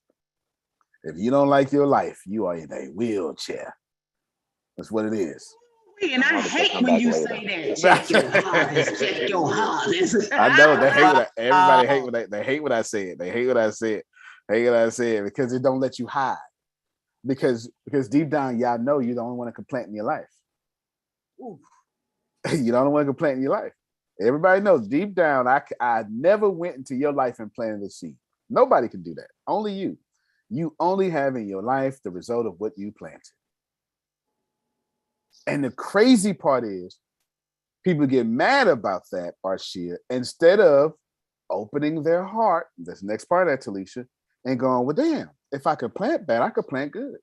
If you don't like your life, you are in a wheelchair. That's what it is. And I hate when you say that. Check your harvest. Check your harvest. I know they hate when everybody hate when they hate what I said. They hate what I said. Hate what I said because it don't let you hide. Because deep down, y'all know you're the only one that can plant in your life. You don't want to plant in your life. Everybody knows deep down, I never went into your life and planted a seed. Nobody can do that. Only you. You only have in your life the result of what you planted. And the crazy part is, people get mad about that, Arshia, instead of opening their heart, this next part of that, Talisha, and going, well, damn, if I could plant bad, I could plant good.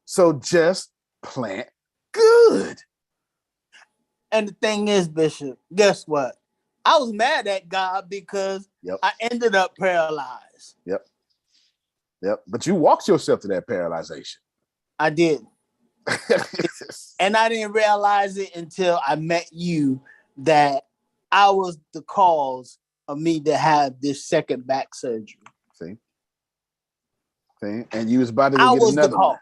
So just plant good. And the thing is, Bishop, guess what? I was mad at God because I ended up paralyzed. Yep. But you walked yourself to that paralyzation. I did. And I didn't realize it until I met you that I was the cause of me to have this second back surgery. See? And you was about to go get another one.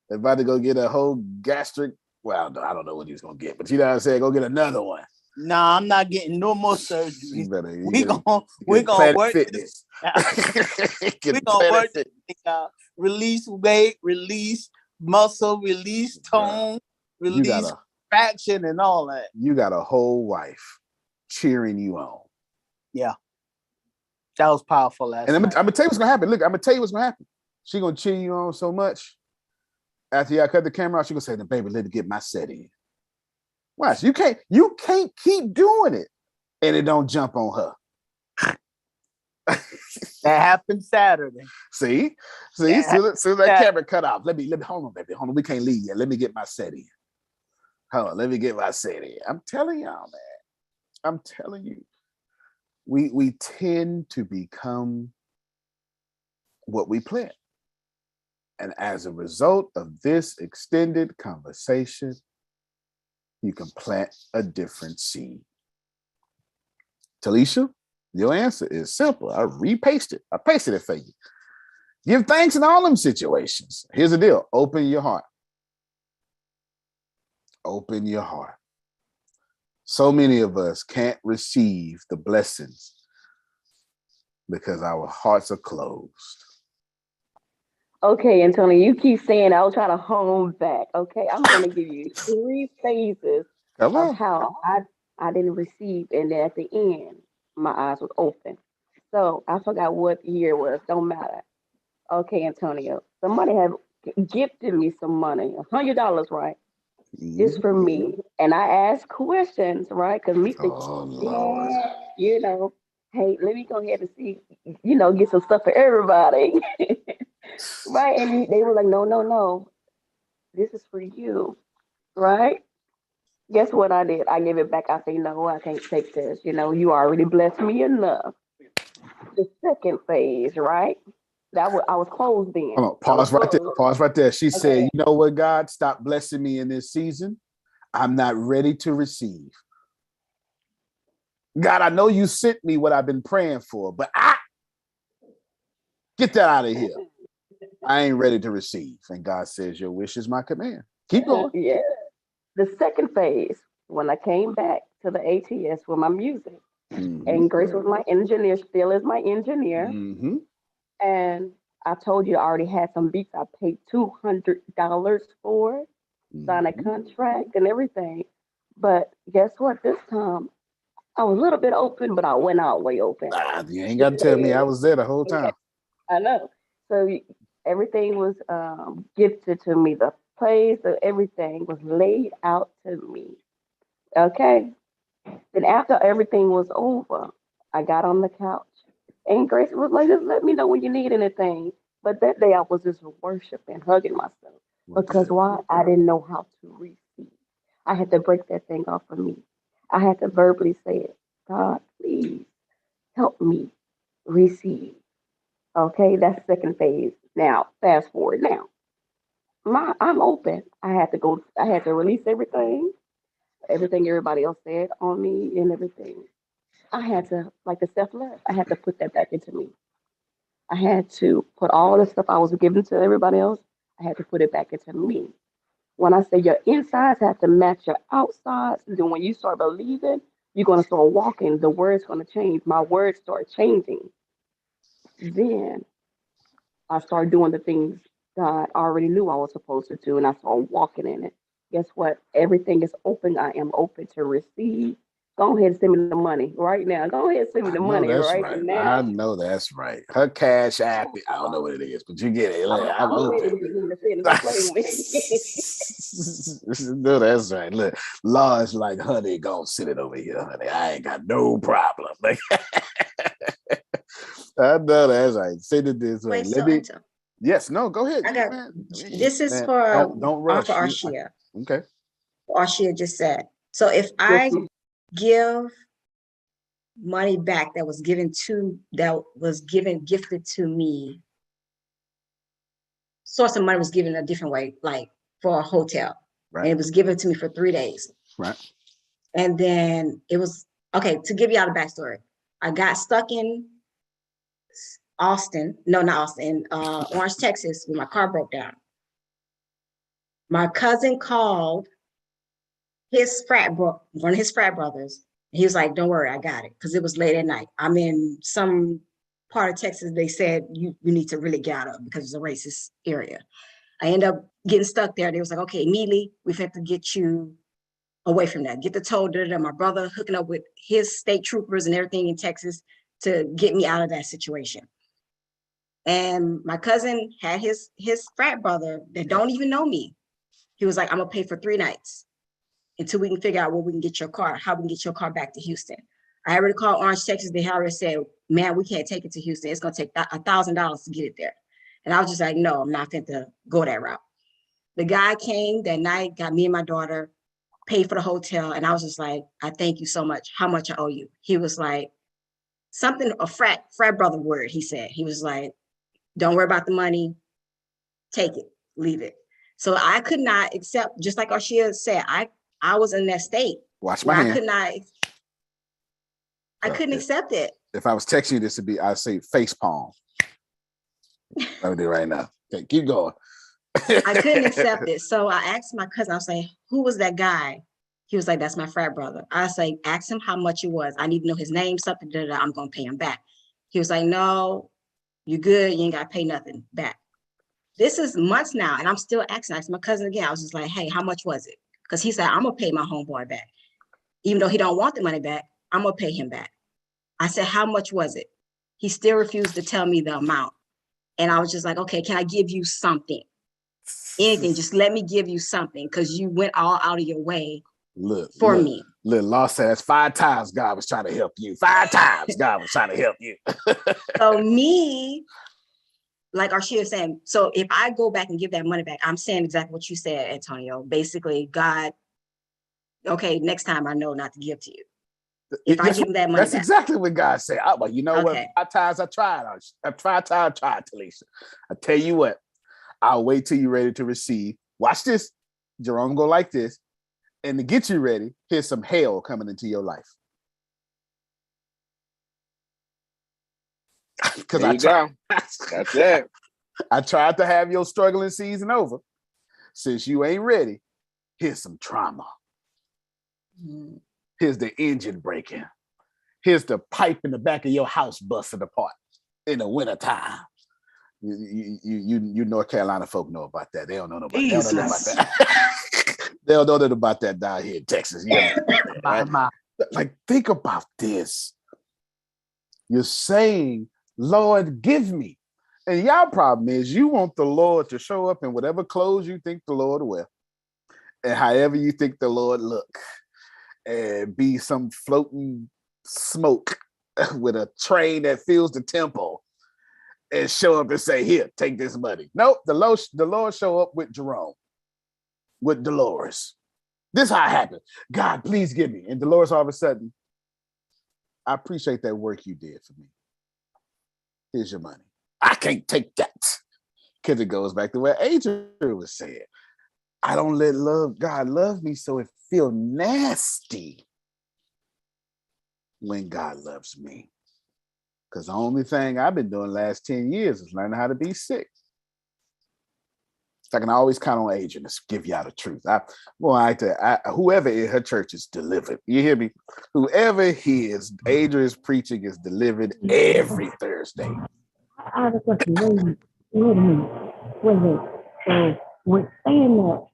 About to go get a whole gastric. Well, I don't know what he was gonna get, but you know what I'm saying? Go get another one. Nah, I'm not getting no more surgery. We're gonna work fitness. We're gonna work this thing out. Release weight, release muscle, release tone, release traction, and all that. You got a whole wife cheering you on. Yeah. That was powerful. And I'm gonna tell you what's gonna happen. Look, I'm gonna tell you what's gonna happen. She gonna cheer you on so much. After y'all cut the camera out, she gonna say, "The baby, let me get my set in." Watch, you can't keep doing it, and it don't jump on her. That happened Saturday. See, soon as that camera cut off, let me hold on, baby, hold on. We can't leave yet. Let me get my set in. Hold on, let me get my set in. I'm telling y'all, man. I'm telling you, we tend to become what we plant. And as a result of this extended conversation, you can plant a different seed. Talisha, your answer is simple. I pasted it for you. Give thanks in all them situations. Here's the deal. Open your heart. Open your heart. So many of us can't receive the blessings because our hearts are closed. Okay, Antonio, you keep saying I'll try to hone back. Okay, I'm going to give you 3 phases of how I didn't receive, and then at the end, my eyes was open. So I forgot what year it was. Don't matter. Okay, Antonio, somebody had gifted me some money, $100, right? Just for me, and I asked questions, right? Because me thinking, hey, let me go ahead and see, get some stuff for everybody. Right, and they were like, no, this is for you, right? Guess what I did? I gave it back. I said, no, I can't take this. You already blessed me enough. The second phase, right? I was closed then. Hold on, pause right there. She said, you know what, God, stop blessing me in this season. I'm not ready to receive. God, I know you sent me what I've been praying for, but get that out of here. I ain't ready to receive. And God says, your wish is my command. Keep going. Yeah. The second phase, when I came back to the ATS with my music, and Grace was my engineer, still is my engineer. And I told you I already had some beats I paid $200 for, signed a contract and everything. But guess what? This time I was a little bit open, but I went all the way open. You ain't got to tell me. I was there the whole time. I know. So everything was gifted to me. The place of everything was laid out to me. Okay. Then after everything was over, I got on the couch and Grace was like, just let me know when you need anything. But that day I was just worshiping, hugging myself. Because why? I didn't know how to receive. I had to break that thing off of me. I had to verbally say it. God, please help me receive. Okay, that's second phase. Now, fast forward now. I'm open. I had to release everything everybody else said on me and everything. I had to, like the self-love, I had to put that back into me. I had to put all the stuff I was giving to everybody else, I had to put it back into me. When I say your insides have to match your outsides, then when you start believing, you're going to start walking. The word's going to change. My words start changing. Then I started doing the things God already knew I was supposed to do, and I started walking in it. guess what? Everything is open. I am open to receive. Go ahead and send me the money right now. Go ahead and send me I the know money that's right right. I now. know that's right. Her cash app, I don't know what it is, but you get it. Look, I'm I'm ready open. to begin to send. Don't play with me. No, that's right. Look, Lord's like, honey, go sit it over here, honey. I ain't got no problem. Like, I know that's right. Send it this way. Wait, Let so me. Anto, Yes, no, go ahead. I got Man, this is man, for don't off of rush. Arshia. Okay. Arshia just said. So if Yes, I ma'am. give money back that was gifted to me, source of money was given a different way, like for a hotel. Right. And it was given to me for 3 days. Right. And then it was, okay, to give you all the backstory, I got stuck in Austin, no, not Austin, Orange, Texas, when my car broke down. My cousin called one of his frat brothers. He was like, don't worry, I got it. Because it was late at night. I'm in some part of Texas. They said, you need to really get out of because it's a racist area. I ended up getting stuck there. They was like, okay, immediately, we have to get you away from that. Get the tow. My brother hooking up with his state troopers and everything in Texas to get me out of that situation. And my cousin had his frat brother that don't even know me. He was like, I'm gonna pay for 3 nights until we can figure out where we can get your car, how we can get your car back to Houston. I already called Orange, Texas. They already said, man, we can't take it to Houston. It's gonna take $1,000 to get it there. And I was just like, no, I'm not going to go that route. The guy came that night, got me and my daughter, paid for the hotel. And I was just like, I thank you so much. How much I owe you? He was like, something, a frat brother word, he said. He was like, don't worry about the money. Take it, leave it. So I could not accept, just like Arshia said, I was in that state. Watch my hand. I couldn't accept it. If I was texting you, this would be, I'd say face palm. I would do right now. Okay, keep going. I couldn't accept it. So I asked my cousin, I was like, who was that guy? He was like, that's my frat brother. I was like, ask him how much it was. I need to know his name, something, I'm going to pay him back. He was like, no, you good. You ain't got to pay nothing back. This is months now. And I'm still asking. I asked my cousin again. I was just like, hey, how much was it? Because he said, I'm going to pay my homeboy back. Even though he don't want the money back, I'm going to pay him back. I said, how much was it? He still refused to tell me the amount. And I was just like, okay, can I give you something? Anything, just let me give you something because you went all out of your way for me. Look, Law says 5 times God was trying to help you. 5 times God was trying to help you. So me, like Arshia was saying, so if I go back and give that money back, I'm saying exactly what you said, Antonio. Basically, God, okay, next time I know not to give to you. If I give him that money That's back. exactly what God said. Well, you know what? 5 times I tried. I tried, Talisha. I tell you what, I'll wait till you're ready to receive. Watch this. Jerome go like this. And to get you ready, here's some hell coming into your life. Because I tried. That's it. I tried to have your struggling season over. Since you ain't ready, here's some trauma. Here's the engine breaking. Here's the pipe in the back of your house busting apart in the wintertime. You North Carolina folk know about that. They don't know about that. They don't know that about that down here in Texas. You know that, right? Like, think about this. You're saying, Lord, give me. And y'all problem is you want the Lord to show up in whatever clothes you think the Lord will, and however you think the Lord look, and be some floating smoke with a train that fills the temple, and show up and say, here, take this money. Nope, the Lord show up with Jerome, with Dolores. This how it happened. God, please give me. And Dolores, all of a sudden, I appreciate that work you did for me. Here's your money. I can't take that. Because it goes back to what Adrian was saying. I don't let God love me so it feel nasty when God loves me. Because the only thing I've been doing the last 10 years is learning how to be sick. So I can always count on Adrian to give y'all the truth. Whoever in her church is delivered. You hear me? Whoever he is, Adrian's preaching is delivered every Thursday. I have a question. Wait a minute. So with saying that,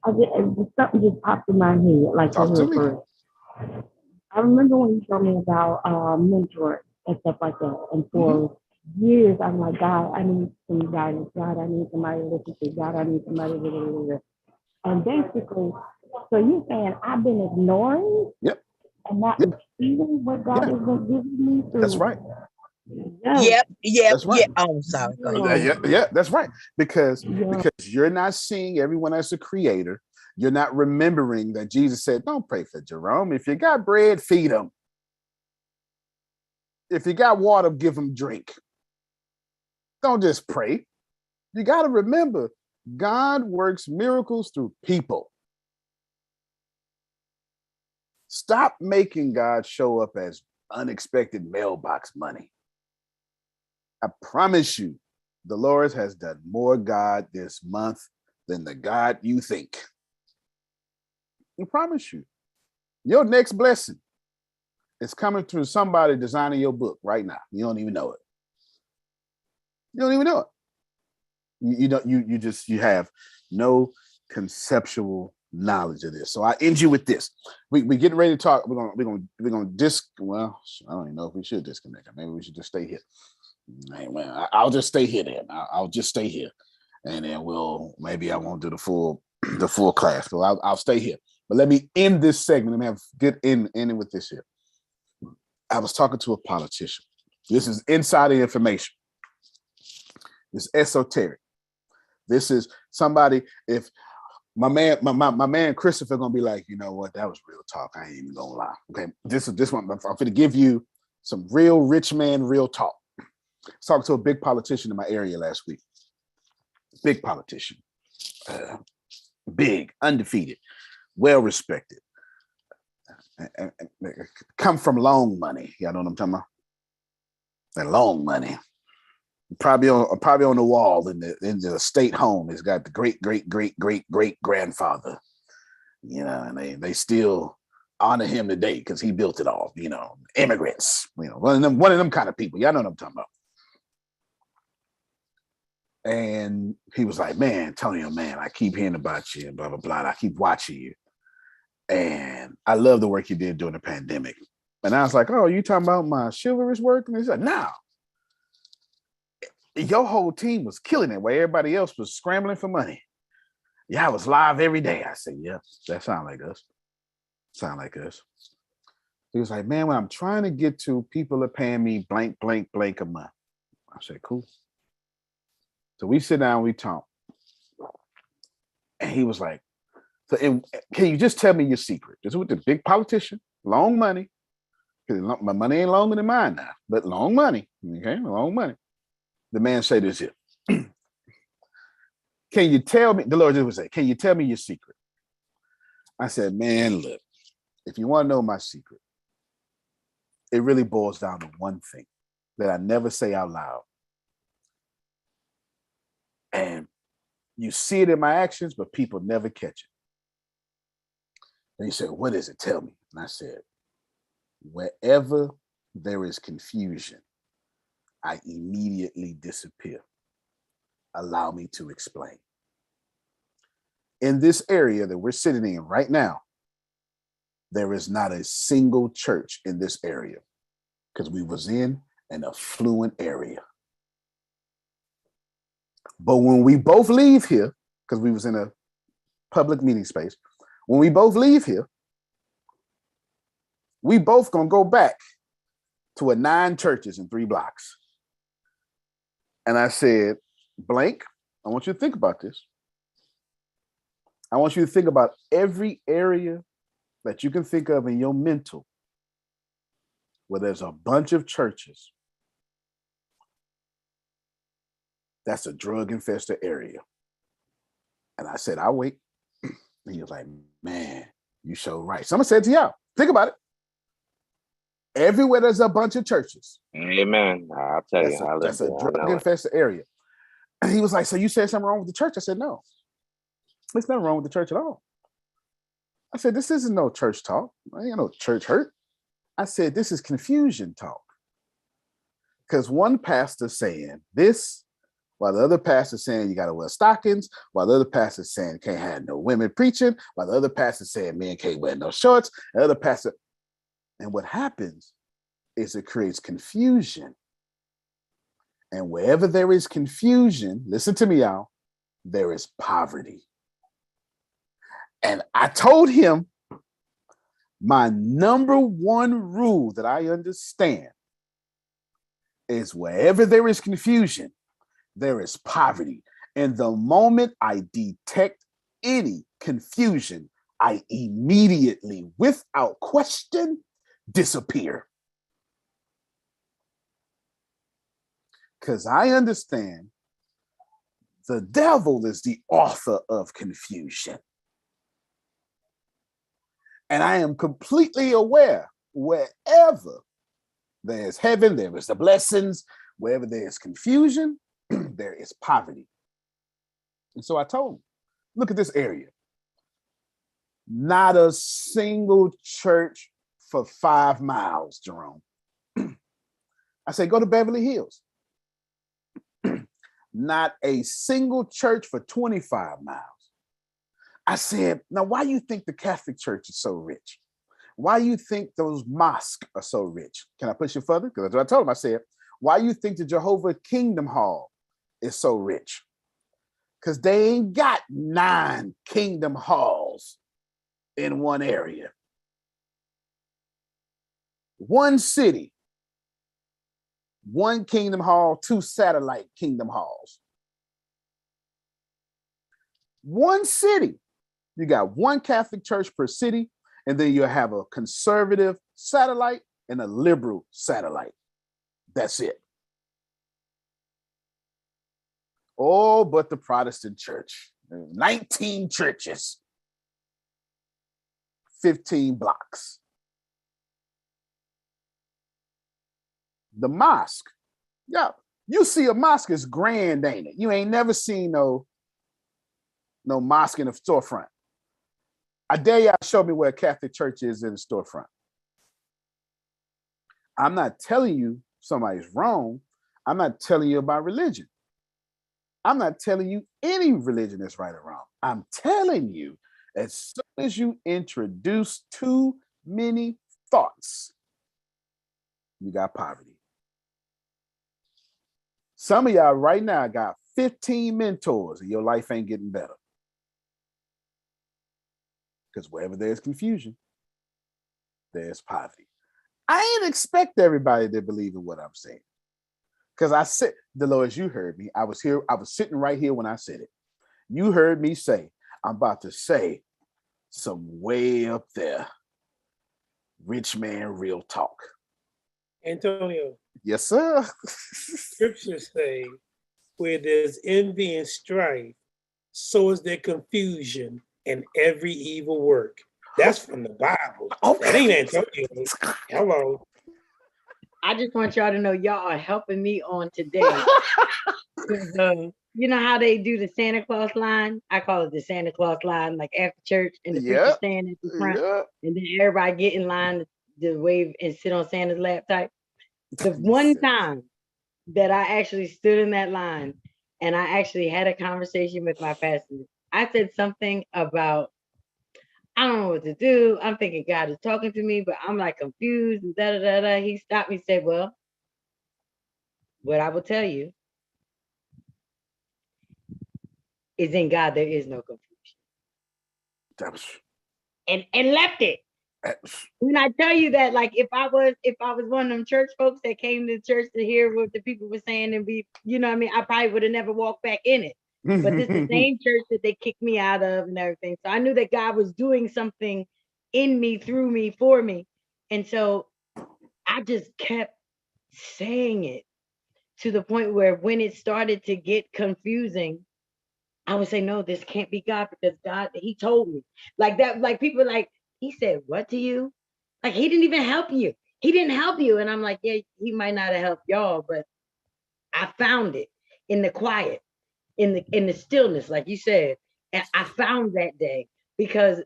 something just popped in my head, like Talk to me. I remember when you told me about mentor and stuff like that. And Mm-hmm. for years, I'm like, God, I need some guidance. God, I need somebody to listen to. God, I need somebody to. And basically, so you're saying I've been ignoring Yep. and not Yep. receiving what God Yeah. has been giving me through. That's right. Yep, yep, That's right. yeah. Oh, I'm sorry. Go ahead. Yeah, that's right. Because you're not seeing everyone as a creator. You're not remembering that Jesus said, don't pray for Jerome. If you got bread, feed him. If you got water, give him drink. Don't just pray. You got to remember, God works miracles through people. Stop making God show up as unexpected mailbox money. I promise you, the Lord has done more God this month than the God you think. I promise you. Your next blessing is coming through somebody designing your book right now. You don't even know it. You don't even know it. You have no conceptual knowledge of this. So I end you with this. We getting ready to talk. We're gonna well, I don't even know if we should disconnect. Maybe we should just stay here. I'll just stay here then. I'll just stay here. And then maybe I won't do the full class, but I'll stay here. But let me end this segment. Let me have good ending with this here. I was talking to a politician. This is insider information. It's esoteric. This is somebody, if my man Christopher gonna be like, you know what, that was real talk. I ain't even gonna lie. Okay. This one, I'm gonna give you some real rich man, real talk. I was talking to a big politician in my area last week. Big politician. Big, undefeated, well respected. Come from long money. Y'all know what I'm talking about? That long money. Probably on the wall in the state home. It's got the great grandfather. You know, and they still honor him today because he built it all. You know, immigrants. You know, one of them kind of people. Y'all know what I'm talking about. And he was like, man, Antonio, man, I keep hearing about you and blah, blah, blah. I keep watching you. And I love the work you did during the pandemic. And I was like, oh, you talking about my chivalrous work? And he said, no. Your whole team was killing it where everybody else was scrambling for money. Yeah, I was live every day. I said, yeah, that sound like us. He was like, man, when I'm trying to get to, people are paying me blank a month. I said, cool. So we sit down, we talk. And he was like, can you just tell me your secret? This is with the big politician, long money. My money ain't longer than mine now, but long money. Okay, long money. The man said this here. Can you tell me, the Lord just would say, can you tell me your secret? I said, man, look, if you want to know my secret, it really boils down to one thing that I never say out loud. And you see it in my actions, but people never catch it. And he said, what is it? Tell me. And I said, wherever there is confusion, I immediately disappear. Allow me to explain. In this area that we're sitting in right now, there is not a single church in this area because we was in an affluent area. But when we both leave here, because we was in a public meeting space, when we both leave here, we both gonna go back to 9 churches in 3 blocks. And I said, blank, I want you to think about this. I want you to think about every area that you can think of in your mental where there's a bunch of churches. That's a drug-infested area. And I said, I'll wait. And he was like, man, you so right. Someone said to y'all, think about it. Everywhere there's a bunch of churches. Amen. I'll tell you. That's a drug-infested area. And he was like, so you said something wrong with the church? I said, no. There's nothing wrong with the church at all. I said, this isn't no church talk. I ain't no church hurt. I said, this is confusion talk. Because one pastor saying this, while the other pastor's saying you got to wear stockings, while the other pastor's saying you can't have no women preaching, while the other pastor's saying men can't wear no shorts, the other pastor. And what happens is it creates confusion. And wherever there is confusion, listen to me, y'all, there is poverty. And I told him my number one rule that I understand is wherever there is confusion, there is poverty. And the moment I detect any confusion, I immediately, without question, disappear. Because I understand the devil is the author of confusion. And I am completely aware wherever there is heaven, there is the blessings. Wherever there is confusion, there is poverty. And so I told him, look at this area. Not a single church for 5 miles, Jerome. I said, go to Beverly Hills. Not a single church for 25 miles. I said, now why do you think the Catholic Church is so rich? Why do you think those mosques are so rich? Can I push it further? Because that's what I told him. I said, why do you think the Jehovah Kingdom Hall is so rich? Because they ain't got 9 kingdom halls in one area. One city, 1 kingdom hall, 2 satellite kingdom halls. One city. You got 1 Catholic church per city, and then you'll have a conservative satellite and a liberal satellite. That's it. Oh, but the Protestant church, 19 churches, 15 blocks. The mosque, yeah, you see a mosque is grand, ain't it? You ain't never seen no mosque in the storefront. I dare y'all show me where a Catholic church is in the storefront. I'm not telling you somebody's wrong. I'm not telling you about religion. I'm not telling you any religion is right or wrong. I'm telling you, as soon as you introduce too many thoughts, you got poverty. Some of y'all right now got 15 mentors and your life ain't getting better. Because wherever there's confusion, there's poverty. I ain't expect everybody to believe in what I'm saying. Because I said, Dolores, you heard me. I was sitting right here when I said it. You heard me say, I'm about to say some way up there, rich man real talk. Antonio. Yes, sir. Scriptures say, where there's envy and strife, so is there confusion and every evil work. That's from the Bible. That ain't Antonio. Hello. I just want y'all to know y'all are helping me on today. You know how they do the Santa Claus line? I call it the Santa Claus line, like after church, and the preacher stand at the front, and then everybody get in line to wave and sit on Santa's lap type. The one time that I actually stood in that line and I actually had a conversation with my pastor, I said something about, I don't know what to do. I'm thinking God is talking to me, but I'm like confused and da da da da. He stopped me and said, well, what I will tell you is in God there is no confusion. And left it. When I tell you that, like if I was one of them church folks that came to church to hear what the people were saying and be, you know what I mean, I probably would have never walked back in it. But this is the same church that they kicked me out of and everything. So I knew that God was doing something in me, through me, for me. And so I just kept saying it to the point where when it started to get confusing, I would say, no, this can't be God, because God, he told me. Like that, like people like, he said, what to you? Like he didn't even help you. He didn't help you. And I'm like, yeah, he might not have helped y'all, but I found it in the quiet, in the stillness, like you said. And I found that day because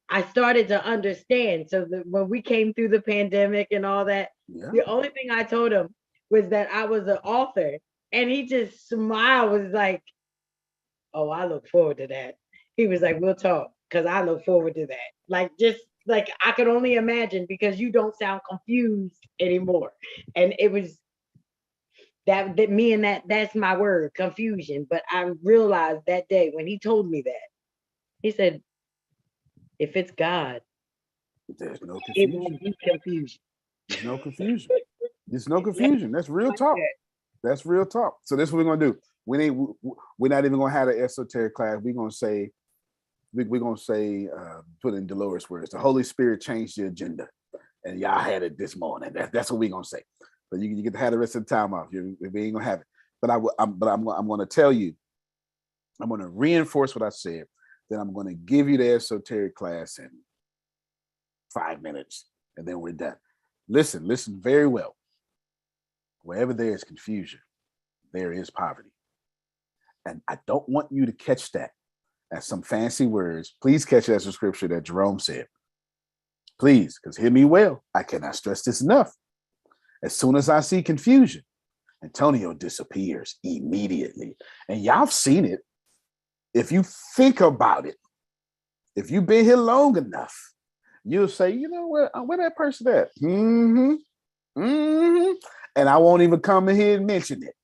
I started to understand. So that when we came through the pandemic and all that, the only thing I told him was that I was an author And he just smiled, was like, oh, I look forward to that. He was like, we'll talk, because I look forward to that. Like, just like I could only imagine, because you don't sound confused anymore. And it was that me and that's my word, confusion. But I realized that day when he told me that, he said, if it's God, there's no it confusion. won't be confusion. There's no confusion. There's no confusion. That's real talk. That's real talk. So this is what we're gonna do. We're not even gonna have an esoteric class. We're gonna say, put in Dolores' words, the Holy Spirit changed the agenda, and y'all had it this morning. That's what we're gonna say. But you get to have the rest of the time off. We ain't gonna have it. But I'm gonna tell you. I'm gonna reinforce what I said. Then I'm gonna give you the esoteric class in 5 minutes, and then we're done. Listen very well. Wherever there is confusion, there is poverty. And I don't want you to catch that as some fancy words. Please catch that as a scripture that Jerome said. Please, because hear me well. I cannot stress this enough. As soon as I see confusion, Antonio disappears immediately. And y'all have seen it. If you think about it, if you've been here long enough, you'll say, you know what, where that person at? And I won't even come in here and mention it.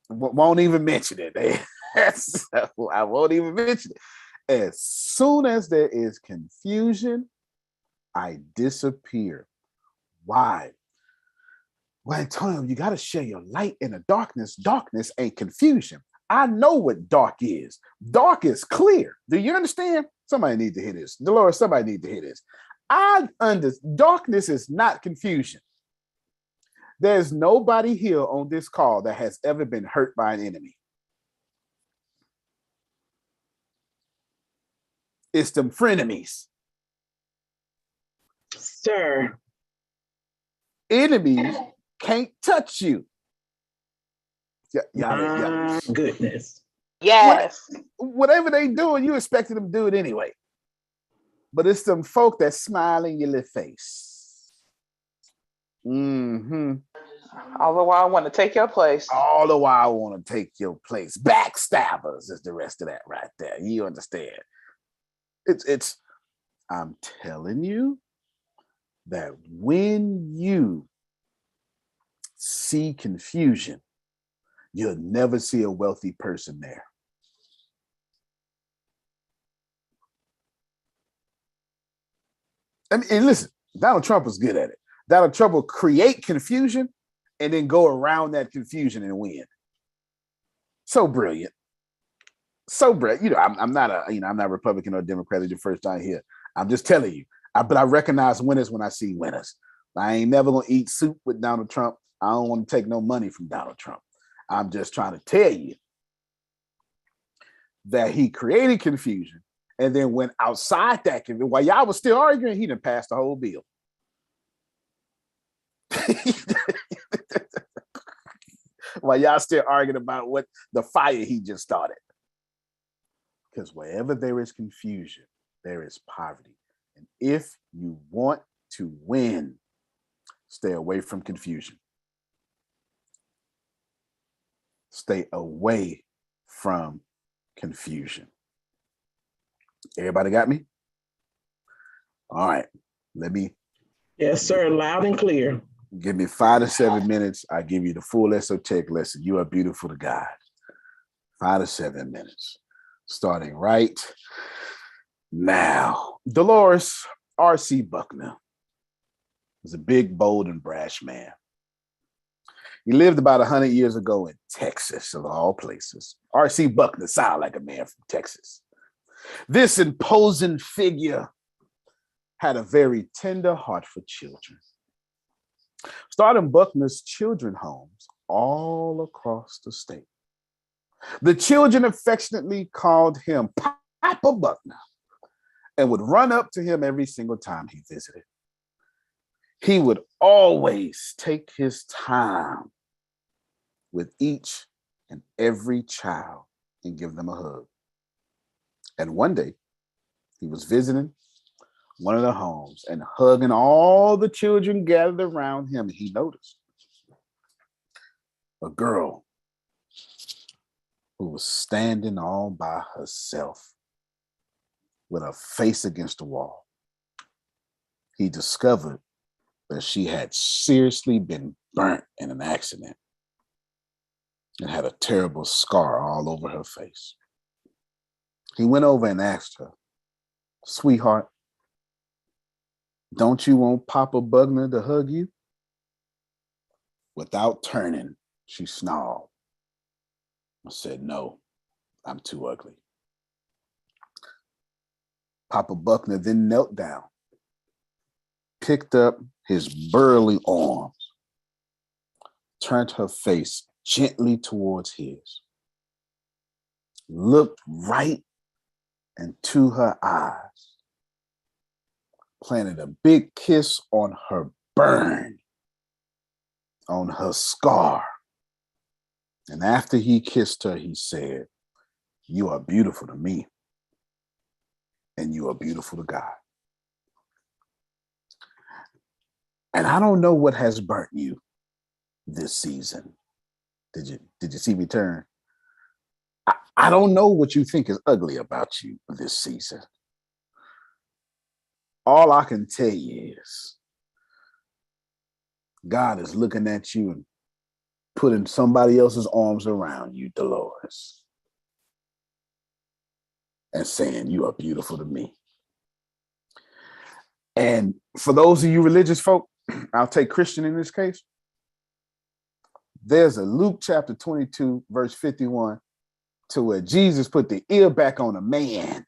Won't even mention it. I won't even mention it. As soon as there is confusion, I disappear. Why? Well, Antonio, you got to share your light in the darkness. Darkness ain't confusion. I know what dark is. Dark is clear. Do you understand? Somebody need to hear this. Dolores, somebody need to hear this. Darkness is not confusion. There's nobody here on this call that has ever been hurt by an enemy. It's them frenemies. Sir. Enemies can't touch you. Goodness. Yes. Whatever they doing, you expected them to do it anyway. But it's them folk that smile in your little face. All the while I want to take your place. All the while I want to take your place. Backstabbers is the rest of that right there. You understand? It's I'm telling you that when you see confusion, you'll never see a wealthy person there. I mean, and listen, Donald Trump was good at it. Donald Trump will create confusion and then go around that confusion and win. So brilliant. So brilliant. You know, I'm not Republican or Democratic the first time here. I'm just telling you. But I recognize winners when I see winners. I ain't never gonna eat soup with Donald Trump. I don't want to take no money from Donald Trump. I'm just trying to tell you that he created confusion and then went outside that confusion. While y'all was still arguing, he done passed the whole bill. While y'all still arguing about what the fire he just started. Because wherever there is confusion, there is poverty. And if you want to win, stay away from confusion. Stay away from confusion. Everybody got me? All right. Let me. Yes, sir. Loud and clear. Give me 5 to 7 minutes. I give you the full esoteric lesson. You are beautiful to God. 5 to 7 minutes. Starting right now. Dolores R.C. Buckner was a big, bold, and brash man. He lived about 100 years ago in Texas, of all places. R.C. Buckner sounded like a man from Texas. This imposing figure had a very tender heart for children, starting Buckner's children's homes all across the state. The children affectionately called him Papa Buckner and would run up to him every single time he visited. He would always take his time with each and every child and give them a hug. And one day, he was visiting one of the homes and hugging all the children gathered around him. He noticed a girl who was standing all by herself with her face against the wall. He discovered that she had seriously been burnt in an accident and had a terrible scar all over her face. He went over and asked her, "Sweetheart, don't you want Papa Bugner to hug you?" Without turning, she snarled and said, "No, I'm too ugly." Papa Buckner then knelt down, picked up his burly arms, turned her face gently towards his, looked right into her eyes, planted a big kiss on her burn, on her scar. And after he kissed her, he said, "You are beautiful to me, and you are beautiful to God." And I don't know what has burnt you this season. Did you see me turn? I don't know what you think is ugly about you this season. All I can tell you is God is looking at you and putting somebody else's arms around you, Dolores, and saying, "You are beautiful to me." And for those of you religious folk, I'll take Christian in this case. There's a Luke chapter 22, verse 51, to where Jesus put the ear back on a man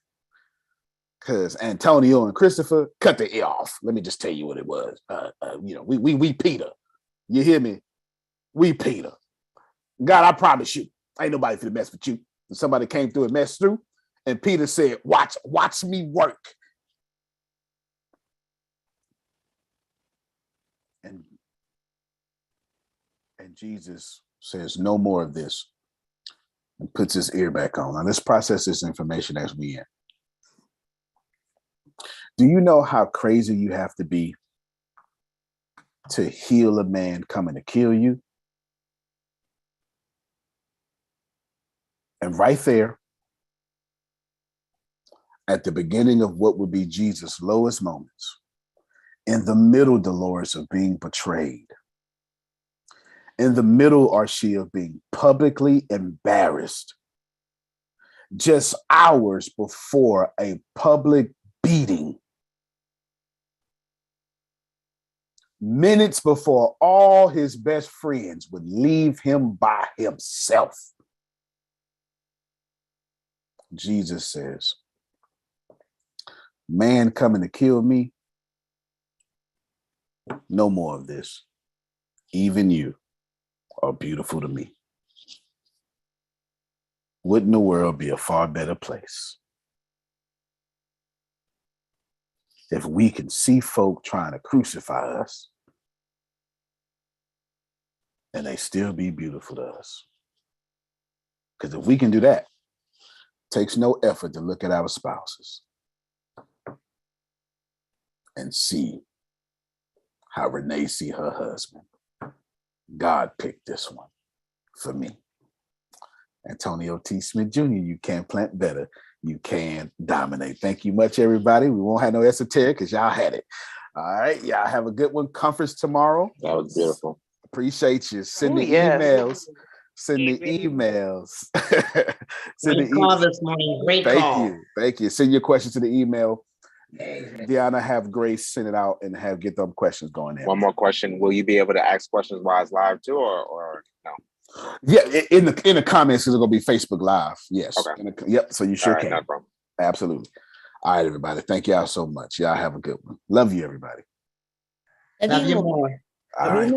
because Antonio and Christopher cut the ear off. Let me just tell you what it was. We Peter. You hear me? We Peter. God, I promise you, ain't nobody finna mess with you. And somebody came through and messed through, and Peter said, watch me work. And Jesus says, "No more of this," and puts his ear back on. Now let's process this information as we end. Do you know how crazy you have to be to heal a man coming to kill you? And right there, at the beginning of what would be Jesus' lowest moments, in the middle, Dolores, of being betrayed, in the middle, Archie, of being publicly embarrassed, just hours before a public beating, minutes before all his best friends would leave him by himself, Jesus says, "Man coming to kill me, no more of this. Even you are beautiful to me." Wouldn't the world be a far better place if we can see folk trying to crucify us and they still be beautiful to us? Because if we can do that, it takes no effort to look at our spouses and see how Renee see her husband. God picked this one for me. Antonio T. Smith Jr., you can plant better. You can dominate. Thank you much, everybody. We won't have no esoteric because y'all had it. All right. Y'all have a good one. Conference tomorrow. That was beautiful. Appreciate you. Send Ooh, the yes. emails. Send the emails. Send Great call this morning. Great Thank call. you. Thank you. Send your questions to the email. Deanna, have Grace send it out and get them questions going in. One more question. Will you be able to ask questions while it's live too, or no? Yeah, in the comments, because it's gonna be Facebook Live. Yes. Okay. Yep. So you sure All right, can. no problem. Absolutely. All right, everybody. Thank y'all so much. Y'all have a good one. Love you, everybody. Love you more. All right.